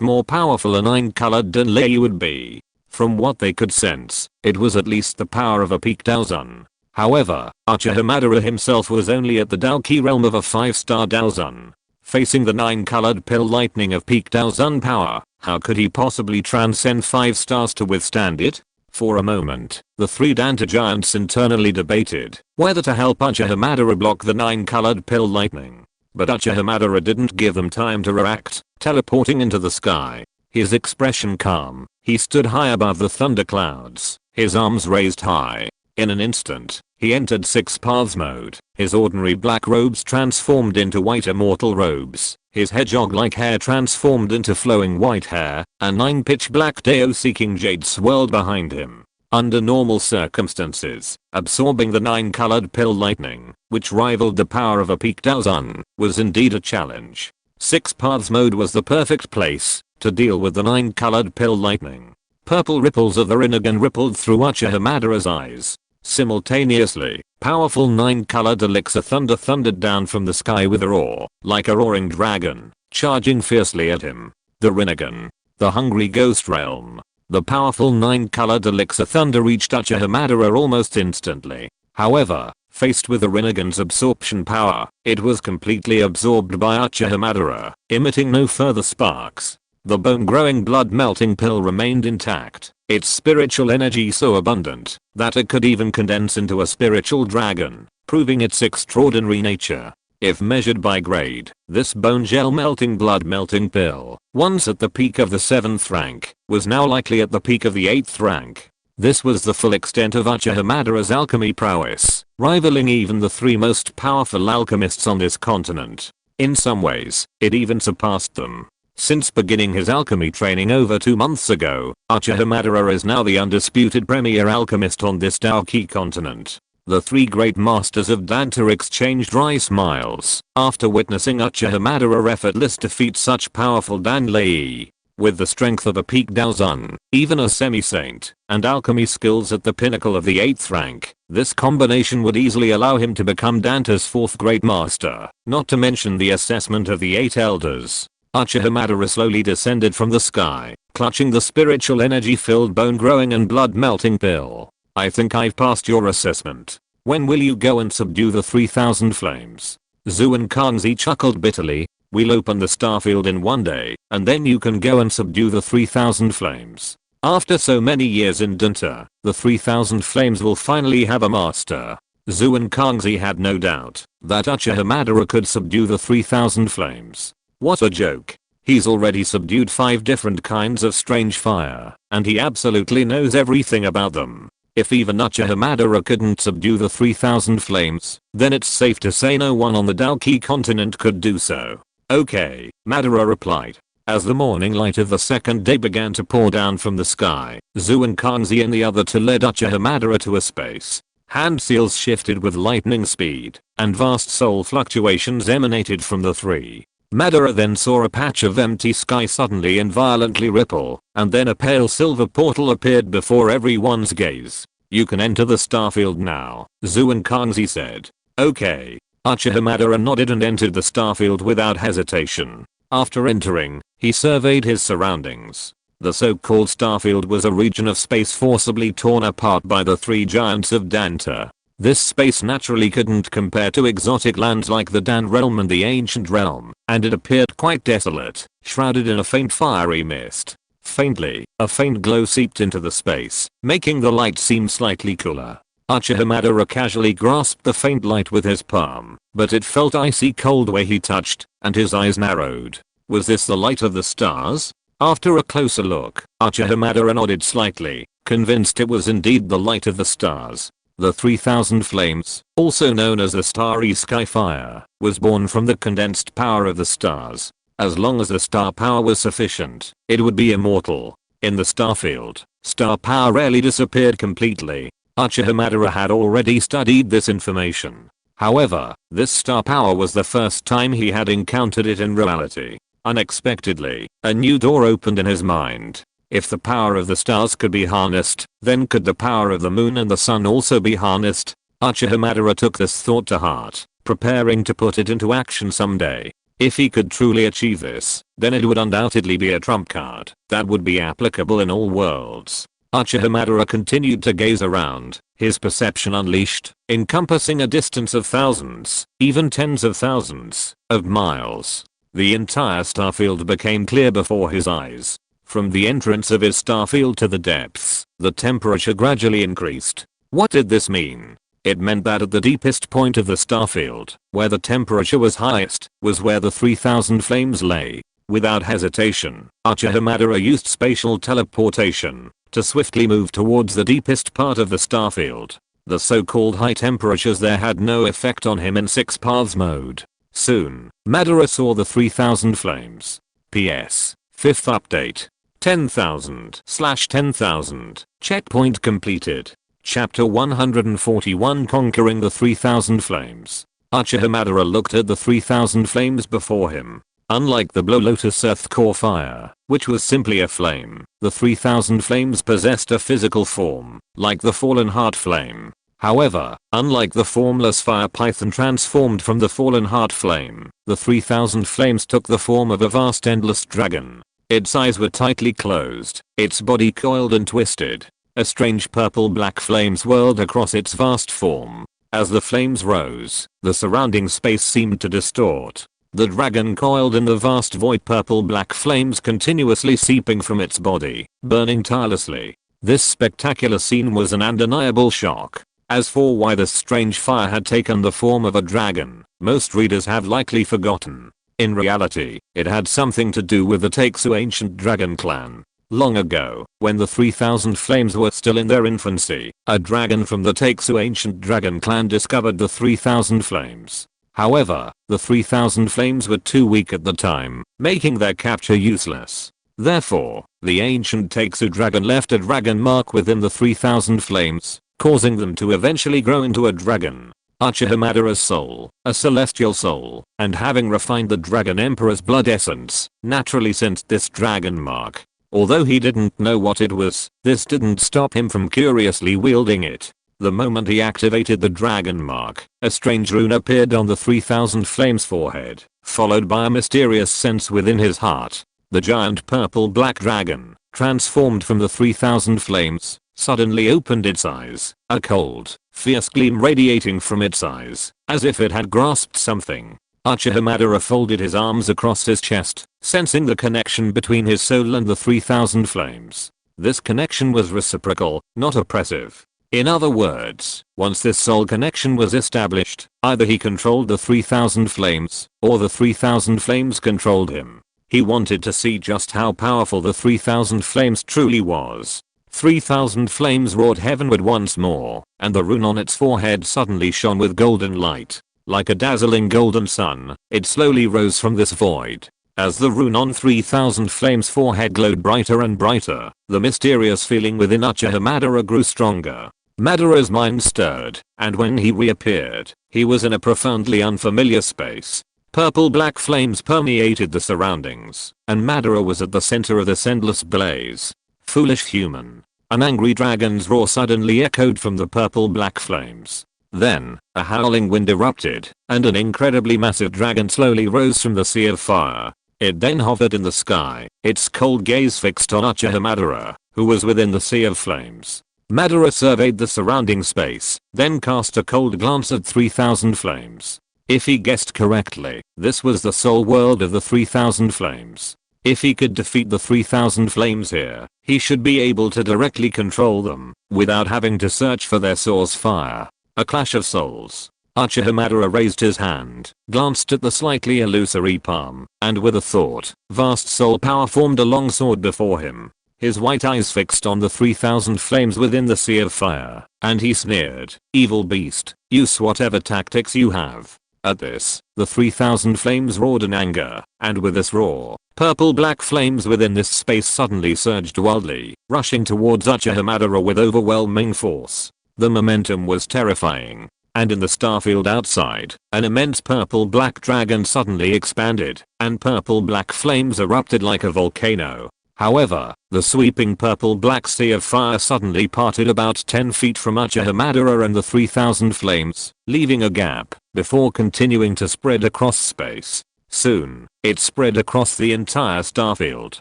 more powerful a 9-colored Dan Lei would be. From what they could sense, it was at least the power of a peak Daozun. However, Uchiha Madara himself was only at the Dou Qi realm of a 5-star Daozun. Facing the 9-colored pill lightning of peak Daozun power, how could he possibly transcend 5 stars to withstand it? For a moment, the 3 Danta giants internally debated whether to help Uchiha Madara block the 9-colored pill lightning. But Uchiha Madara didn't give them time to react, teleporting into the sky. His expression calm, he stood high above the thunderclouds, his arms raised high. In an instant, he entered 6 paths mode. His ordinary black robes transformed into white immortal robes. His hedgehog-like hair transformed into flowing white hair, and 9 pitch black Dao-seeking jade swirled behind him. Under normal circumstances, absorbing the 9-colored pill lightning, which rivaled the power of a peak Daozun, was indeed a challenge. 6 paths mode was the perfect place to deal with the 9-colored pill lightning. Purple ripples of the Rinnegan rippled through Uchiha Madara's eyes. Simultaneously, powerful 9-colored elixir thunder thundered down from the sky with a roar, like a roaring dragon, charging fiercely at him. The Rinnegan, the hungry ghost realm. The powerful 9-colored elixir thunder reached Uchiha Madara almost instantly. However, faced with the Rinnegan's absorption power, it was completely absorbed by Uchiha Madara, emitting no further sparks. The bone-growing blood-melting pill remained intact, its spiritual energy so abundant that it could even condense into a spiritual dragon, proving its extraordinary nature. If measured by grade, this bone gel melting blood melting pill, once at the peak of the 7th rank, was now likely at the peak of the 8th rank. This was the full extent of Uchiha Madara's alchemy prowess, rivaling even the 3 most powerful alchemists on this continent. In some ways, it even surpassed them. Since beginning his alchemy training over 2 months ago, Uchiha Madara is now the undisputed premier alchemist on this Dou Qi continent. The three great masters of Danta exchanged dry smiles after witnessing Uchiha Madara effortless defeat such powerful Danlei. With the strength of a peak Daozun, even a semi-saint, and alchemy skills at the pinnacle of the 8th rank, this combination would easily allow him to become Danta's 4th great master, not to mention the assessment of the 8 elders. Uchiha Madara slowly descended from the sky, clutching the spiritual energy-filled bone-growing and blood-melting pill. I think I've passed your assessment. When will you go and subdue the 3000 flames? Zhu Kangzi chuckled bitterly. We'll open the starfield in 1 day, and then you can go and subdue the 3000 flames. After so many years in Danta, the 3000 flames will finally have a master. Zhu Kangzi had no doubt that Uchiha Madara could subdue the 3000 flames. What a joke. He's already subdued 5 different kinds of strange fire, and he absolutely knows everything about them. If even Uchiha Madara couldn't subdue the 3000 flames, then it's safe to say no one on the Dou Qi continent could do so. Okay, Madara replied. As the morning light of the second day began to pour down from the sky, Zhu Kangzi and the other two led Uchiha Madara to a space. Hand seals shifted with lightning speed, and vast soul fluctuations emanated from the three. Madara then saw a patch of empty sky suddenly and violently ripple, and then a pale silver portal appeared before everyone's gaze. You can enter the starfield now, Zhu Kangzi said. Okay. Uchiha Madara nodded and entered the starfield without hesitation. After entering, he surveyed his surroundings. The so-called starfield was a region of space forcibly torn apart by the three giants of Danta. This space naturally couldn't compare to exotic lands like the Dan realm and the ancient realm, and it appeared quite desolate, shrouded in a faint fiery mist. Faintly, a faint glow seeped into the space, making the light seem slightly cooler. Uchiha Madara casually grasped the faint light with his palm, but it felt icy cold where he touched, and his eyes narrowed. Was this the light of the stars? After a closer look, Uchiha Madara nodded slightly, convinced it was indeed the light of the stars. The 3000 flames, also known as the starry sky fire, was born from the condensed power of the stars. As long as the star power was sufficient, it would be immortal. In the starfield, star power rarely disappeared completely. Uchiha Madara had already studied this information. However, this star power was the first time he had encountered it in reality. Unexpectedly, a new door opened in his mind. If the power of the stars could be harnessed, then could the power of the moon and the sun also be harnessed? Uchiha Madara took this thought to heart, preparing to put it into action someday. If he could truly achieve this, then it would undoubtedly be a trump card that would be applicable in all worlds. Uchiha Madara continued to gaze around, his perception unleashed, encompassing a distance of thousands, even tens of thousands, of miles. The entire starfield became clear before his eyes. From the entrance of his starfield to the depths, the temperature gradually increased. What did this mean? It meant that at the deepest point of the starfield, where the temperature was highest, was where the 3000 flames lay. Without hesitation, Uchiha Madara used spatial teleportation to swiftly move towards the deepest part of the starfield. The so-called high temperatures there had no effect on him in 6 paths mode. Soon, Madara saw the 3000 flames. PS. 5th update. 10,000/10,000. Checkpoint completed. Chapter 141 Conquering the 3000 Flames. Uchiha Madara looked at the 3000 flames before him. Unlike the Blue Lotus Earth Core Fire, which was simply a flame, the 3000 flames possessed a physical form, like the Fallen Heart Flame. However, unlike the formless fire python transformed from the Fallen Heart Flame, the 3000 flames took the form of a vast endless dragon. Its eyes were tightly closed, its body coiled and twisted. A strange purple-black flame swirled across its vast form. As the flames rose, the surrounding space seemed to distort. The dragon coiled in the vast void, purple-black flames continuously seeping from its body, burning tirelessly. This spectacular scene was an undeniable shock. As for why this strange fire had taken the form of a dragon, most readers have likely forgotten. In reality, it had something to do with the Taixu ancient dragon clan. Long ago, when the 3000 flames were still in their infancy, a dragon from the Taixu ancient dragon clan discovered the 3000 flames. However, the 3000 flames were too weak at the time, making their capture useless. Therefore, the ancient Taixu dragon left a dragon mark within the 3000 flames, causing them to eventually grow into a dragon. Uchiha Madara's soul, a celestial soul, and having refined the Dragon Emperor's blood essence, naturally sensed this dragon mark. Although he didn't know what it was, this didn't stop him from curiously wielding it. The moment he activated the dragon mark, a strange rune appeared on the 3000 flames forehead, followed by a mysterious sense within his heart. The giant purple-black dragon, transformed from the 3000 flames, suddenly opened its eyes, a cold, fierce gleam radiating from its eyes, as if it had grasped something. Uchiha Madara folded his arms across his chest, sensing the connection between his soul and the 3000 flames. This connection was reciprocal, not oppressive. In other words, once this soul connection was established, either he controlled the 3000 flames, or the 3000 flames controlled him. He wanted to see just how powerful the 3000 flames truly was. 3000 flames roared heavenward once more, and the rune on its forehead suddenly shone with golden light. Like a dazzling golden sun, it slowly rose from this void. As the rune on 3000 flames forehead glowed brighter and brighter, the mysterious feeling within Uchiha Madara grew stronger. Madara's mind stirred, and when he reappeared, he was in a profoundly unfamiliar space. Purple-black flames permeated the surroundings, and Madara was at the center of this endless blaze. Foolish human. An angry dragon's roar suddenly echoed from the purple-black flames. Then, a howling wind erupted, and an incredibly massive dragon slowly rose from the sea of fire. It then hovered in the sky, its cold gaze fixed on Uchiha Madara, who was within the sea of flames. Madara surveyed the surrounding space, then cast a cold glance at 3000 flames. If he guessed correctly, this was the soul world of the 3000 flames. If he could defeat the 3000 flames here, he should be able to directly control them, without having to search for their source fire. A clash of souls. Uchiha Madara raised his hand, glanced at the slightly illusory palm, and with a thought, vast soul power formed a long sword before him. His white eyes fixed on the 3000 flames within the sea of fire, and he sneered, "Evil beast, use whatever tactics you have." At this, the 3000 flames roared in anger, and with this roar, purple-black flames within this space suddenly surged wildly, rushing towards Uchiha Madara with overwhelming force. The momentum was terrifying, and in the starfield outside, an immense purple-black dragon suddenly expanded, and purple-black flames erupted like a volcano. However, the sweeping purple-black sea of fire suddenly parted about 10 feet from Uchiha Madara and the 3000 flames, leaving a gap, before continuing to spread across space. Soon, it spread across the entire starfield.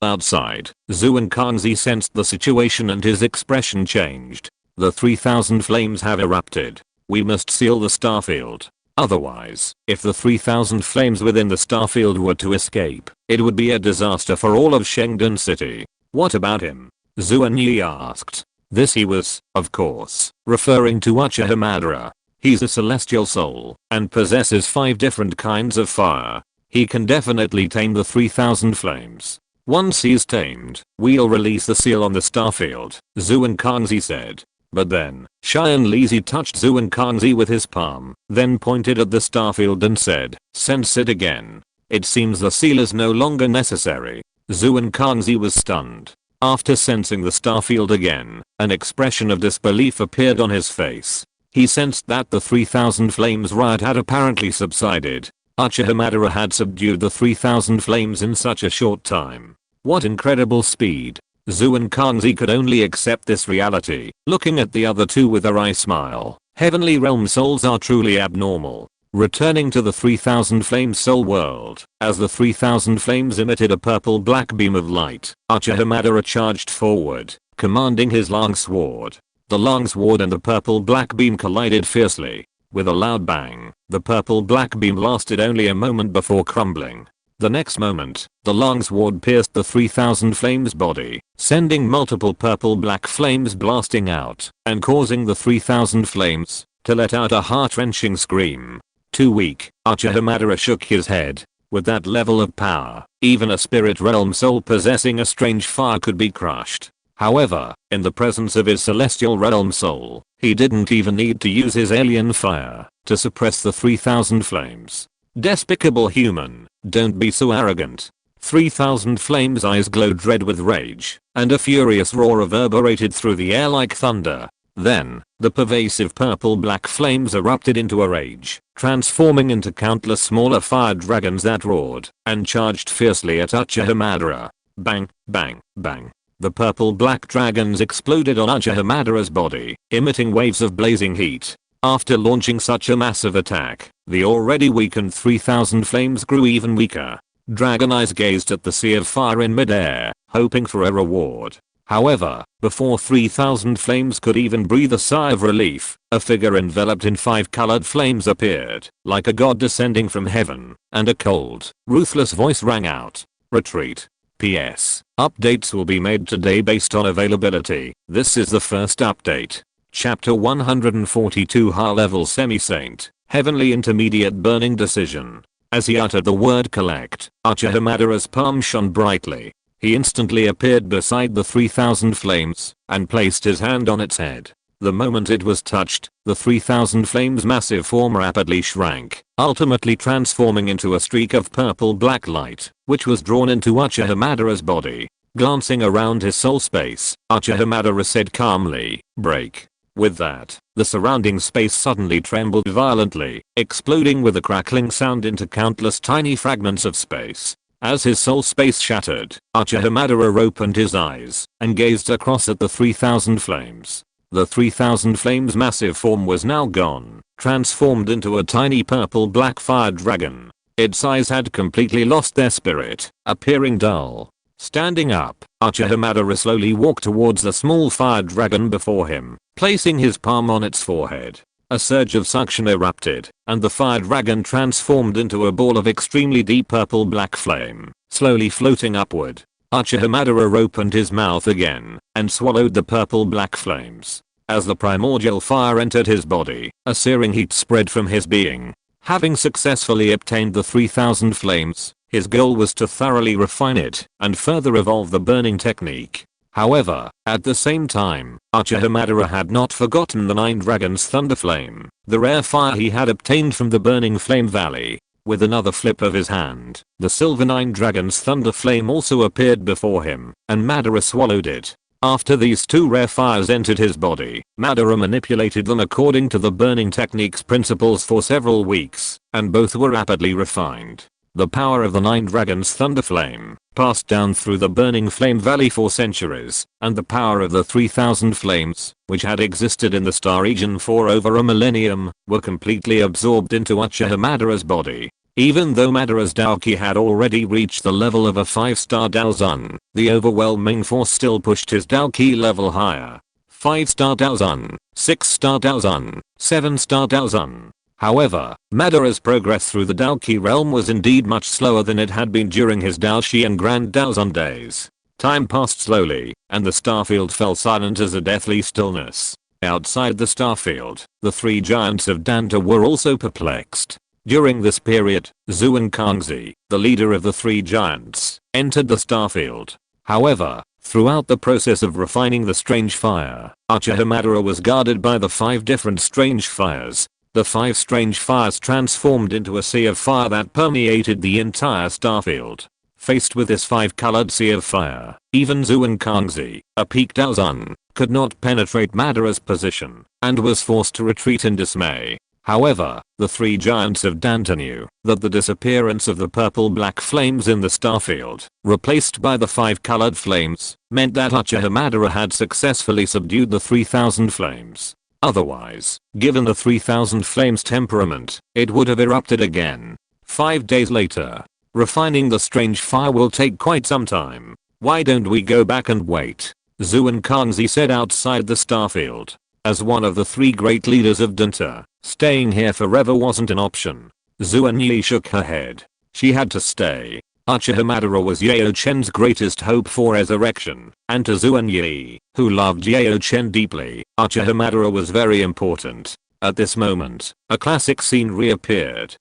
Outside, Zhu Kangzi sensed the situation and his expression changed. The 3000 flames have erupted. We must seal the starfield. Otherwise, if the 3000 flames within the starfield were to escape, it would be a disaster for all of Shengdun City. What about him? Zhu Yi asked. This he was, of course, referring to Uchiha Madara. He's a celestial soul, and possesses 5 different kinds of fire. He can definitely tame the 3000 flames. Once he's tamed, we'll release the seal on the starfield, Zhu Kangzi said. But then, Xiao Yan touched Zhu Kangzi with his palm, then pointed at the starfield and said, "Sense it again." It seems the seal is no longer necessary. Zhu Kangzi was stunned. After sensing the starfield again, an expression of disbelief appeared on his face. He sensed that the 3000 flames riot had apparently subsided. Uchiha Madara had subdued the 3000 flames in such a short time. What incredible speed. Zhu Kangzi could only accept this reality, looking at the other two with a wry smile. Heavenly realm souls are truly abnormal. Returning to the 3000 flames soul world, as the 3000 flames emitted a purple-black beam of light, Uchiha Madara charged forward, commanding his long sword. The long sword and the purple-black beam collided fiercely. With a loud bang, the purple-black beam lasted only a moment before crumbling. The next moment, the long sword pierced the 3000 flames body, sending multiple purple-black flames blasting out, and causing the 3000 flames to let out a heart-wrenching scream. Too weak, Uchiha Madara shook his head. With that level of power, even a spirit realm soul possessing a strange fire could be crushed. However, in the presence of his celestial realm soul, he didn't even need to use his alien fire to suppress the 3000 flames. Despicable human, don't be so arrogant. 3000 flames' eyes glowed red with rage, and a furious roar reverberated through the air like thunder. Then, the pervasive purple-black flames erupted into a rage, transforming into countless smaller fire dragons that roared and charged fiercely at Uchiha Madara. Bang, bang, bang. The purple-black dragons exploded on Uchiha Madara's body, emitting waves of blazing heat. After launching such a massive attack, the already weakened 3000 flames grew even weaker. Dragon eyes gazed at the sea of fire in midair, hoping for a reward. However, before 3000 flames could even breathe a sigh of relief, a figure enveloped in 5-colored flames appeared, like a god descending from heaven, and a cold, ruthless voice rang out. Retreat. PS. Updates will be made today based on availability. This is the first update. Chapter 142 High Level Semi-Saint, Heavenly Intermediate Burning Decision. As he uttered the word collect, Uchiha Madara's palm shone brightly. He instantly appeared beside the 3000 flames and placed his hand on its head. The moment it was touched, the 3000 flames' massive form rapidly shrank, ultimately transforming into a streak of purple-black light, which was drawn into Uchiha Madara's body. Glancing around his soul space, Uchiha Madara said calmly, break. With that, the surrounding space suddenly trembled violently, exploding with a crackling sound into countless tiny fragments of space. As his soul space shattered, Uchiha Madara opened his eyes and gazed across at the 3000 flames. The 3000 flames' massive form was now gone, transformed into a tiny purple-black fire dragon. Its eyes had completely lost their spirit, appearing dull. Standing up, Uchiha Madara slowly walked towards the small fire dragon before him, placing his palm on its forehead. A surge of suction erupted, and the fire dragon transformed into a ball of extremely deep purple-black flame, slowly floating upward. Uchiha Madara opened his mouth again, and swallowed the purple-black flames. As the primordial fire entered his body, a searing heat spread from his being. Having successfully obtained the 3000 flames, his goal was to thoroughly refine it and further evolve the burning technique. However, at the same time, Uchiha Madara had not forgotten the 9 Dragons Thunder Flame, the rare fire he had obtained from the Burning Flame Valley. With another flip of his hand, the silver 9 Dragons Thunder Flame also appeared before him, and Madara swallowed it. After these 2 rare fires entered his body, Madara manipulated them according to the burning technique's principles for several weeks, and both were rapidly refined. The power of the 9 Dragons Thunder Flame passed down through the Burning Flame Valley for centuries, and the power of the 3000 flames, which had existed in the star region for over a millennium, were completely absorbed into Uchiha Madara's body. Even though Madara's Dou Qi had already reached the level of a 5-star Daozun, the overwhelming force still pushed his Dou Qi level higher. 5-star Daozun, 6-star Daozun, 7-star Daozun. However, Madara's progress through the Dou Qi realm was indeed much slower than it had been during his Dou Qi and Grand Daozun days. Time passed slowly, and the starfield fell silent as a deathly stillness. Outside the starfield, the 3 giants of Danta were also perplexed. During this period, Zhu Kangzi, the leader of the 3 giants, entered the starfield. However, throughout the process of refining the strange fire, Uchiha Madara was guarded by the 5 different strange fires. The 5 strange fires transformed into a sea of fire that permeated the entire starfield. Faced with this 5-colored sea of fire, even Zhu Kangzi, a peak Daozun, could not penetrate Madara's position, and was forced to retreat in dismay. However, the 3 giants of Danta knew that the disappearance of the purple-black flames in the starfield, replaced by the 5-colored flames, meant that Uchiha Madara had successfully subdued the 3000 flames. Otherwise, given the 3000 flames temperament, it would have erupted again. 5 days later. Refining the strange fire will take quite some time. Why don't we go back and wait? Zhu Kangzi said outside the starfield. As one of the 3 great leaders of Danta, staying here forever wasn't an option. Zhu Yi shook her head. She had to stay. Uchiha Madara was Yao Chen's greatest hope for resurrection, and to Zhu Yi, who loved Yao Chen deeply, Uchiha Madara was very important. At this moment, a classic scene reappeared.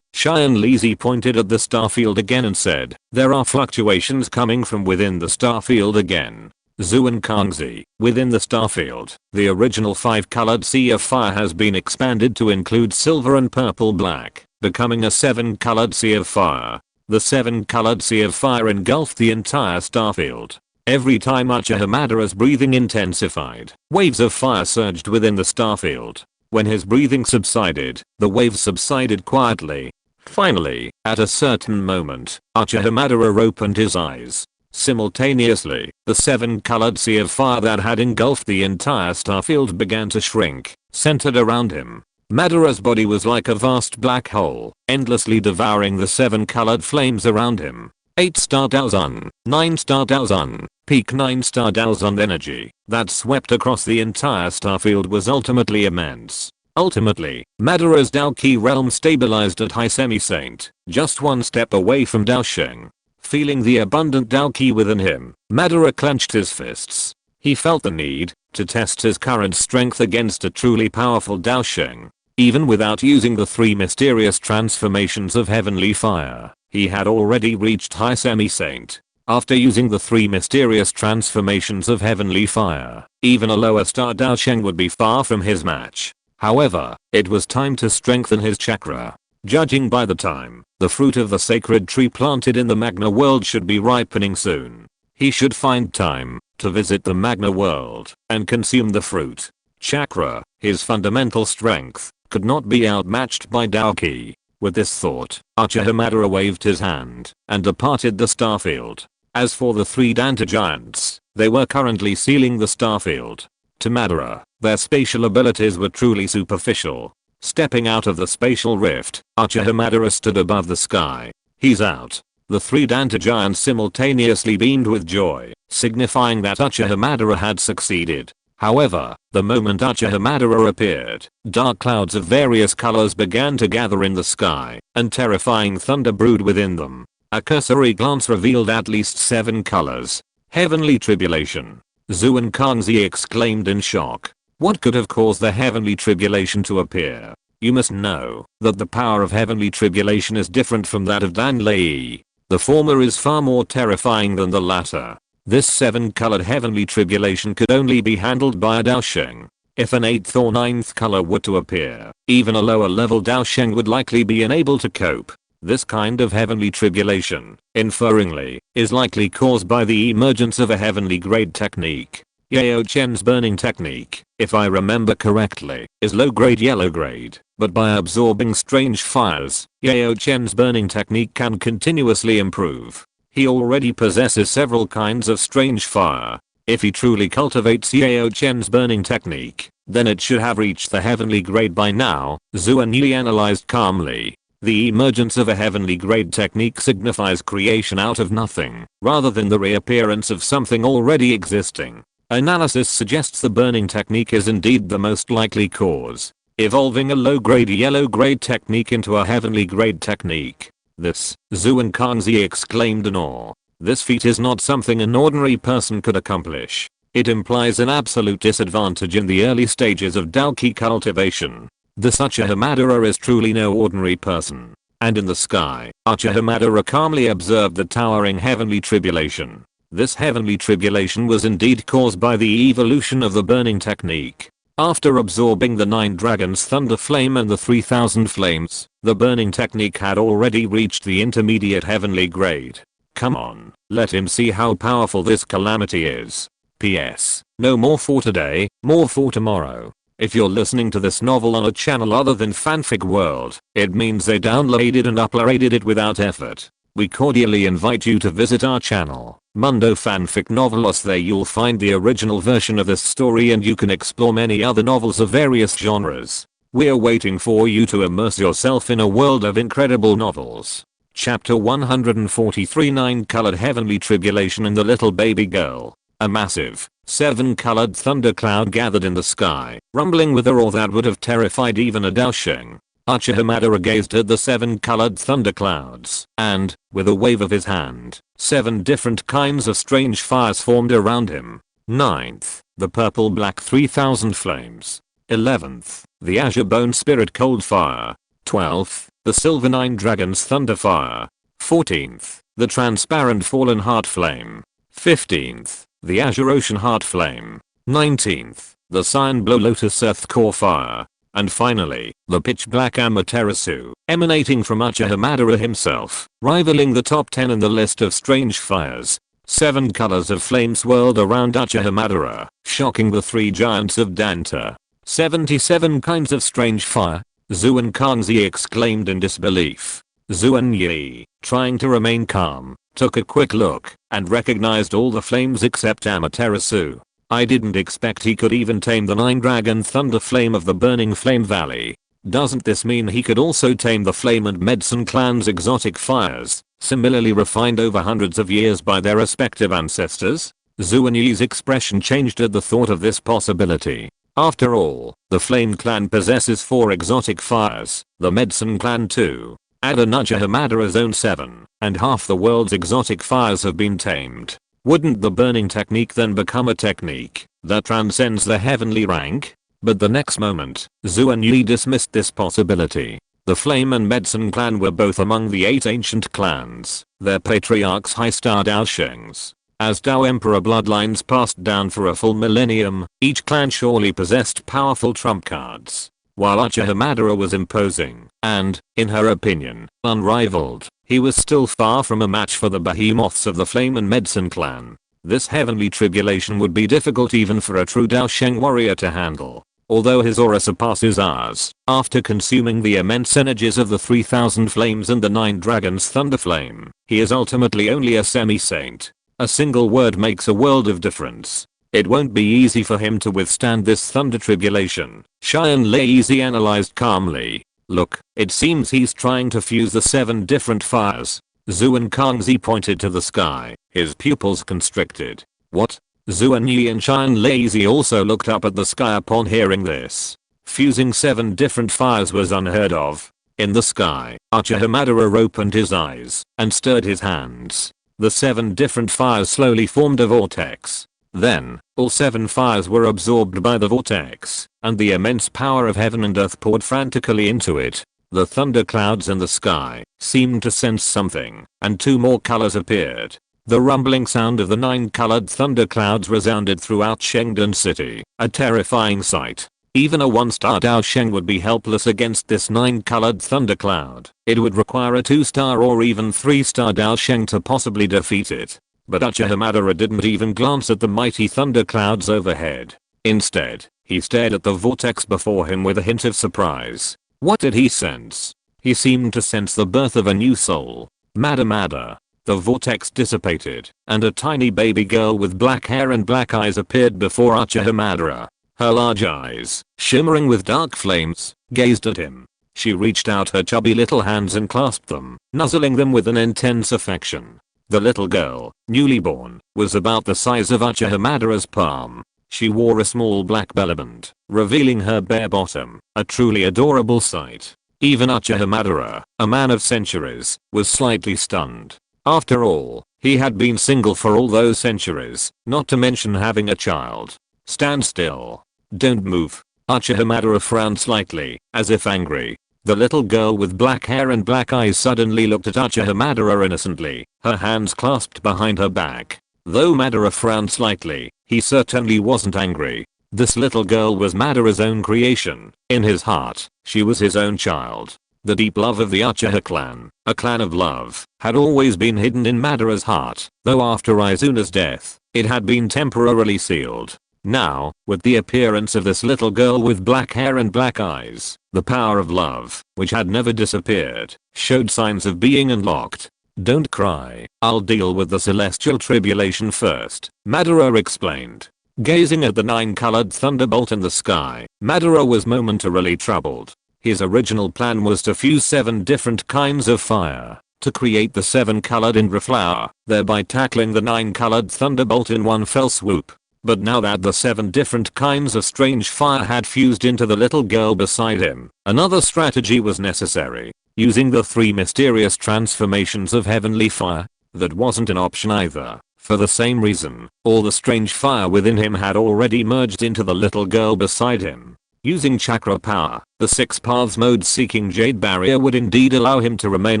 Xiao Yan pointed at the starfield again and said, "There are fluctuations coming from within the starfield again. Zhuan Kangzi. Within the starfield, the original 5-colored sea of fire has been expanded to include silver and purple black, becoming a 7-colored sea of fire. The 7-colored sea of fire engulfed the entire starfield. Every time Uchiha Madara's breathing intensified, waves of fire surged within the starfield. When his breathing subsided, the waves subsided quietly. Finally, at a certain moment, Uchiha Madara opened his eyes. Simultaneously, the 7-colored sea of fire that had engulfed the entire starfield began to shrink, centered around him. Madara's body was like a vast black hole, endlessly devouring the 7-colored flames around him. 8-star Daozun, 9-star Daozun, peak 9-star Daozun energy that swept across the entire starfield was ultimately immense. Ultimately, Madara's Dou Qi realm stabilized at high semi-saint, just one step away from Daosheng. Feeling the abundant Dou Qi within him, Madara clenched his fists. He felt the need to test his current strength against a truly powerful Daosheng. Even without using the 3 mysterious transformations of heavenly fire, he had already reached high semi-saint. After using the 3 mysterious transformations of heavenly fire, even a lower star Daosheng would be far from his match. However, it was time to strengthen his chakra. Judging by the time, the fruit of the sacred tree planted in the Magna World should be ripening soon. He should find time to visit the Magna World and consume the fruit. Chakra, his fundamental strength, could not be outmatched by Dou Qi. With this thought, Uchiha Madara waved his hand and departed the starfield. As for the 3 Danta giants, they were currently sealing the starfield. To Madara, their spatial abilities were truly superficial. Stepping out of the spatial rift, Uchiha Madara stood above the sky. He's out. The 3 Danta giants simultaneously beamed with joy, signifying that Uchiha Madara had succeeded. However, the moment Uchiha Madara appeared, dark clouds of various colors began to gather in the sky, and terrifying thunder brewed within them. A cursory glance revealed at least 7 colors. Heavenly tribulation. Zhuan Kangzi exclaimed in shock. What could have caused the heavenly tribulation to appear? You must know that the power of heavenly tribulation is different from that of Dan Lei. The former is far more terrifying than the latter. This 7-colored heavenly tribulation could only be handled by a Daosheng. If an 8th or 9th color were to appear, even a lower level Daosheng would likely be unable to cope. This kind of heavenly tribulation, inferringly, is likely caused by the emergence of a heavenly grade technique. Yao Chen's burning technique, if I remember correctly, is low grade yellow grade, but by absorbing strange fires, Yao Chen's burning technique can continuously improve. He already possesses several kinds of strange fire. If he truly cultivates Yao Chen's burning technique, then it should have reached the heavenly grade by now, Zhuan Yi analyzed calmly. The emergence of a heavenly grade technique signifies creation out of nothing, rather than the reappearance of something already existing. Analysis suggests the burning technique is indeed the most likely cause, evolving a low-grade yellow-grade technique into a heavenly grade technique. This, Zhuan Kangzi exclaimed in awe. This feat is not something an ordinary person could accomplish. It implies an absolute disadvantage in the early stages of Dou Qi cultivation. The Uchiha Madara is truly no ordinary person. And in the sky, Uchiha Madara calmly observed the towering heavenly tribulation. This heavenly tribulation was indeed caused by the evolution of the burning technique. After absorbing the 9 dragons thunder flame and the 3000 flames, the burning technique had already reached the intermediate heavenly grade. Come on, let him see how powerful this calamity is. P.S. No more for today, more for tomorrow. If you're listening to this novel on a channel other than Fanfic World, it means they downloaded and uploaded it without effort. We cordially invite you to visit our channel, Mundo Fanfic Novelos. There you'll find the original version of this story and you can explore many other novels of various genres. We're waiting for you to immerse yourself in a world of incredible novels. Chapter 143 9-Colored Heavenly Tribulation and the Little Baby Girl. A massive, 7-colored thundercloud gathered in the sky, rumbling with a roar that would have terrified even a Daosheng. Uchiha Madara gazed at the 7-colored thunderclouds, and, with a wave of his hand, 7 different kinds of strange fires formed around him. 9th, the purple-black 3000 flames. 11th, the azure bone spirit cold fire. 12th, the silver 9 dragons thunder fire. 14th, the transparent fallen heart flame. 15th, the Azure Ocean Heart Flame. 19th, the Cyan Blue Lotus Earth Core Fire. And finally, the pitch black Amaterasu, emanating from Uchiha Madara himself, rivaling the top 10 in the list of strange fires. 7 colors of flame swirled around Uchiha Madara, shocking the 3 giants of Danta. 77 kinds of strange fire? Zuan Kangzi exclaimed in disbelief. Zuan Yi, trying to remain calm, took a quick look and recognized all the flames except Amaterasu. I didn't expect he could even tame the 9-dragon thunder flame of the burning flame valley. Doesn't this mean he could also tame the flame and medicine clan's exotic fires, similarly refined over hundreds of years by their respective ancestors? Zuan Yi's expression changed at the thought of this possibility. After all, the flame clan possesses 4 exotic fires, the medicine clan 2. Add an Uchiha Madara's own 7, and half the world's exotic fires have been tamed. Wouldn't the burning technique then become a technique that transcends the heavenly rank? But the next moment, Zuan Yi dismissed this possibility. The Flame and Medicine clan were both among the 8 ancient clans, their patriarchs high-star Dao Shengs. As Dao Emperor bloodlines passed down for a full millennium, each clan surely possessed powerful trump cards. While Uchiha Madara was imposing, and, in her opinion, unrivaled, he was still far from a match for the behemoths of the Flame and Medicine clan. This heavenly tribulation would be difficult even for a true Dao Sheng warrior to handle. Although his aura surpasses ours, after consuming the immense energies of the 3000 flames and the 9 dragons thunder flame, he is ultimately only a semi-saint. A single word makes a world of difference. It won't be easy for him to withstand this thunder tribulation, Xiao Yan analyzed calmly. Look, it seems he's trying to fuse the 7 different fires. Zuan Kangzi pointed to the sky, his pupils constricted. What? Zuan Yi and Xiao Yan also looked up at the sky upon hearing this. Fusing 7 different fires was unheard of. In the sky, Uchiha Madara opened his eyes and stirred his hands. The 7 different fires slowly formed a vortex. Then, all 7 fires were absorbed by the vortex, and the immense power of heaven and earth poured frantically into it. The thunder clouds in the sky seemed to sense something, and 2 more colors appeared. The rumbling sound of the 9-colored thunder clouds resounded throughout Shengdan City, a terrifying sight. Even a 1-star Dao Sheng would be helpless against this 9-colored thunder cloud. It would require a 2-star or even 3-star Dao Sheng to possibly defeat it. But Uchiha Madara didn't even glance at the mighty thunder clouds overhead. Instead, he stared at the vortex before him with a hint of surprise. What did he sense? He seemed to sense the birth of a new soul. Madara. The vortex dissipated, and a tiny baby girl with black hair and black eyes appeared before Uchiha Madara. Her large eyes, shimmering with dark flames, gazed at him. She reached out her chubby little hands and clasped them, nuzzling them with an intense affection. The little girl, newly born, was about the size of Uchiha Madara's palm. She wore a small black belliband, revealing her bare bottom, a truly adorable sight. Even Uchiha Madara, a man of centuries, was slightly stunned. After all, he had been single for all those centuries, not to mention having a child. Stand still. Don't move. Uchiha Madara frowned slightly, as if angry. The little girl with black hair and black eyes suddenly looked at Uchiha Madara innocently, her hands clasped behind her back. Though Madara frowned slightly, he certainly wasn't angry. This little girl was Madara's own creation. In his heart, she was his own child. The deep love of the Uchiha clan, a clan of love, had always been hidden in Madara's heart, though after Izuna's death, it had been temporarily sealed. Now, with the appearance of this little girl with black hair and black eyes, the power of love, which had never disappeared, showed signs of being unlocked. Don't cry, I'll deal with the celestial tribulation first, Madara explained. Gazing at the 9-colored thunderbolt in the sky, Madara was momentarily troubled. His original plan was to fuse 7 different kinds of fire, to create the 7-colored Indra flower, thereby tackling the 9-colored thunderbolt in one fell swoop. But now that the 7 different kinds of strange fire had fused into the little girl beside him, another strategy was necessary. Using the 3 mysterious transformations of heavenly fire, that wasn't an option either. For the same reason, all the strange fire within him had already merged into the little girl beside him. Using chakra power, the 6 paths mode seeking Jade Barrier would indeed allow him to remain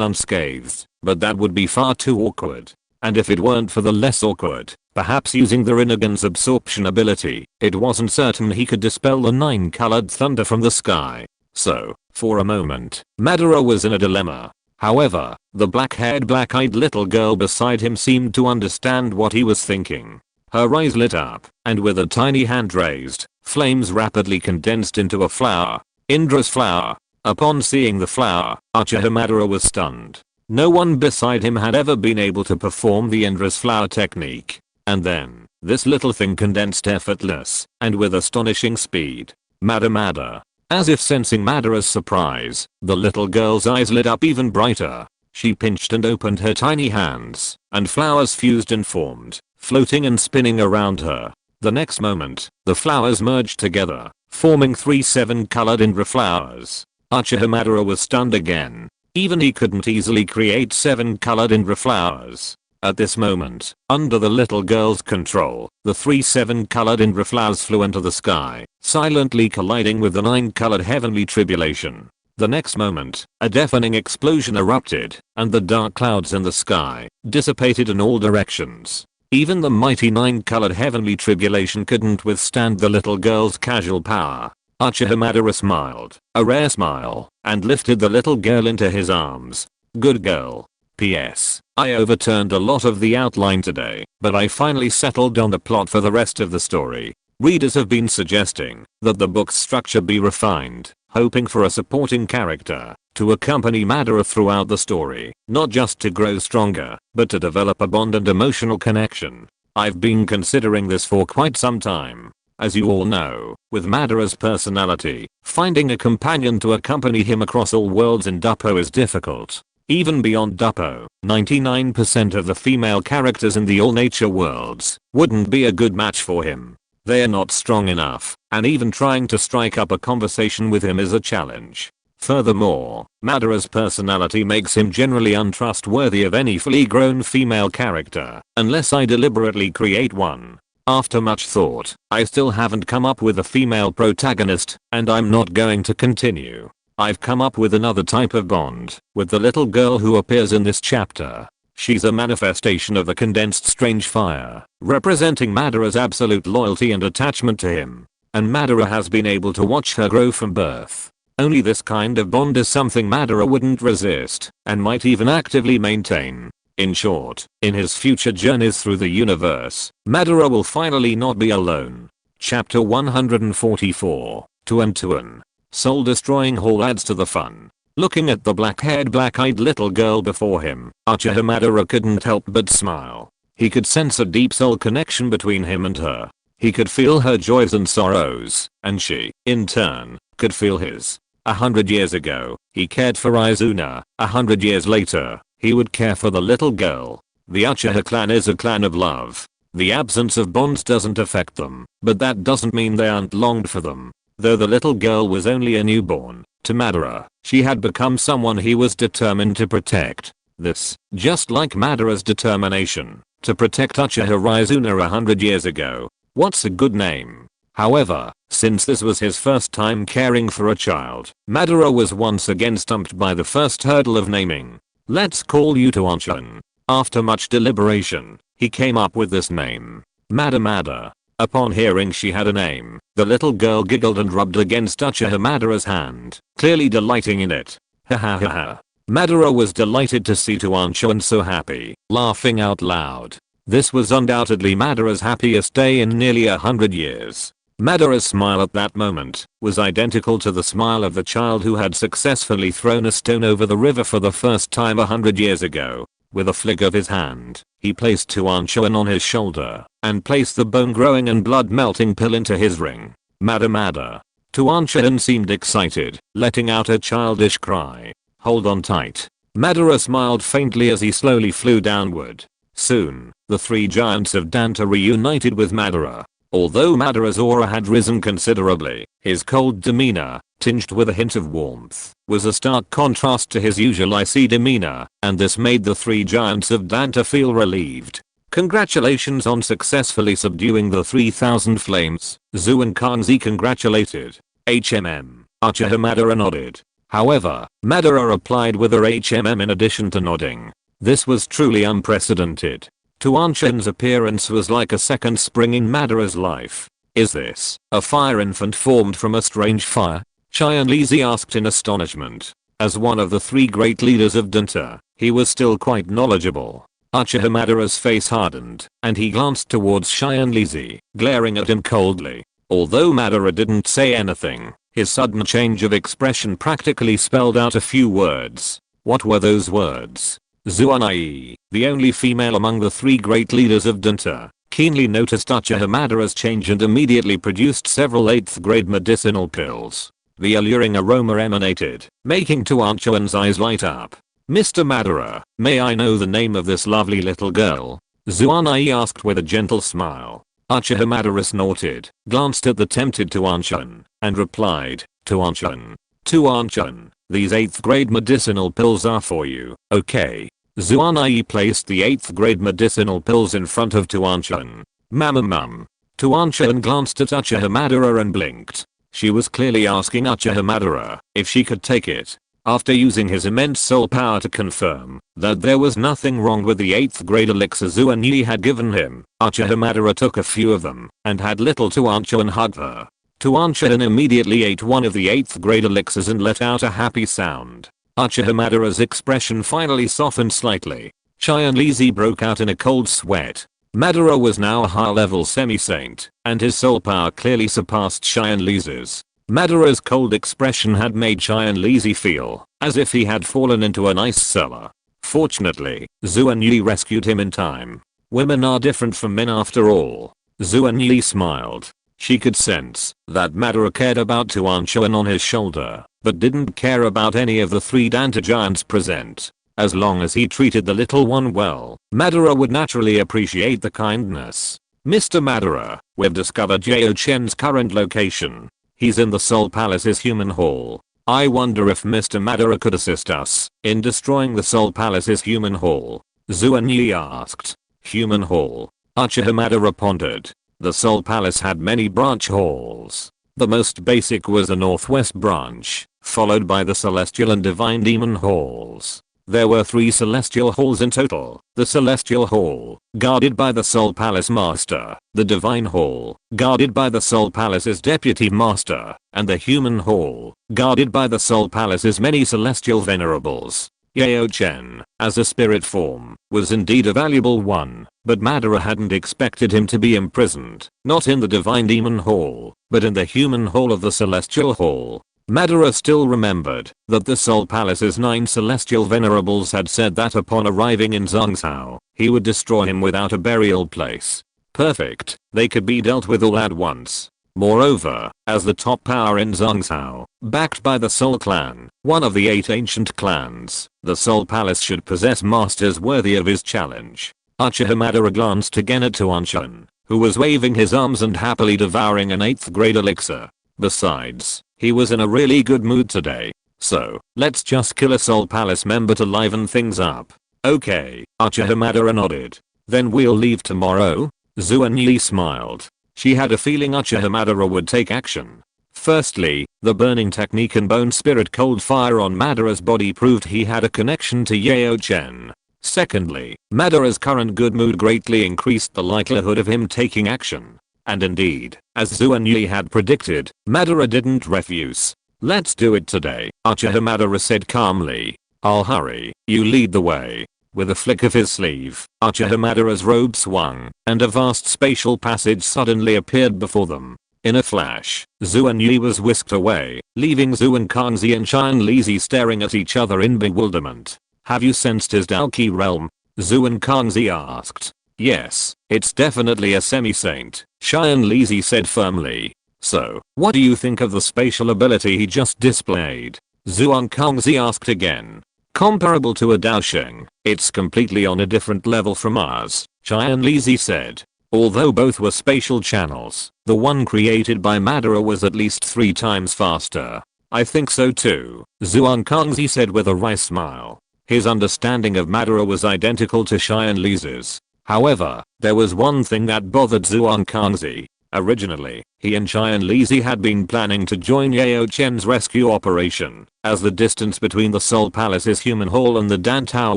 unscathed, but that would be far too awkward. And if it weren't for the less awkward, perhaps using the Rinnegan's absorption ability. It wasn't certain he could dispel the 9-colored thunder from the sky. So, for a moment, Madara was in a dilemma. However, the black-haired black-eyed little girl beside him seemed to understand what he was thinking. Her eyes lit up, and with a tiny hand raised, flames rapidly condensed into a flower. Indra's flower. Upon seeing the flower, Uchiha Madara was stunned. No one beside him had ever been able to perform the Indra's flower technique. And then, this little thing condensed effortless, and with astonishing speed. Madara. As if sensing Madara's surprise, the little girl's eyes lit up even brighter. She pinched and opened her tiny hands, and flowers fused and formed, floating and spinning around her. The next moment, the flowers merged together, forming 3 7-colored Indra flowers. Uchiha Madara was stunned again. Even he couldn't easily create 7-colored Indra flowers. At this moment, under the little girl's control, the 3 7-colored Indra flowers flew into the sky, silently colliding with the 9-colored heavenly tribulation. The next moment, a deafening explosion erupted, and the dark clouds in the sky dissipated in all directions. Even the mighty 9-colored heavenly tribulation couldn't withstand the little girl's casual power. Uchiha Madara smiled, a rare smile, and lifted the little girl into his arms. Good girl. P.S. I overturned a lot of the outline today, but I finally settled on the plot for the rest of the story. Readers have been suggesting that the book's structure be refined, hoping for a supporting character to accompany Madara throughout the story, not just to grow stronger, but to develop a bond and emotional connection. I've been considering this for quite some time. As you all know, with Madara's personality, finding a companion to accompany him across all worlds in Duppo is difficult. Even beyond Duppo, 99% of the female characters in the all-nature worlds wouldn't be a good match for him. They're not strong enough, and even trying to strike up a conversation with him is a challenge. Furthermore, Madara's personality makes him generally untrustworthy of any fully grown female character, unless I deliberately create one. After much thought, I still haven't come up with a female protagonist, and I'm not going to continue. I've come up with another type of bond, with the little girl who appears in this chapter. She's a manifestation of the condensed strange fire, representing Madara's absolute loyalty and attachment to him. And Madara has been able to watch her grow from birth. Only this kind of bond is something Madara wouldn't resist, and might even actively maintain. In short, in his future journeys through the universe, Madara will finally not be alone. Chapter 144, Tuan. Soul-destroying haul adds to the fun. Looking at the black-haired black-eyed little girl before him, Uchiha Madara couldn't help but smile. He could sense a deep soul connection between him and her. He could feel her joys and sorrows, and she, in turn, could feel his. 100 years ago, he cared for Izuna. 100 years later, he would care for the little girl. The Uchiha clan is a clan of love. The absence of bonds doesn't affect them, but that doesn't mean they aren't longed for them. Though the little girl was only a newborn, to Madara, she had become someone he was determined to protect. This, just like Madara's determination to protect Uchiha Izuna 100 years ago. What's a good name? However, since this was his first time caring for a child, Madara was once again stumped by the first hurdle of naming. Let's call you Tuan. After much deliberation, he came up with this name. Madara. Upon hearing she had a name, the little girl giggled and rubbed against Uchiha Madara's hand, clearly delighting in it. Ha ha ha ha. Madara was delighted to see Tuan so happy, laughing out loud. This was undoubtedly Madara's happiest day in nearly 100 years. Madara's smile at that moment was identical to the smile of the child who had successfully thrown a stone over the river for the first time 100 years ago. With a flick of his hand, he placed Tuan on his shoulder and placed the bone-growing and blood-melting pill into his ring. Madara. Tuan seemed excited, letting out a childish cry. Hold on tight. Madara smiled faintly as he slowly flew downward. Soon, the 3 giants of Danta reunited with Madara. Although Madara's aura had risen considerably, his cold demeanor, tinged with a hint of warmth, was a stark contrast to his usual icy demeanor, and this made the 3 giants of Danta feel relieved. Congratulations on successfully subduing the 3,000 flames, Zu and Kangzi congratulated. HMM. Uchiha Madara nodded. However, Madara replied with a HMM in addition to nodding. This was truly unprecedented. Tuan Chen's appearance was like a second spring in Madara's life. Is this a fire infant formed from a strange fire? Xian Lizi asked in astonishment. As one of the three great leaders of Danta, he was still quite knowledgeable. Uchiha Madara's face hardened, and he glanced towards Xian Lizi, glaring at him coldly. Although Madara didn't say anything, his sudden change of expression practically spelled out a few words. What were those words? Zuanai, the only female among the three great leaders of Danta, keenly noticed Uchiha Madara's change and immediately produced several 8th grade medicinal pills. The alluring aroma emanated, making Tuan Chen's eyes light up. Mr. Madara, may I know the name of this lovely little girl? Zuanai asked with a gentle smile. Uchiha Madara snorted, glanced at the tempted Tuan Chen, and replied, Tuan Chen. Tuan Chen, these 8th grade medicinal pills are for you, okay? Zuanai placed the 8th grade medicinal pills in front of Tuan Chen. Mum. Tuan Chen glanced at Uchiha Madara and blinked. She was clearly asking Uchiha Madara if she could take it. After using his immense soul power to confirm that there was nothing wrong with the 8th grade elixir Zuan had given him, Uchiha Madara took a few of them and had little Tuan Chen hug her. Tuan Chen immediately ate one of the 8th grade elixirs and let out a happy sound. Uchiha Madara's expression finally softened slightly. Xian Lizi broke out in a cold sweat. Madara was now a high-level semi-saint, and his soul power clearly surpassed Xian Lizi's. Madara's cold expression had made Xian Lizi feel as if he had fallen into an ice cellar. Fortunately, Zuan Yi rescued him in time. Women are different from men after all. Zuan Yi smiled. She could sense that Madara cared about Tuan Chen on his shoulder, but didn't care about any of the three Danta giants present. As long as he treated the little one well, Madara would naturally appreciate the kindness. Mr. Madara, we've discovered Xiao Chen's current location. He's in the Soul Palace's human hall. I wonder if Mr. Madara could assist us in destroying the Soul Palace's human hall. Zuan Yi asked. Human hall? Uchiha Madara pondered. The Soul Palace had many branch halls. The most basic was the northwest branch, followed by the Celestial and Divine Demon halls. There were 3 celestial halls in total. The Celestial Hall, guarded by the Soul Palace Master, the Divine Hall, guarded by the Soul Palace's Deputy Master, and the Human Hall, guarded by the Soul Palace's many celestial venerables. Xiao Chen, as a spirit form, was indeed a valuable one, but Madara hadn't expected him to be imprisoned, not in the Divine Demon Hall, but in the Human Hall of the Celestial Hall. Madara still remembered that the Soul Palace's 9 celestial venerables had said that upon arriving in Zhongzhou, he would destroy him without a burial place. Perfect, they could be dealt with all at once. Moreover, as the top power in Zhongzhou, backed by the Soul Clan, one of the 8 ancient clans, the Soul Palace should possess masters worthy of his challenge. Uchiha Madara glanced again at Tuan Chen, who was waving his arms and happily devouring an 8th grade elixir. Besides, he was in a really good mood today. So, let's just kill a Soul Palace member to liven things up. Okay, Uchiha Madara nodded. Then we'll leave tomorrow? Zuan Yi smiled. She had a feeling Uchiha Madara would take action. Firstly, the burning technique and bone spirit cold fire on Madara's body proved he had a connection to Xiao Chen. Secondly, Madara's current good mood greatly increased the likelihood of him taking action. And indeed, as Zuan Yi had predicted, Madara didn't refuse. Let's do it today, Uchiha Madara said calmly. I'll hurry, you lead the way. With a flick of his sleeve, Uchiha Madara's robe swung, and a vast spatial passage suddenly appeared before them. In a flash, Zuan Yi was whisked away, leaving Zuan Kangzi and Xian Lizi staring at each other in bewilderment. Have you sensed his Dou Qi realm? Zuan Kangzi asked. Yes, it's definitely a semi-saint, Xian Lizi said firmly. So, what do you think of the spatial ability he just displayed? Zuan Kangzi asked again. Comparable to a Daosheng, it's completely on a different level from ours, Xian Lizi said. Although both were spatial channels, the one created by Madara was at least 3 times faster. I think so too, Zuan Kangzi said with a wry smile. His understanding of Madara was identical to Xian Lizi's. However, there was one thing that bothered Zuan Kangzi. Originally, he and Xian Lizi had been planning to join Xiao Chen's rescue operation, as the distance between the Soul Palace's human hall and the Dan Tower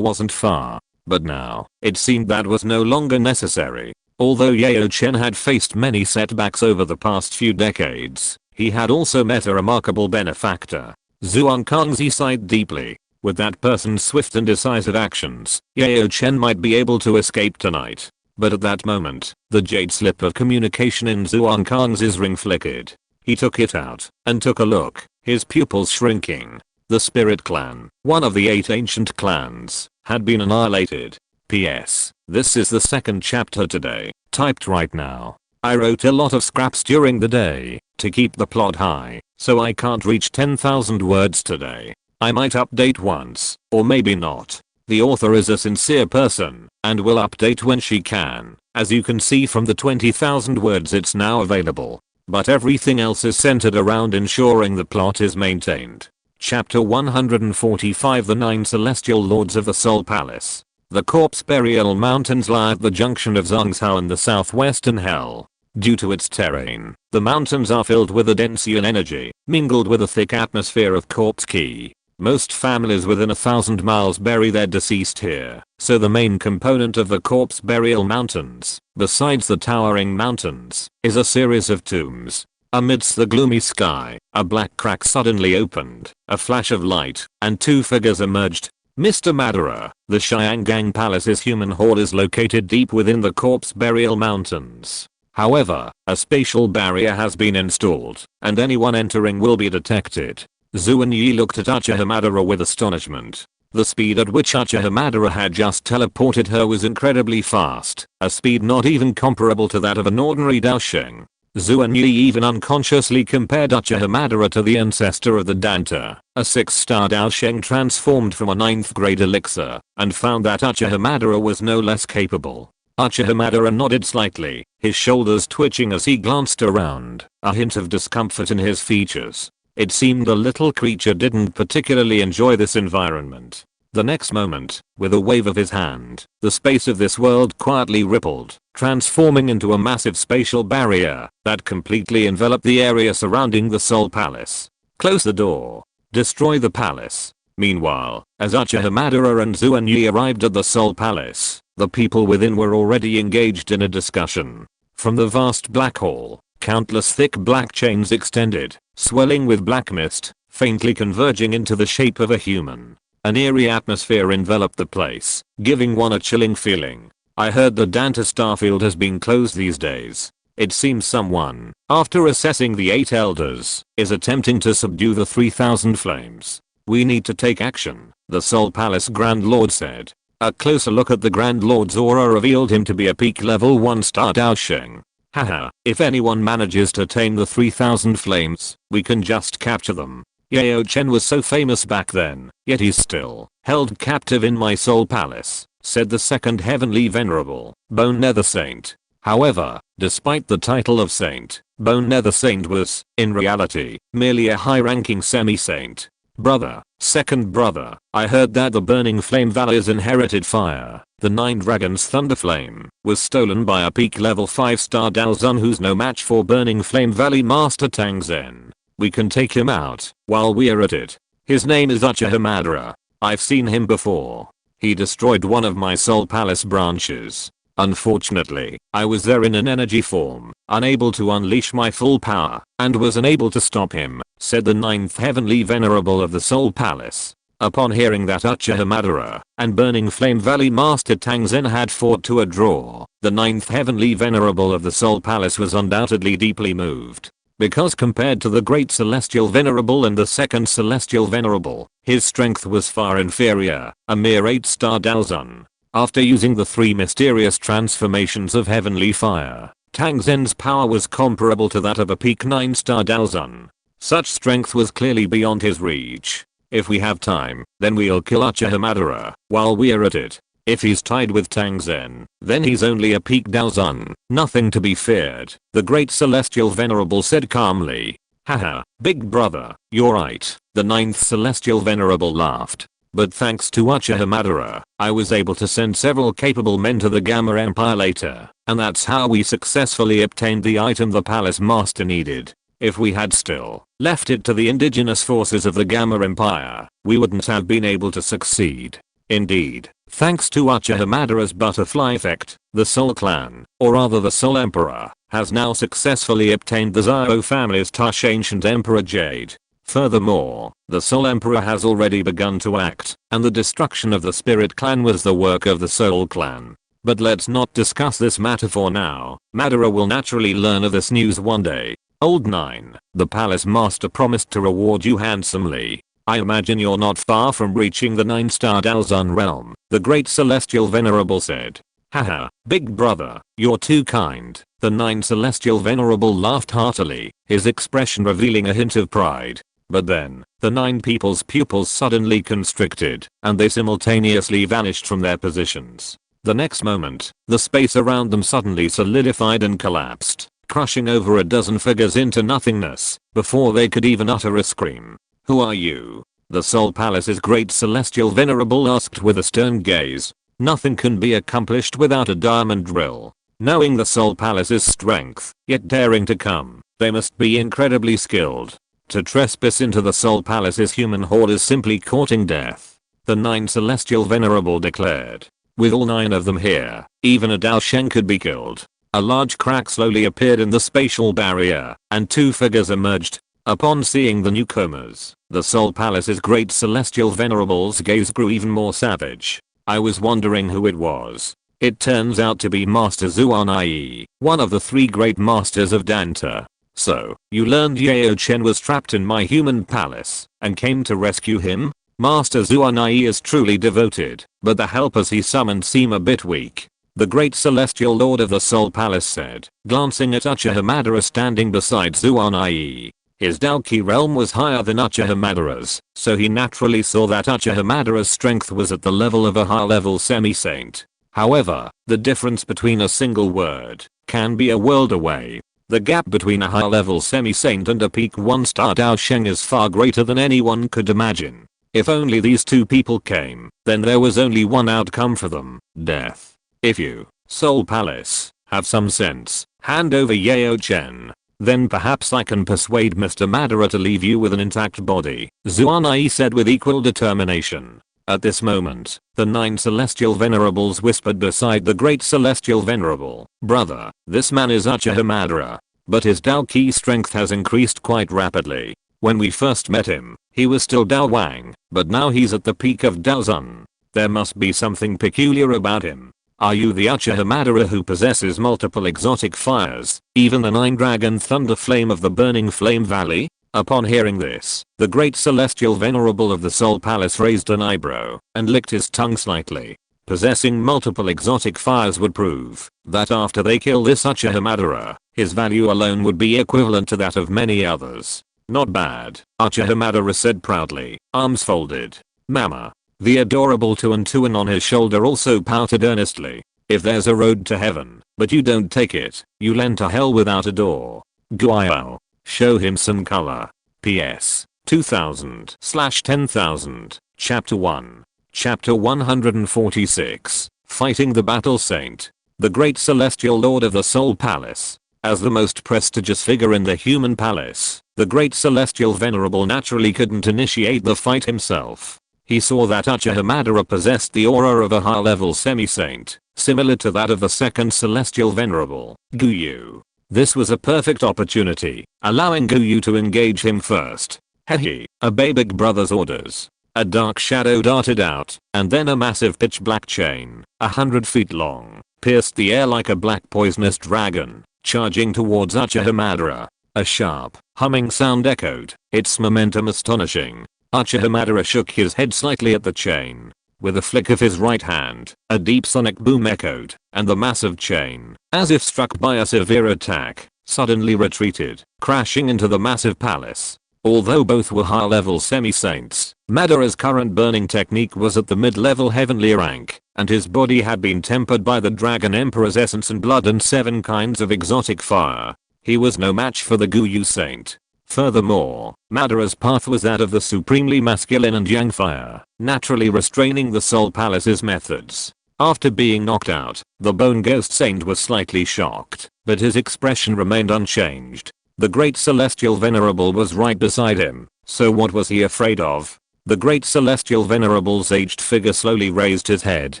wasn't far. But now, it seemed that was no longer necessary. Although Yao Chen had faced many setbacks over the past few decades, he had also met a remarkable benefactor. Zhuang Kangzi sighed deeply. With that person's swift and decisive actions, Yao Chen might be able to escape tonight. But at that moment, the jade slip of communication in Zhuang Kangzi's ring flickered. He took it out and took a look, his pupils shrinking. The Spirit Clan, one of the 8 ancient clans, had been annihilated. P.S. This is the second chapter today, typed right now. I wrote a lot of scraps during the day to keep the plot high, so I can't reach 10,000 words today. I might update once, or maybe not. The author is a sincere person, and will update when she can. As you can see from the 20,000 words it's now available. But everything else is centered around ensuring the plot is maintained. Chapter 145 The 9 Celestial Lords of the Soul Palace. The Corpse Burial Mountains lie at the junction of Zhangzhou and the southwestern Hell. Due to its terrain, the mountains are filled with a dense Yan energy, mingled with a thick atmosphere of corpse Qi. Most families within 1,000 miles bury their deceased here, so the main component of the Corpse Burial Mountains, besides the towering mountains, is a series of tombs. Amidst the gloomy sky, a black crack suddenly opened, a flash of light, and 2 figures emerged. Mr. Madara, the Xiangang Palace's human horde is located deep within the Corpse Burial Mountains. However, a spatial barrier has been installed, and anyone entering will be detected. Zhu Yi looked at Uchiha Madara with astonishment. The speed at which Uchiha Madara had just teleported her was incredibly fast, a speed not even comparable to that of an ordinary Daosheng. Zhu Yi even unconsciously compared Uchiha Madara to the ancestor of the Danta, a 6-star Daosheng transformed from a 9th grade elixir, and found that Uchiha Madara was no less capable. Uchiha Madara nodded slightly, his shoulders twitching as he glanced around, a hint of discomfort in his features. It seemed the little creature didn't particularly enjoy this environment. The next moment, with a wave of his hand, the space of this world quietly rippled, transforming into a massive spatial barrier that completely enveloped the area surrounding the Soul Palace. Close the door. Destroy the palace. Meanwhile, as Uchiha Madara and Zhu Yi arrived at the Soul Palace, the people within were already engaged in a discussion. From the vast black hall, countless thick black chains extended, swelling with black mist, faintly converging into the shape of a human. An eerie atmosphere enveloped the place, giving one a chilling feeling. I heard the Danta Starfield has been closed these days. It seems someone, after assessing the 8 elders, is attempting to subdue the 3,000 flames. We need to take action, the Soul Palace Grand Lord said. A closer look at the Grand Lord's aura revealed him to be a peak level 1-star Daosheng. Haha, if anyone manages to tame the 3,000 flames, we can just capture them. Yao Chen was so famous back then, yet he's still held captive in my Soul Palace, said the second Heavenly Venerable, Bone Nether Saint. However, despite the title of Saint, Bone Nether Saint was, in reality, merely a high-ranking semi-saint. Brother, second brother, I heard that the Burning Flame Valley's inherited fire, the 9 Dragons Thunder Flame, was stolen by a peak level 5-star Daozun who's no match for Burning Flame Valley Master Tang Zhen. We can take him out, while we're at it. His name is Uchiha Madara. I've seen him before. He destroyed one of my Soul Palace branches. Unfortunately, I was there in an energy form, unable to unleash my full power, and was unable to stop him, said the 9th Heavenly Venerable of the Soul Palace. Upon hearing that Uchiha Madara and Burning Flame Valley Master Tang Zhen had fought to a draw, the 9th Heavenly Venerable of the Soul Palace was undoubtedly deeply moved. Because compared to the Great Celestial Venerable and the Second Celestial Venerable, his strength was far inferior, a mere 8-star Daozun. After using the 3 mysterious transformations of Heavenly Fire, Tang Zhen's power was comparable to that of a peak 9-star Daozun. Such strength was clearly beyond his reach. If we have time, then we'll kill Uchiha Madara while we're at it. If he's tied with Tang Zhen, then he's only a peak Daozun, nothing to be feared, the Great Celestial Venerable said calmly. Haha, big brother, you're right, the 9th Celestial Venerable laughed. But thanks to Uchiha Madara, I was able to send several capable men to the Gamma Empire later, and that's how we successfully obtained the item the Palace Master needed. If we had still left it to the indigenous forces of the Gamma Empire, we wouldn't have been able to succeed. Indeed, Thanks to Uchiha Madara's butterfly effect, the Soul Clan, or rather the Soul Emperor, has now successfully obtained the Zhao family's Tush ancient Emperor Jade. Furthermore, the Soul Emperor has already begun to act, and the destruction of the Spirit Clan was the work of the Soul Clan. But let's not discuss this matter for now. Madara will naturally learn of this news one day. Old 9, the Palace Master promised to reward you handsomely. I imagine you're not far from reaching the 9-star Dalzun realm, the Great Celestial Venerable said. Haha, big brother, you're too kind. The 9 Celestial Venerable laughed heartily, his expression revealing a hint of pride. But then, the 9 people's pupils suddenly constricted, and they simultaneously vanished from their positions. The next moment, the space around them suddenly solidified and collapsed, crushing over a dozen figures into nothingness, before they could even utter a scream. Who are you? The Soul Palace's Great Celestial Venerable asked with a stern gaze. Nothing can be accomplished without a diamond drill. Knowing the Soul Palace's strength, yet daring to come, they must be incredibly skilled. To trespass into the Soul Palace's human horde is simply courting death. The 9 Celestial Venerable declared. With all 9 of them here, even a Dao Shen could be killed. A large crack slowly appeared in the spatial barrier, and 2 figures emerged. Upon seeing the newcomers, the Soul Palace's Great Celestial Venerable's gaze grew even more savage. I was wondering who it was. It turns out to be Master Zuan, one of the 3 great masters of Danta. So, you learned Yao Chen was trapped in my human palace, and came to rescue him? Master Zuan is truly devoted, but the helpers he summoned seem a bit weak. The Great Celestial Lord of the Soul Palace said, glancing at Uchiha Madara standing beside Zuan. His Dou Qi realm was higher than Uchiha Madara's, so he naturally saw that Uchiha Madara's strength was at the level of a high-level semi-saint. However, the difference between a single word can be a world away. The gap between a high-level semi-saint and a peak 1-star Dao Sheng is far greater than anyone could imagine. If only these 2 people came, then there was only one outcome for them, death. If you, Soul Palace, have some sense, hand over Yao Chen. Then perhaps I can persuade Mr. Madara to leave you with an intact body, Zuan said with equal determination. At this moment, the 9 Celestial Venerables whispered beside the Great Celestial Venerable, brother, this man is Uchiha Madara. But his Dou Qi strength has increased quite rapidly. When we first met him, he was still Dou Huang, but now he's at the peak of Daozun. There must be something peculiar about him. Are you the Uchiha Madara who possesses multiple exotic fires, even the 9-dragon thunder flame of the burning flame valley? Upon hearing this, the Great Celestial Venerable of the Soul Palace raised an eyebrow and licked his tongue slightly. Possessing multiple exotic fires would prove that after they kill this Uchiha Madara, his value alone would be equivalent to that of many others. Not bad, Uchiha Madara said proudly, arms folded. Mama. The adorable Tuan on his shoulder also pouted earnestly. If there's a road to heaven, but you don't take it, you'll enter hell without a door. Guayao. Show him some color. PS. 2000/10,000. Chapter 1. Chapter 146. Fighting the Battle Saint. The Great Celestial Lord of the Soul Palace. As the most prestigious figure in the human palace, the Great Celestial Venerable naturally couldn't initiate the fight himself. He saw that Uchiha Madara possessed the aura of a high-level semi-saint, similar to that of the 2nd Celestial Venerable, Guyu. This was a perfect opportunity, allowing Guyu to engage him first. Hehe, obey big brother's orders. A dark shadow darted out, and then a massive pitch-black chain, 100 feet long, pierced the air like a black poisonous dragon, charging towards Uchiha Madara. A sharp, humming sound echoed, its momentum astonishing. Uchiha Madara shook his head slightly at the chain. With a flick of his right hand, a deep sonic boom echoed, and the massive chain, as if struck by a severe attack, suddenly retreated, crashing into the massive palace. Although both were high-level semi-saints, Madara's current burning technique was at the mid-level heavenly rank, and his body had been tempered by the Dragon Emperor's essence and blood and 7 kinds of exotic fire. He was no match for the Guyu Saint. Furthermore, Madara's path was that of the supremely masculine and yang fire, naturally restraining the Soul Palace's methods. After being knocked out, the Bone Ghost Saint was slightly shocked, but his expression remained unchanged. The Great Celestial Venerable was right beside him, so what was he afraid of? The great celestial venerable's aged figure slowly raised his head,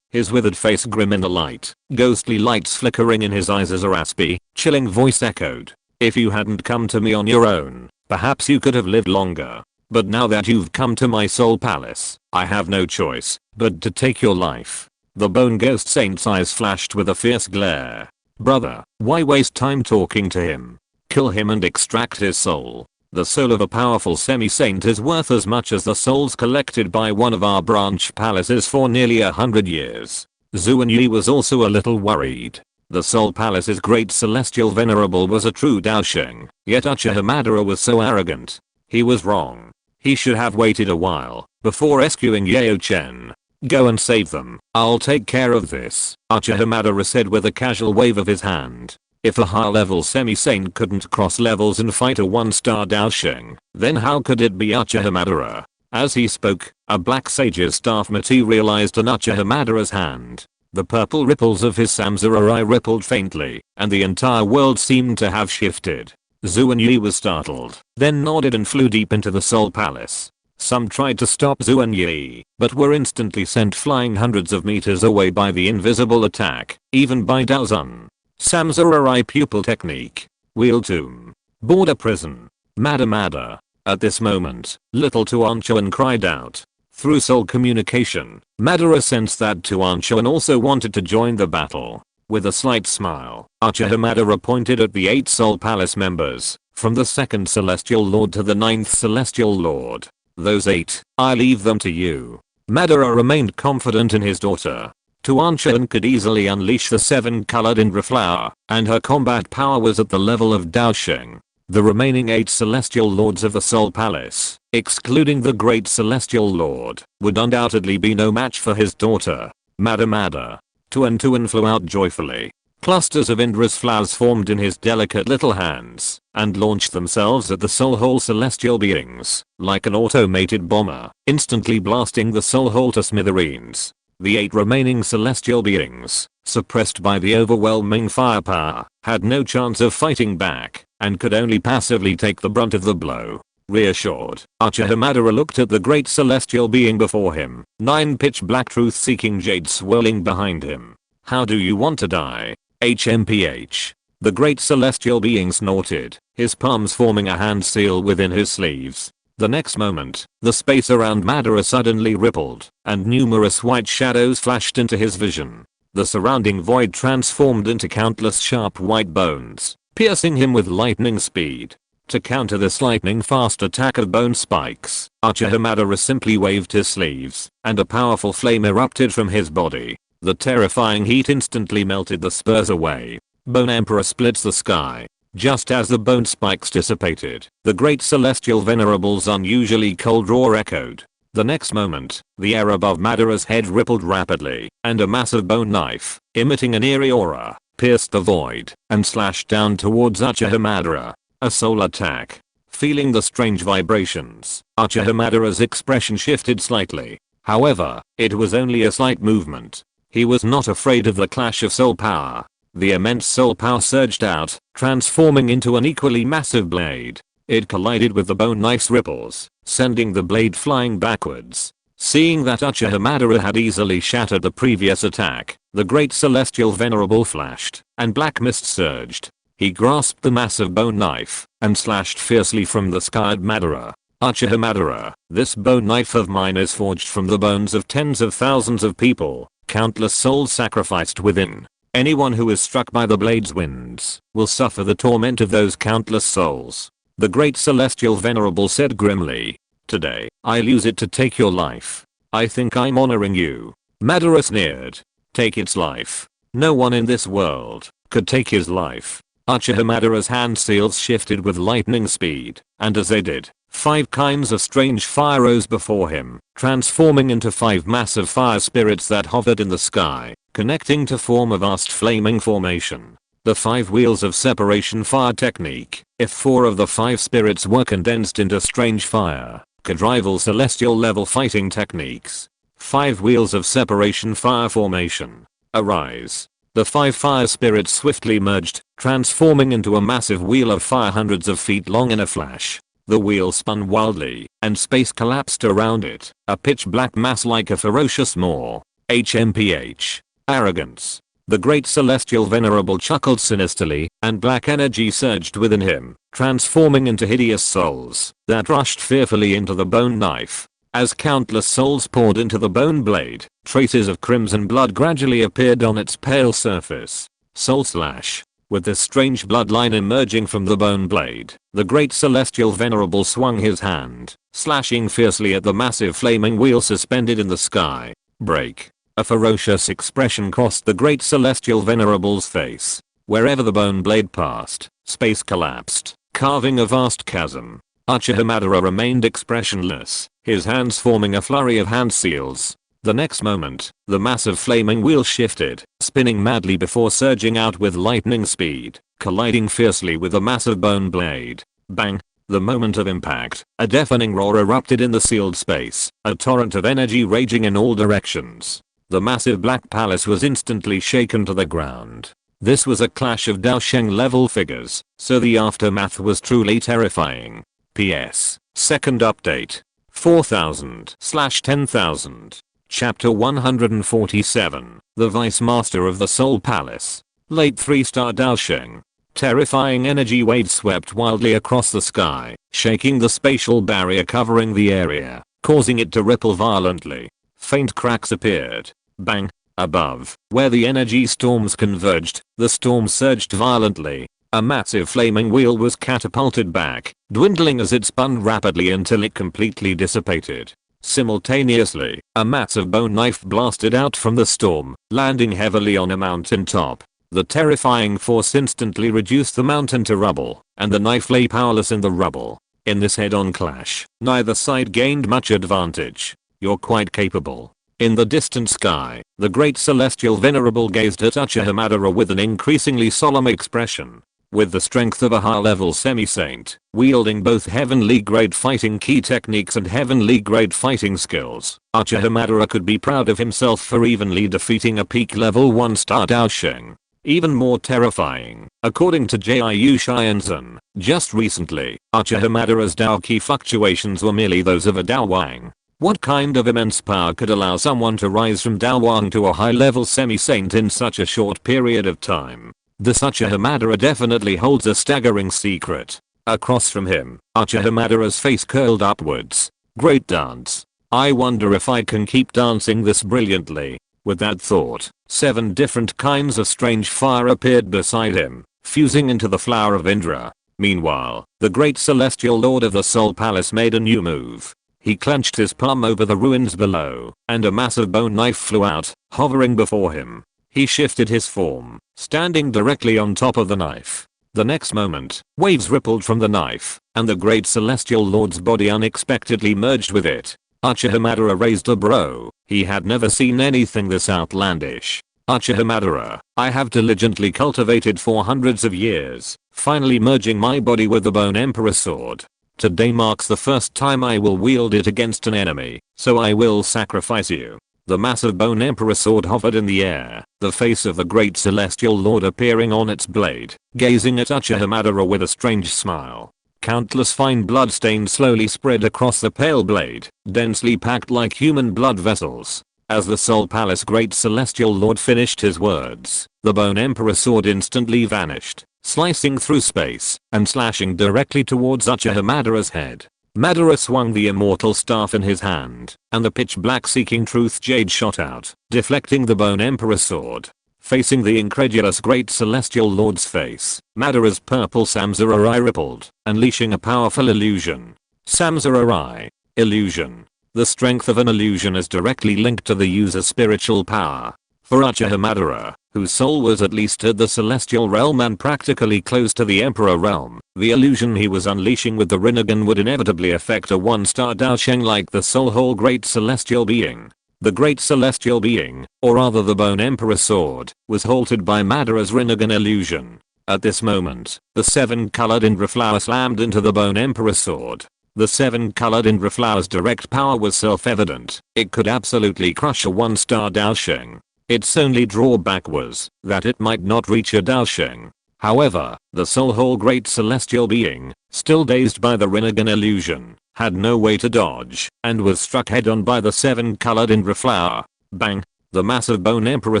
his withered face grim in the light, ghostly lights flickering in his eyes as a raspy, chilling voice echoed. If you hadn't come to me on your own, perhaps you could have lived longer. But now that you've come to my soul palace, I have no choice but to take your life. The bone ghost saint's eyes flashed with a fierce glare. Brother, why waste time talking to him? Kill him and extract his soul. The soul of a powerful semi-saint is worth as much as the souls collected by one of our branch palaces for nearly 100 years. Zhu Yi was also a little worried. The Soul Palace's great celestial venerable was a true Daosheng, yet Uchiha Madara was so arrogant. He was wrong. He should have waited a while before rescuing Yao Chen. Go and save them. I'll take care of this, Uchiha Madara said with a casual wave of his hand. If a high-level semi-saint couldn't cross levels and fight a 1-star Daosheng, then how could it be Uchiha Madara? As he spoke, a black sage's staff materialized in Uchiha Madara's hand. The purple ripples of his samurai rippled faintly, and the entire world seemed to have shifted. Zhu Yi was startled, then nodded and flew deep into the Soul Palace. Some tried to stop Zhu Yi, but were instantly sent flying hundreds of meters away by the invisible attack, even by Daozun. Samurai pupil technique. Wheel tomb. Border prison. Mada. At this moment, little Tuanchuan cried out. Through soul communication, Madara sensed that Tuanchuan also wanted to join the battle. With a slight smile, Uchiha Madara pointed at the 8 Soul Palace members, from the 2nd Celestial Lord to the 9th Celestial Lord. Those 8, I leave them to you. Madara remained confident in his daughter. Tuanchuan could easily unleash the 7-colored Indra flower, and her combat power was at the level of Daosheng. The remaining 8 Celestial Lords of the Soul Palace, excluding the Great Celestial Lord, would undoubtedly be no match for his daughter. Mada. Tuan flew out joyfully. Clusters of Indra's flowers formed in his delicate little hands, and launched themselves at the soul hole celestial beings, like an automated bomber, instantly blasting the soul hole to smithereens. The 8 remaining celestial beings, suppressed by the overwhelming firepower, had no chance of fighting back, and could only passively take the brunt of the blow. Reassured, Uchiha Madara looked at the great celestial being before him, 9 pitch black truth-seeking jade swirling behind him. How do you want to die? HMPH. The great celestial being snorted, his palms forming a hand seal within his sleeves. The next moment, the space around Madara suddenly rippled, and numerous white shadows flashed into his vision. The surrounding void transformed into countless sharp white bones, piercing him with lightning speed. To counter this lightning-fast attack of bone spikes, Uchiha Madara simply waved his sleeves, and a powerful flame erupted from his body. The terrifying heat instantly melted the spurs away. Bone Emperor splits the sky. Just as the bone spikes dissipated, the great celestial venerable's unusually cold roar echoed. The next moment, the air above Madara's head rippled rapidly, and a massive bone knife, emitting an eerie aura, pierced the void, and slashed down towards Uchiha Madara. A soul attack. Feeling the strange vibrations, Uchiha Madara's expression shifted slightly. However, it was only a slight movement. He was not afraid of the clash of soul power. The immense soul power surged out, transforming into an equally massive blade. It collided with the bone knife's ripples, sending the blade flying backwards. Seeing that Uchiha Madara had easily shattered the previous attack, the great celestial venerable flashed, and black mist surged. He grasped the massive bone knife, and slashed fiercely from the sky at Madara. Uchiha Madara, this bone knife of mine is forged from the bones of tens of thousands of people, countless souls sacrificed within. Anyone who is struck by the blade's winds will suffer the torment of those countless souls. The great celestial venerable said grimly. Today, I'll use it to take your life. I think I'm honoring you. Madara sneered. Take its life. No one in this world could take his life. Uchiha Madara's hand seals shifted with lightning speed, and as they did, 5 kinds of strange fire rose before him, transforming into 5 massive fire spirits that hovered in the sky, connecting to form a vast flaming formation. The 5 wheels of separation fire technique, if 4 of the 5 spirits were condensed into strange fire, could rival celestial level fighting techniques. 5 wheels of separation fire formation. Arise. The 5 fire spirits swiftly merged, transforming into a massive wheel of fire hundreds of feet long in a flash. The wheel spun wildly, and space collapsed around it, a pitch black mass like a ferocious maw. HMPH. Arrogance. The great celestial venerable chuckled sinisterly, and black energy surged within him, transforming into hideous souls that rushed fearfully into the bone knife. As countless souls poured into the bone blade, traces of crimson blood gradually appeared on its pale surface. Soul slash. With this strange bloodline emerging from the bone blade, the great celestial venerable swung his hand, slashing fiercely at the massive flaming wheel suspended in the sky. Break. A ferocious expression crossed the great celestial venerable's face. Wherever the bone blade passed, space collapsed, carving a vast chasm. Uchiha Madara remained expressionless, his hands forming a flurry of hand seals. The next moment, the massive flaming wheel shifted, spinning madly before surging out with lightning speed, colliding fiercely with the massive bone blade. Bang! The moment of impact, a deafening roar erupted in the sealed space, a torrent of energy raging in all directions. The massive black palace was instantly shaken to the ground. This was a clash of Dou Sheng level figures, so the aftermath was truly terrifying. PS. Second update. 4000/10,000. Chapter 147. The Vice Master of the Soul Palace. Late 3-star Dou Sheng. Terrifying energy waves swept wildly across the sky, shaking the spatial barrier covering the area, causing it to ripple violently. Faint cracks appeared. Bang! Above, where the energy storms converged, the storm surged violently. A massive flaming wheel was catapulted back, dwindling as it spun rapidly until it completely dissipated. Simultaneously, a massive bone knife blasted out from the storm, landing heavily on a mountain top. The terrifying force instantly reduced the mountain to rubble, and the knife lay powerless in the rubble. In this head-on clash, neither side gained much advantage. You're quite capable. In the distant sky, the great celestial venerable gazed at Uchiha Madara with an increasingly solemn expression. With the strength of a high-level semi-saint, wielding both heavenly-grade fighting key techniques and heavenly-grade fighting skills, Uchiha Madara could be proud of himself for evenly defeating a peak-level 1-star Dou Sheng. Even more terrifying, according to Jiu Shianzhen, just recently, Uchiha Madara's Dou Qi fluctuations were merely those of a Dou Huang. What kind of immense power could allow someone to rise from Dou Huang to a high-level semi-saint in such a short period of time? This Uchiha Madara definitely holds a staggering secret. Across from him, Uchiha Madara's face curled upwards. Great dance. I wonder if I can keep dancing this brilliantly. With that thought, 7 different kinds of strange fire appeared beside him, fusing into the flower of Indra. Meanwhile, the great celestial lord of the Soul Palace made a new move. He clenched his palm over the ruins below, and a massive bone knife flew out, hovering before him. He shifted his form, standing directly on top of the knife. The next moment, waves rippled from the knife, and the great celestial lord's body unexpectedly merged with it. Uchiha Madara raised a brow. He had never seen anything this outlandish. Uchiha Madara, I have diligently cultivated for hundreds of years, finally merging my body with the Bone Emperor sword. Today marks the first time I will wield it against an enemy, so I will sacrifice you. The massive Bone Emperor sword hovered in the air, the face of the great celestial lord appearing on its blade, gazing at Uchiha Madara with a strange smile. Countless fine blood stains slowly spread across the pale blade, densely packed like human blood vessels. As the Soul Palace great celestial lord finished his words, the Bone Emperor sword instantly vanished, slicing through space and slashing directly towards Uchiha Madara's head. Madara swung the immortal staff in his hand, and the pitch black seeking truth jade shot out, deflecting the Bone Emperor sword. Facing the incredulous great celestial lord's face, Madara's purple Samsara rippled, unleashing a powerful illusion. Samsara illusion. The strength of an illusion is directly linked to the user's spiritual power. For Uchiha Madara, whose soul was at least at the celestial realm and practically close to the Emperor realm, the illusion he was unleashing with the Rinnegan would inevitably affect a 1-star Dou Sheng like the soul whole great celestial being. The great celestial being, or rather the Bone Emperor sword, was halted by Madara's Rinnegan illusion. At this moment, the 7-colored Indra flower slammed into the Bone Emperor sword. The 7-colored Indra flower's direct power was self-evident. It could absolutely crush a 1-star Dou Sheng. Its only drawback was that it might not reach a Dou Sheng. However, the soul whole great celestial being, still dazed by the Rinnegan illusion, had no way to dodge, and was struck head-on by the seven-colored Indra flower. Bang! The massive bone emperor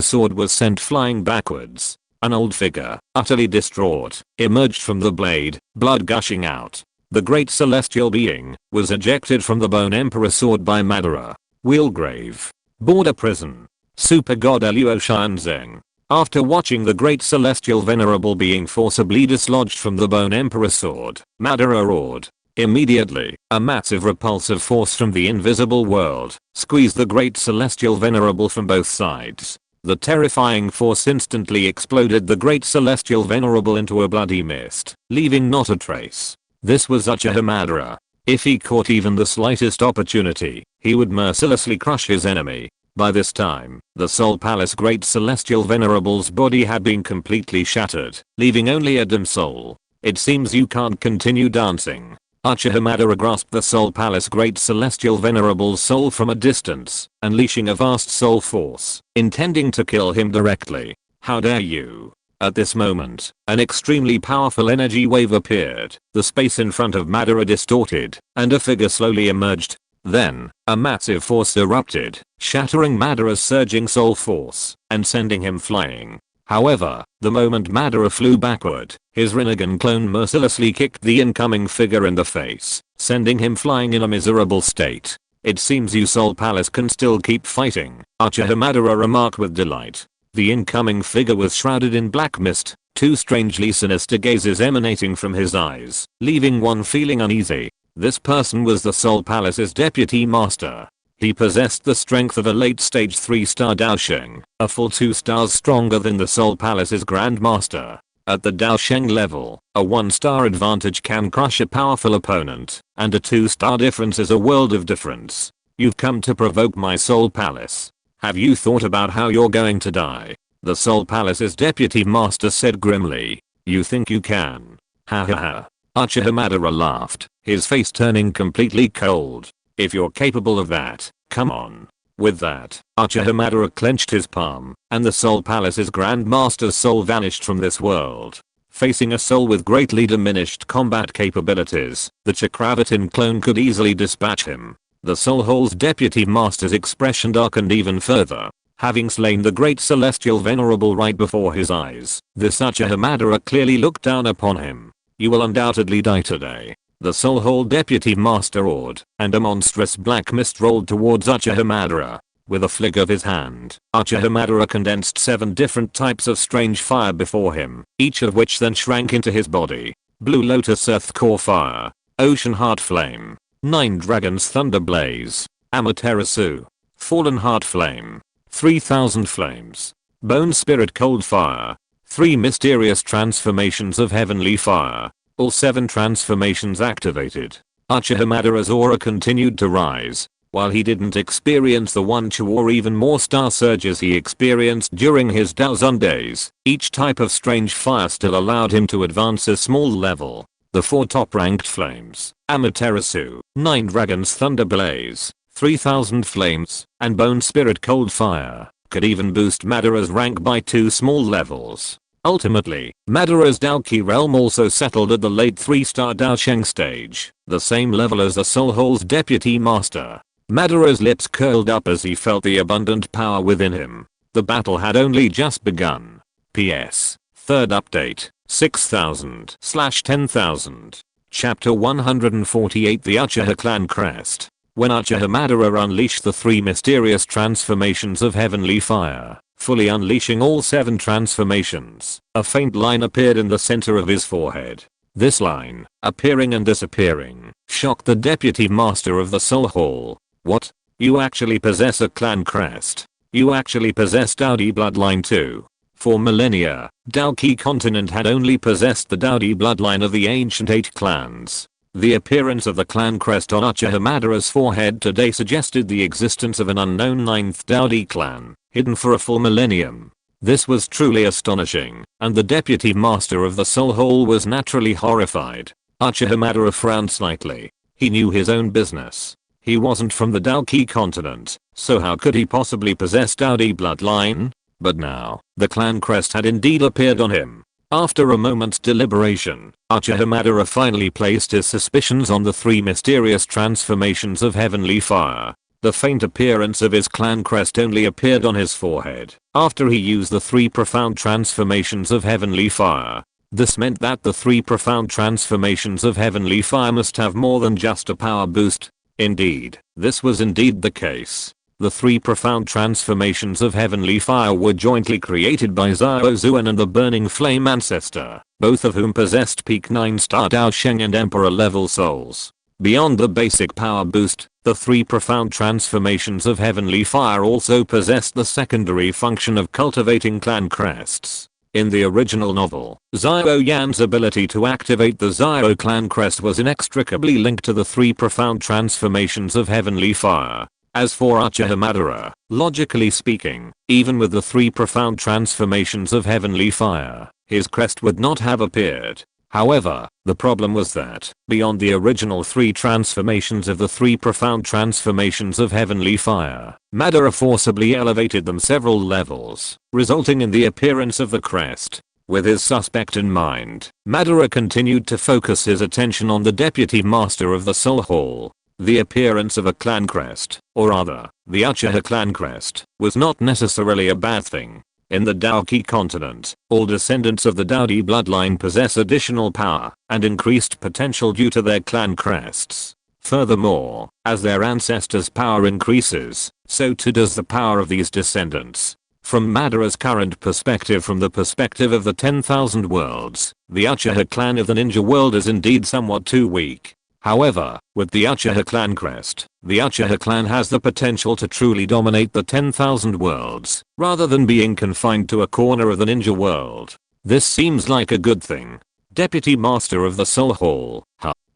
sword was sent flying backwards. An old figure, utterly distraught, emerged from the blade, blood gushing out. The great celestial being was ejected from the bone emperor sword by Madara. Wheelgrave. Border prison. Super God Luo Shanzeng. After watching the great celestial venerable being forcibly dislodged from the bone emperor sword, Madara roared. Immediately, a massive repulsive force from the invisible world squeezed the great celestial venerable from both sides. The terrifying force instantly exploded the great celestial venerable into a bloody mist, leaving not a trace. This was Uchiha Madara. If he caught even the slightest opportunity, he would mercilessly crush his enemy. By this time, the Soul Palace Great Celestial Venerable's body had been completely shattered, leaving only a dim soul. It seems you can't continue dancing. Uchiha Madara grasped the Soul Palace Great Celestial Venerable's soul from a distance, unleashing a vast soul force, intending to kill him directly. How dare you? At this moment, an extremely powerful energy wave appeared, the space in front of Madara distorted, and a figure slowly emerged. Then, a massive force erupted, shattering Madara's surging soul force, and sending him flying. However, the moment Madara flew backward, his Rinnegan clone mercilessly kicked the incoming figure in the face, sending him flying in a miserable state. It seems you Soul Palace can still keep fighting, Uchiha Madara remarked with delight. The incoming figure was shrouded in black mist, two strangely sinister gazes emanating from his eyes, leaving one feeling uneasy. This person was the Soul Palace's deputy master. He possessed the strength of a late-stage 3-star Daosheng, a full 2 stars stronger than the Soul Palace's Grand Master. At the Daosheng level, a 1-star advantage can crush a powerful opponent, and a 2-star difference is a world of difference. You've come to provoke my Soul Palace. Have you thought about how you're going to die? The Soul Palace's deputy master said grimly. You think you can? Ha ha ha. Uchiha Madara laughed, his face turning completely cold. If you're capable of that, come on. With that, Uchiha Madara clenched his palm, and the Soul Palace's Grand Master's soul vanished from this world. Facing a soul with greatly diminished combat capabilities, the Chakravartin clone could easily dispatch him. The Soul Hole's deputy master's expression darkened even further. Having slain the great celestial venerable right before his eyes, this Uchiha Madara clearly looked down upon him. You will undoubtedly die today. The Soul Hole deputy master roared, and a monstrous black mist rolled towards Uchiha Madara. With a flick of his hand, Uchiha Madara condensed 7 different types of strange fire before him, each of which then shrank into his body. Blue Lotus Earth Core Fire, Ocean Heart Flame, 9 Dragons Thunder Blaze, Amaterasu, Fallen Heart Flame, 3000 Flames, Bone Spirit Cold Fire, 3 Mysterious Transformations of Heavenly Fire. All 7 transformations activated. Uchiha Madara's aura continued to rise. While he didn't experience the 1, 2 or even more star surges he experienced during his Daozun days, each type of strange fire still allowed him to advance a small level. The 4 top-ranked flames, Amaterasu, 9 Dragons Thunder Blaze, 3000 Flames, and Bone Spirit Cold Fire, could even boost Madara's rank by 2 small levels. Ultimately, Madara's Dou Qi realm also settled at the late 3-star Daosheng stage, the same level as the Soul Hole's deputy master. Madara's lips curled up as he felt the abundant power within him. The battle had only just begun. PS. Third update, 6000/10,000. Chapter 148 The Uchiha Clan Crest. When Uchiha Madara unleashed the 3 mysterious transformations of Heavenly Fire, fully unleashing all 7 transformations, a faint line appeared in the center of his forehead. This line, appearing and disappearing, shocked the deputy master of the Soul Hall. What? You actually possess a clan crest? You actually possess Daudi bloodline too? For millennia, Dou Qi continent had only possessed the Daudi bloodline of the ancient 8 clans. The appearance of the clan crest on Uchiha Madara's forehead today suggested the existence of an unknown 9th Daudi clan, hidden for a full millennium. This was truly astonishing, and the deputy master of the Soul Hall was naturally horrified. Uchiha Madara frowned slightly. He knew his own business. He wasn't from the Dou Qi continent, so how could he possibly possess Daudi bloodline? But now, the clan crest had indeed appeared on him. After a moment's deliberation, Uchiha Madara finally placed his suspicions on the 3 mysterious transformations of heavenly fire. The faint appearance of his clan crest only appeared on his forehead after he used the 3 profound transformations of heavenly fire. This meant that the 3 profound transformations of heavenly fire must have more than just a power boost. Indeed, this was indeed the case. The 3 profound transformations of heavenly fire were jointly created by Xiao Zuan and the Burning Flame Ancestor, both of whom possessed peak 9-star Dao Sheng and Emperor level souls. Beyond the basic power boost, the 3 profound transformations of heavenly fire also possessed the secondary function of cultivating clan crests. In the original novel, Xiao Yan's ability to activate the Xiao clan crest was inextricably linked to the 3 profound transformations of heavenly fire. As for Uchiha Madara, logically speaking, even with the 3 profound transformations of heavenly fire, his crest would not have appeared. However, the problem was that, beyond the original 3 transformations of the 3 profound transformations of heavenly fire, Madara forcibly elevated them several levels, resulting in the appearance of the crest. With his suspect in mind, Madara continued to focus his attention on the deputy master of the Soul Hall. The appearance of a clan crest, or rather, the Uchiha clan crest, was not necessarily a bad thing. In the Dou Qi continent, all descendants of the Dou Qi bloodline possess additional power and increased potential due to their clan crests. Furthermore, as their ancestors' power increases, so too does the power of these descendants. From Madara's current perspective, from the perspective of the 10,000 worlds, the Uchiha clan of the ninja world is indeed somewhat too weak. However, with the Uchiha clan crest, the Uchiha clan has the potential to truly dominate the 10,000 worlds, rather than being confined to a corner of the ninja world. This seems like a good thing. Deputy Master of the Soul Hall,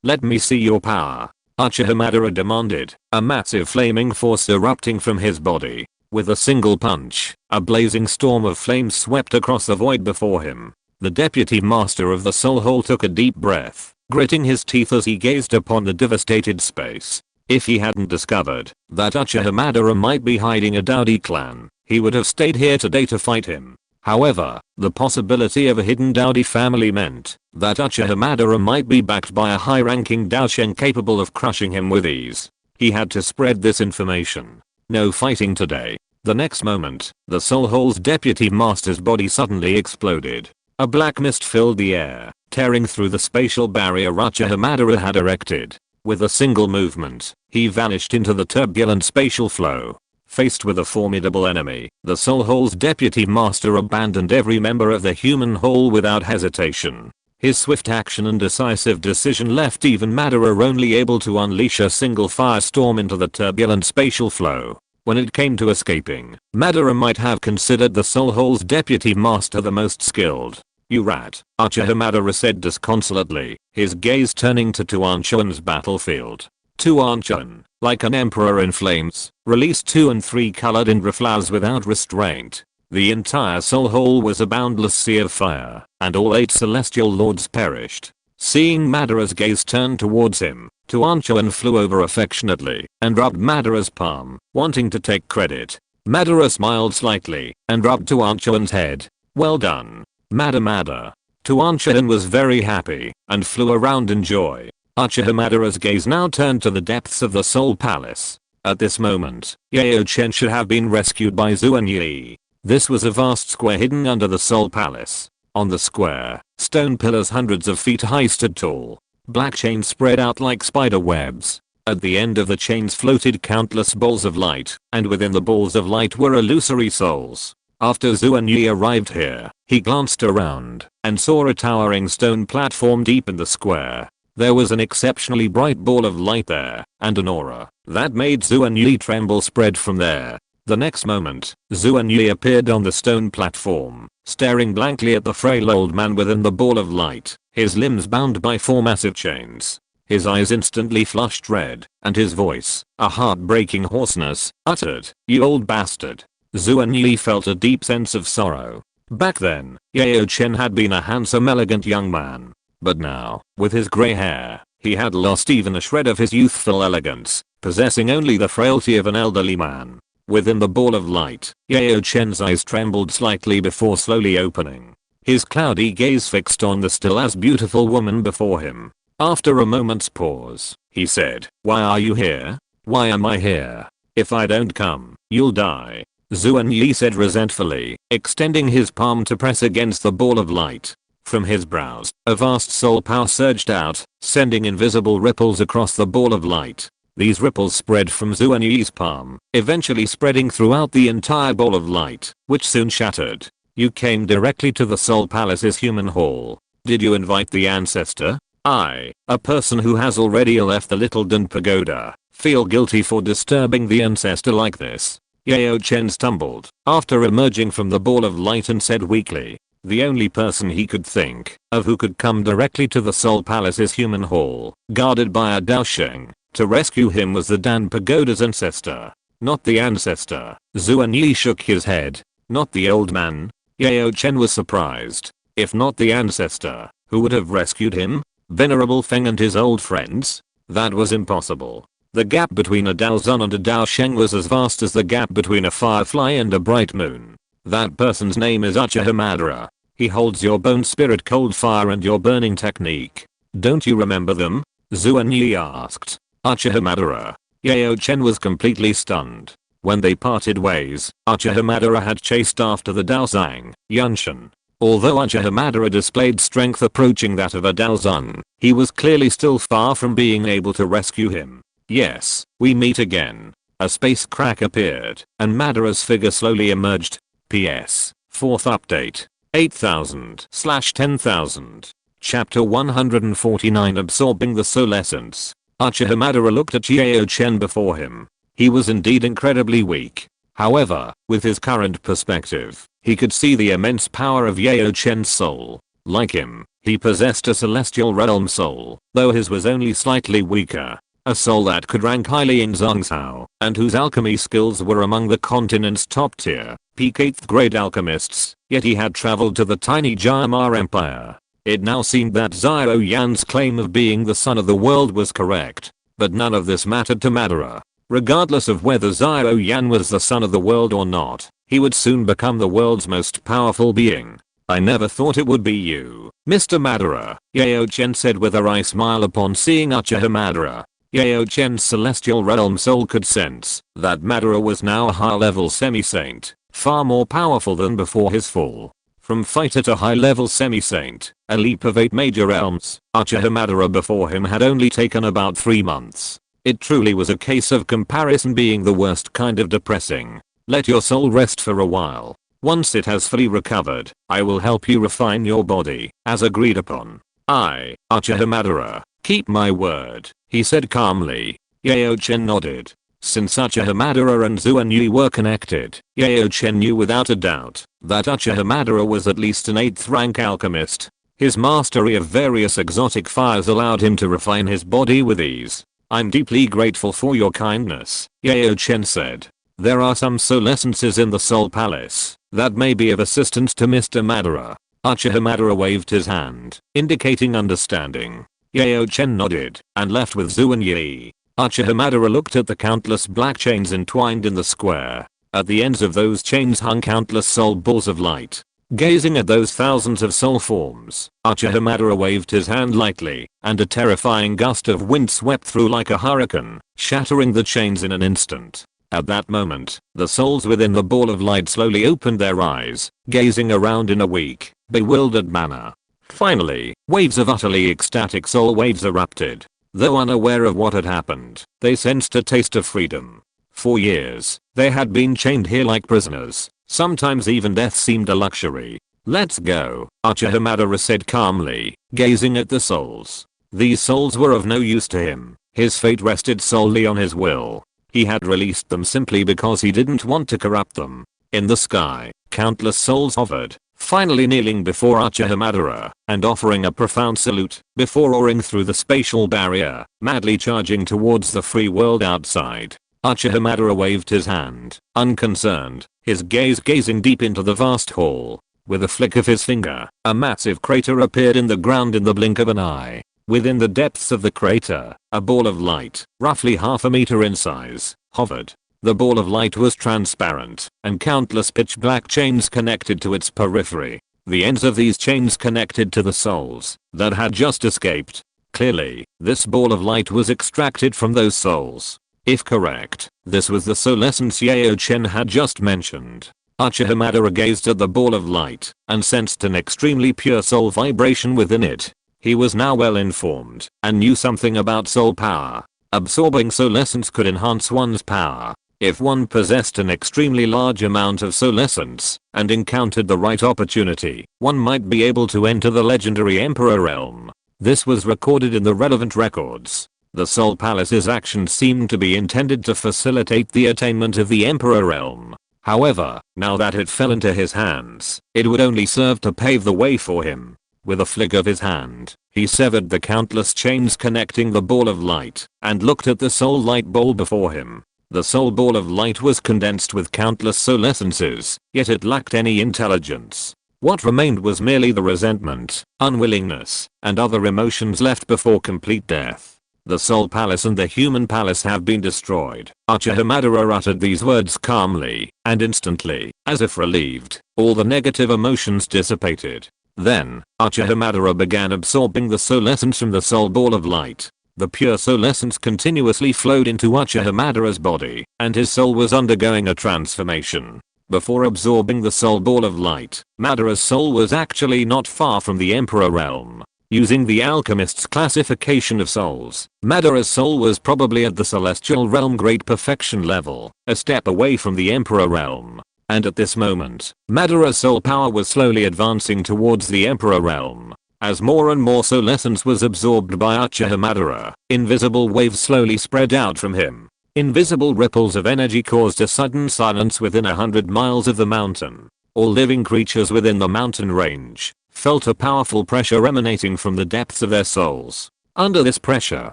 let me see your power. Uchiha Madara demanded, a massive flaming force erupting from his body. With a single punch, a blazing storm of flames swept across the void before him. The Deputy Master of the Soul Hall took a deep breath, gritting his teeth as he gazed upon the devastated space. If he hadn't discovered that Uchiha Madara might be hiding a Dou Qi clan, he would have stayed here today to fight him. However, the possibility of a hidden Dou Qi family meant that Uchiha Madara might be backed by a high-ranking Dao Sheng capable of crushing him with ease. He had to spread this information. No fighting today. The next moment, the Soul Hall's deputy master's body suddenly exploded. A black mist filled the air, tearing through the spatial barrier Uchiha Madara had erected. With a single movement, he vanished into the turbulent spatial flow. Faced with a formidable enemy, the Soul Hall's deputy master abandoned every member of the human hall without hesitation. His swift action and decisive decision left even Madara only able to unleash a single firestorm into the turbulent spatial flow. When it came to escaping, Madara might have considered the Soul Hall's deputy master the most skilled. You rat, Uchiha Madara said disconsolately, his gaze turning to Tuan Chun's battlefield. Tuan Chun, like an emperor in flames, released 2 and 3 colored Indra flowers without restraint. The entire Soul Hall was a boundless sea of fire, and all 8 celestial lords perished. Seeing Madara's gaze turn towards him, Tuan Chun flew over affectionately and rubbed Madara's palm, wanting to take credit. Madara smiled slightly and rubbed Tuan Chun's head. Well done, Madara. Tuan Chun was very happy and flew around in joy. Uchiha Madara's gaze now turned to the depths of the Soul Palace. At this moment, Yao Chen should have been rescued by Zuan Yi. This was a vast square hidden under the Soul Palace. On the square, stone pillars hundreds of feet high stood tall. Black chains spread out like spider webs. At the end of the chains floated countless balls of light, and within the balls of light were illusory souls. After Zuan Yi arrived here, he glanced around and saw a towering stone platform deep in the square. There was an exceptionally bright ball of light there, and an aura that made Zuan Yi tremble spread from there. The next moment, Zuan Yi appeared on the stone platform, staring blankly at the frail old man within the ball of light, his limbs bound by 4 massive chains. His eyes instantly flushed red, and his voice, a heartbreaking hoarseness, uttered, "You old bastard." Zuan Yi felt a deep sense of sorrow. Back then, Yao Chen had been a handsome, elegant young man. But now, with his grey hair, he had lost even a shred of his youthful elegance, possessing only the frailty of an elderly man. Within the ball of light, Yao Chen's eyes trembled slightly before slowly opening. his cloudy gaze fixed on the still as beautiful woman before him. After a moment's pause, he said, "Why are you here? Why am I here? If I don't come, you'll die." Zuan said resentfully, extending his palm to press against the ball of light. From his brows, a vast soul power surged out, sending invisible ripples across the ball of light. These ripples spread from Zuan palm, eventually spreading throughout the entire ball of light, which soon shattered. "You came directly to the Soul Palace's human hall. Did you invite the ancestor? I, a person who has already left the Little Dun Pagoda, feel guilty for disturbing the ancestor like this." Yao Chen stumbled after emerging from the ball of light and said weakly. The only person he could think of who could come directly to the Soul Palace's human hall, guarded by a Dao Sheng, to rescue him was the Dan Pagoda's ancestor. Not the ancestor. Zuan Yi shook his head. Not the old man. Yao Chen was surprised. If not the ancestor, who would have rescued him? Venerable Feng and his old friends? That was impossible. The gap between a Dao Zun and a Dao Sheng was as vast as the gap between a firefly and a bright moon. That person's name is Uchiha Madara. He holds your bone spirit cold fire and your burning technique. Don't you remember them? Zuan Yi asked. Uchiha Madara. Yao Chen was completely stunned. When they parted ways, Uchiha Madara had chased after the Dao Zhang, Yunshan. Although Uchiha Madara displayed strength approaching that of a Dao Zun, he was clearly still far from being able to rescue him. "Yes, we meet again." A space crack appeared, and Madara's figure slowly emerged. PS. 4th update. 8000/10,000. Chapter 149 Absorbing the Soul Essence. Uchiha Madara looked at Yao Chen before him. He was indeed incredibly weak. However, with his current perspective, he could see the immense power of Yao Chen's soul. Like him, he possessed a celestial realm soul, though his was only slightly weaker. A soul that could rank highly in Zhongzhou, and whose alchemy skills were among the continent's top tier, peak 8th grade alchemists, yet he had traveled to the tiny Jayamar Empire. It now seemed that Xiao Yan's claim of being the son of the world was correct, but none of this mattered to Madara. Regardless of whether Xiao Yan was the son of the world or not, he would soon become the world's most powerful being. "I never thought it would be you, Mr. Madara," Yao Chen said with a wry smile upon seeing Uchiha Madara. Yao Chen's celestial realm soul could sense that Madara was now a high-level semi-saint, far more powerful than before his fall. From fighter to high-level semi-saint, a leap of 8 major realms, Uchiha Madara before him had only taken about 3 months. It truly was a case of comparison being the worst kind of depressing. Let your soul rest for a while. Once it has fully recovered, I will help you refine your body, as agreed upon. I, Uchiha Madara, keep my word, he said calmly. Yao Chen nodded. Since Uchiha Madara and Zuan Yi were connected, Yao Chen knew without a doubt that Uchiha Madara was at least an 8th rank alchemist. His mastery of various exotic fires allowed him to refine his body with ease. "I'm deeply grateful for your kindness," Yao Chen said. "There are some soul essences in the Soul Palace that may be of assistance to Mr. Madara." Uchiha Madara waved his hand, indicating understanding. Yao Chen nodded and left with Zuan Yi. Uchiha Madara looked at the countless black chains entwined in the square. At the ends of those chains hung countless soul balls of light. Gazing at those thousands of soul forms, Uchiha Madara waved his hand lightly, and a terrifying gust of wind swept through like a hurricane, shattering the chains in an instant. At that moment, the souls within the ball of light slowly opened their eyes, gazing around in a weak, bewildered manner. Finally, waves of utterly ecstatic soul waves erupted. Though unaware of what had happened, they sensed a taste of freedom. For years, they had been chained here like prisoners. Sometimes even death seemed a luxury. "Let's go," Uchiha Madara said calmly, gazing at the souls. These souls were of no use to him. His fate rested solely on his will. He had released them simply because he didn't want to corrupt them. In the sky, countless souls hovered, finally kneeling before Uchiha Madara and offering a profound salute before roaring through the spatial barrier, madly charging towards the free world outside. Uchiha Madara waved his hand, unconcerned, his gaze gazing deep into the vast hall. With a flick of his finger, a massive crater appeared in the ground in the blink of an eye. Within the depths of the crater, a ball of light, roughly half a meter in size, hovered. The ball of light was transparent, and countless pitch black chains connected to its periphery. The ends of these chains connected to the souls that had just escaped. Clearly, this ball of light was extracted from those souls. If correct, this was the soul essence Yao Chen had just mentioned. Uchiha Madara gazed at the ball of light and sensed an extremely pure soul vibration within it. He was now well informed and knew something about soul power. Absorbing soul essence could enhance one's power. If one possessed an extremely large amount of soul essence and encountered the right opportunity, one might be able to enter the legendary Emperor realm. This was recorded in the relevant records. The Soul Palace's actions seemed to be intended to facilitate the attainment of the Emperor realm. However, now that it fell into his hands, it would only serve to pave the way for him. With a flick of his hand, he severed the countless chains connecting the ball of light and looked at the soul light ball before him. The soul ball of light was condensed with countless soul essences, yet it lacked any intelligence. What remained was merely the resentment, unwillingness, and other emotions left before complete death. The Soul Palace and the Human Palace have been destroyed. Uchiha Madara uttered these words calmly, and instantly, as if relieved, all the negative emotions dissipated. Then, Uchiha Madara began absorbing the soul essence from the soul ball of light. The pure soul essence continuously flowed into Uchiha Madara's body, and his soul was undergoing a transformation. Before absorbing the soul ball of light, Madara's soul was actually not far from the Emperor realm. Using the alchemist's classification of souls, Madara's soul was probably at the celestial realm great perfection level, a step away from the Emperor realm. And at this moment, Madara's soul power was slowly advancing towards the Emperor realm. As more and more soul essence was absorbed by Uchiha Madara, invisible waves slowly spread out from him. Invisible ripples of energy caused a sudden silence within 100 miles of the mountain. All living creatures within the mountain range felt a powerful pressure emanating from the depths of their souls. Under this pressure,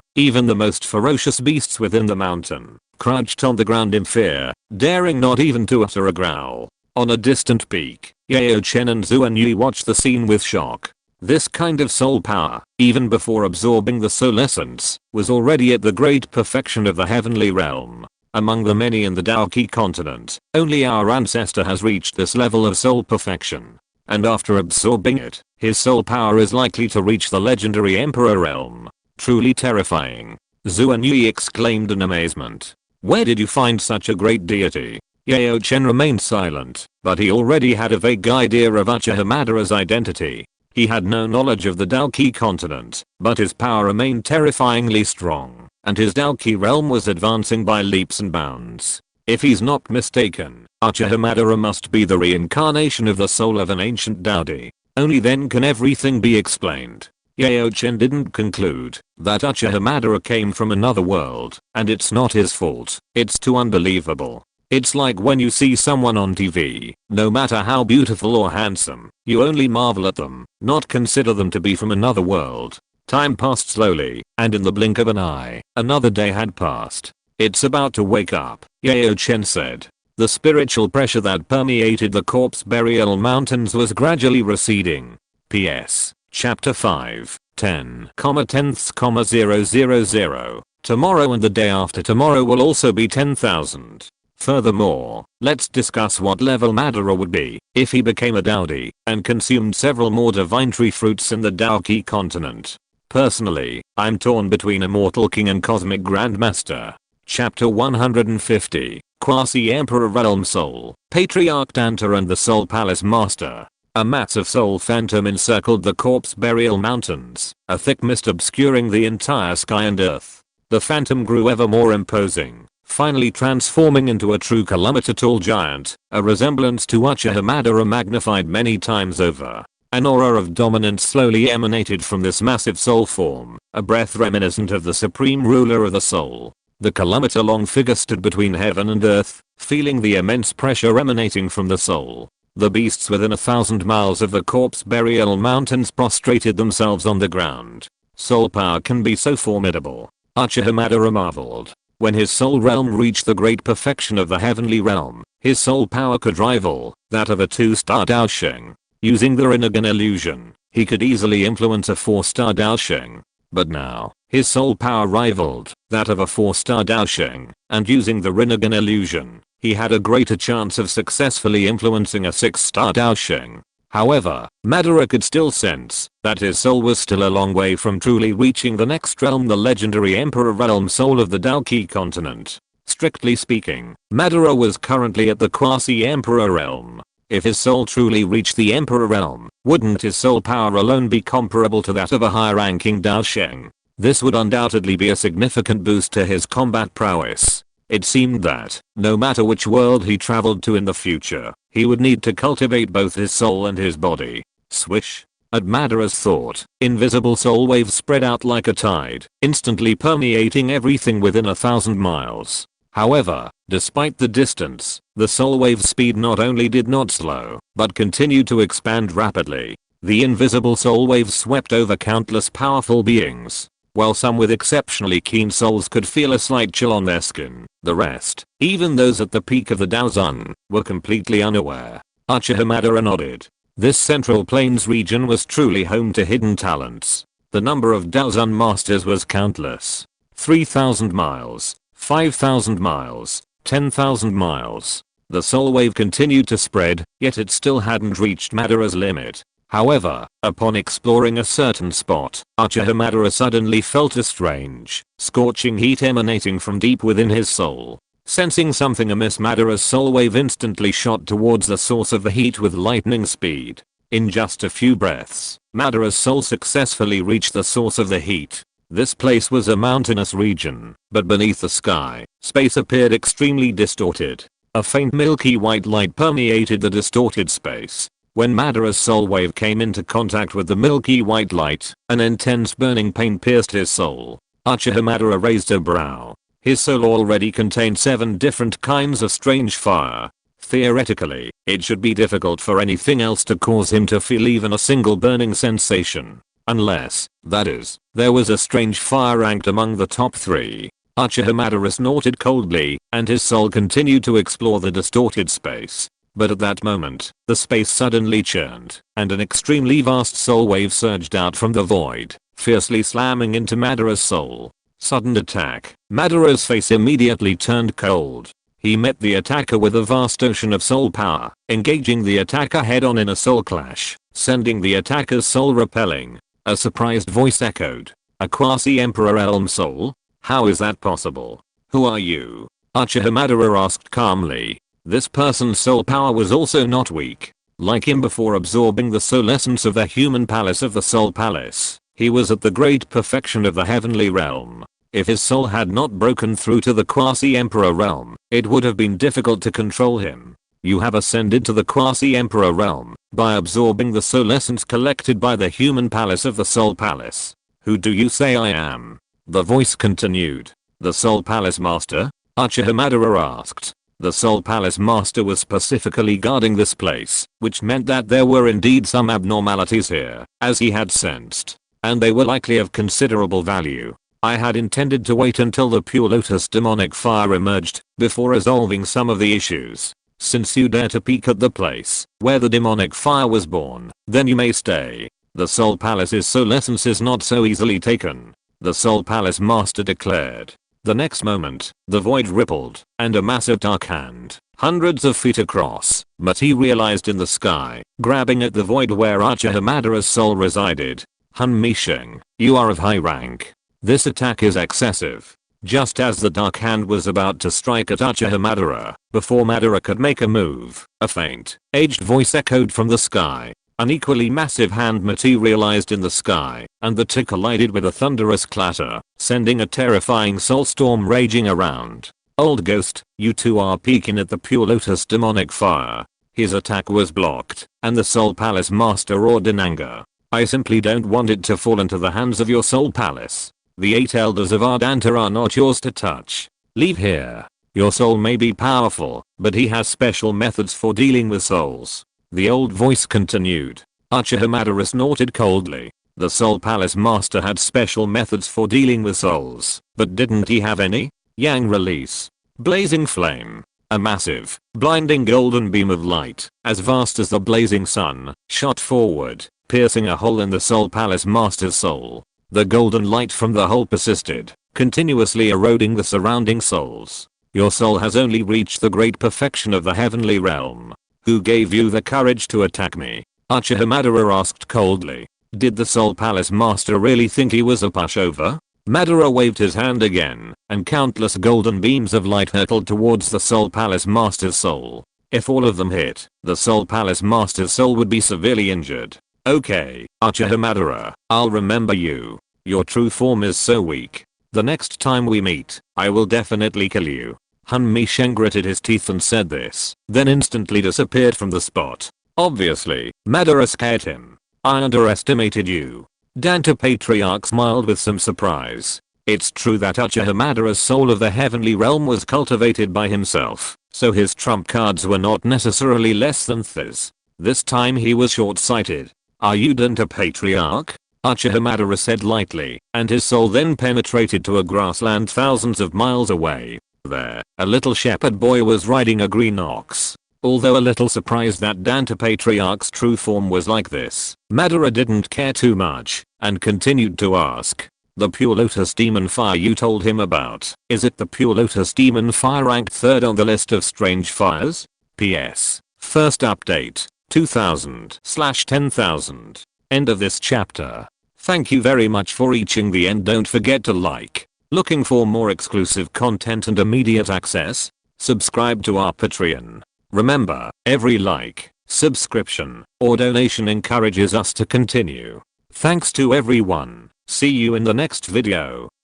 even the most ferocious beasts within the mountain crouched on the ground in fear, daring not even to utter a growl. On a distant peak, Yao Chen and Zuan Yi watched the scene with shock. This kind of soul power, even before absorbing the soul essence, was already at the great perfection of the heavenly realm. Among the many in the Dou Qi continent, only our ancestor has reached this level of soul perfection. And after absorbing it, his soul power is likely to reach the legendary Emperor realm. Truly terrifying. Zuan Yi exclaimed in amazement. Where did you find such a great deity? Yao Chen remained silent, but he already had a vague idea of Uchiha Madara's identity. He had no knowledge of the Dou Qi continent, but his power remained terrifyingly strong, and his Dou Qi realm was advancing by leaps and bounds. If he's not mistaken, Uchiha Madara must be the reincarnation of the soul of an ancient deity. Only then can everything be explained. Yao Chen didn't conclude that Uchiha Madara came from another world, and it's not his fault. It's too unbelievable. It's like when you see someone on TV, no matter how beautiful or handsome, you only marvel at them, not consider them to be from another world. Time passed slowly, and in the blink of an eye, another day had passed. It's about to wake up, Yao Chen said. The spiritual pressure that permeated the corpse burial mountains was gradually receding. P.S. Chapter 5, 10,000,000. Tomorrow and the day after tomorrow will also be 10,000. Furthermore, let's discuss what level Madara would be if he became a deity and consumed several more divine tree fruits in the Dou Qi continent. Personally, I'm torn between Immortal King and Cosmic Grandmaster. Chapter 150, Quasi-Emperor Realm Soul, Patriarch Danta and the Soul Palace Master. A massive soul phantom encircled the corpse burial mountains, a thick mist obscuring the entire sky and earth. The phantom grew ever more imposing, finally transforming into a true kilometer-tall giant, a resemblance to Uchiha Madara magnified many times over. An aura of dominance slowly emanated from this massive soul form, a breath reminiscent of the supreme ruler of the soul. The kilometer-long figure stood between heaven and earth, feeling the immense pressure emanating from the soul. The beasts within 1,000 miles of the corpse burial mountains prostrated themselves on the ground. Soul power can be so formidable. Uchiha Madara marveled. When his soul realm reached the great perfection of the heavenly realm, his soul power could rival that of a 2-star Daosheng. Using the Rinnegan illusion, he could easily influence a 4-star Daosheng. But now, his soul power rivaled that of a 4-star Daosheng, and using the Rinnegan illusion, he had a greater chance of successfully influencing a 6-star Daosheng. However, Madara could still sense that his soul was still a long way from truly reaching the next realm, the legendary Emperor Realm soul of the Dou Qi continent. Strictly speaking, Madara was currently at the quasi-Emperor realm. If his soul truly reached the Emperor realm, wouldn't his soul power alone be comparable to that of a high-ranking Dao Sheng? This would undoubtedly be a significant boost to his combat prowess. It seemed that, no matter which world he traveled to in the future, he would need to cultivate both his soul and his body. Swish. At Madara's thought, invisible soul waves spread out like a tide, instantly permeating everything within 1,000 miles. However, despite the distance, the soul wave speed not only did not slow, but continued to expand rapidly. The invisible soul waves swept over countless powerful beings. While some with exceptionally keen souls could feel a slight chill on their skin, the rest, even those at the peak of the Daozun, were completely unaware. Uchiha Madara nodded. This Central Plains region was truly home to hidden talents. The number of Daozun masters was countless. 3,000 miles, 5,000 miles, 10,000 miles. The soul wave continued to spread, yet it still hadn't reached Madara's limit. However, upon exploring a certain spot, Uchiha Madara suddenly felt a strange, scorching heat emanating from deep within his soul. Sensing something amiss, Madara's soul wave instantly shot towards the source of the heat with lightning speed. In just a few breaths, Madara's soul successfully reached the source of the heat. This place was a mountainous region, but beneath the sky, space appeared extremely distorted. A faint milky white light permeated the distorted space. When Madara's soul wave came into contact with the milky white light, an intense burning pain pierced his soul. Uchiha Madara raised a brow. His soul already contained 7 different kinds of strange fire. Theoretically, it should be difficult for anything else to cause him to feel even a single burning sensation. Unless, that is, there was a strange fire ranked among the top 3. Uchiha Madara snorted coldly, and his soul continued to explore the distorted space. But at that moment, the space suddenly churned, and an extremely vast soul wave surged out from the void, fiercely slamming into Madara's soul. Sudden attack. Madara's face immediately turned cold. He met the attacker with a vast ocean of soul power, engaging the attacker head-on in a soul clash, sending the attacker's soul repelling. A surprised voice echoed. A quasi-Emperor Elm soul? How is that possible? Who are you? Uchiha Madara asked calmly. This person's soul power was also not weak. Like him before absorbing the soul essence of the human palace of the Soul Palace, he was at the great perfection of the heavenly realm. If his soul had not broken through to the quasi-Emperor realm, it would have been difficult to control him. You have ascended to the quasi-Emperor realm by absorbing the soul essence collected by the human palace of the Soul Palace. Who do you say I am? The voice continued. The Soul Palace Master? Uchiha Madara asked. The Soul Palace Master was specifically guarding this place, which meant that there were indeed some abnormalities here, as he had sensed. And they were likely of considerable value. I had intended to wait until the Pure Lotus demonic fire emerged, before resolving some of the issues. Since you dare to peek at the place, where the demonic fire was born, then you may stay. The Soul Palace's soul essence is not so easily taken. The Soul Palace Master declared. The next moment, the void rippled, and a massive dark hand, hundreds of feet across, materialized in the sky, grabbing at the void where Uchiha Madara's soul resided. Hun Misheng, you are of high rank. This attack is excessive. Just as the dark hand was about to strike at Uchiha Madara, before Madara could make a move, a faint, aged voice echoed from the sky. An equally massive hand materialized in the sky, and the two collided with a thunderous clatter, sending a terrifying soul storm raging around. Old ghost, you two are peeking at the Pure Lotus demonic fire. His attack was blocked, and the Soul Palace Master roared in anger. I simply don't want it to fall into the hands of your Soul Palace. The 8 elders of Ardanta are not yours to touch. Leave here. Your soul may be powerful, but he has special methods for dealing with souls. The old voice continued. Uchiha Madara snorted coldly. The Soul Palace Master had special methods for dealing with souls, but didn't he have any? Yang release. Blazing flame. A massive, blinding golden beam of light, as vast as the blazing sun, shot forward, piercing a hole in the Soul Palace Master's soul. The golden light from the hole persisted, continuously eroding the surrounding souls. Your soul has only reached the great perfection of the heavenly realm. Who gave you the courage to attack me? Uchiha Madara asked coldly. Did the Soul Palace Master really think he was a pushover? Madara waved his hand again, and countless golden beams of light hurtled towards the Soul Palace Master's soul. If all of them hit, the Soul Palace Master's soul would be severely injured. Okay, Uchiha Madara, I'll remember you. Your true form is so weak. The next time we meet, I will definitely kill you. Hanmi Sheng gritted his teeth and said this, then instantly disappeared from the spot. Obviously, Madara scared him. I underestimated you. Danta Patriarch smiled with some surprise. It's true that Uchiha Madara's soul of the heavenly realm was cultivated by himself, so his trump cards were not necessarily less than Thiz. This time he was short-sighted. Are you Danta Patriarch? Uchiha Madara said lightly, and his soul then penetrated to a grassland thousands of miles away. There, a little shepherd boy was riding a green ox. Although a little surprised that Danta Patriarch's true form was like this, Madara didn't care too much, and continued to ask. The Pure Lotus Demon Fire you told him about, is it the Pure Lotus Demon Fire ranked 3rd on the list of strange fires? PS. First update, 2000/10,000. End of this chapter. Thank you very much for reaching the end. Don't forget to like. Looking for more exclusive content and immediate access? Subscribe to our Patreon. Remember, every like, subscription, or donation encourages us to continue. Thanks to everyone. See you in the next video.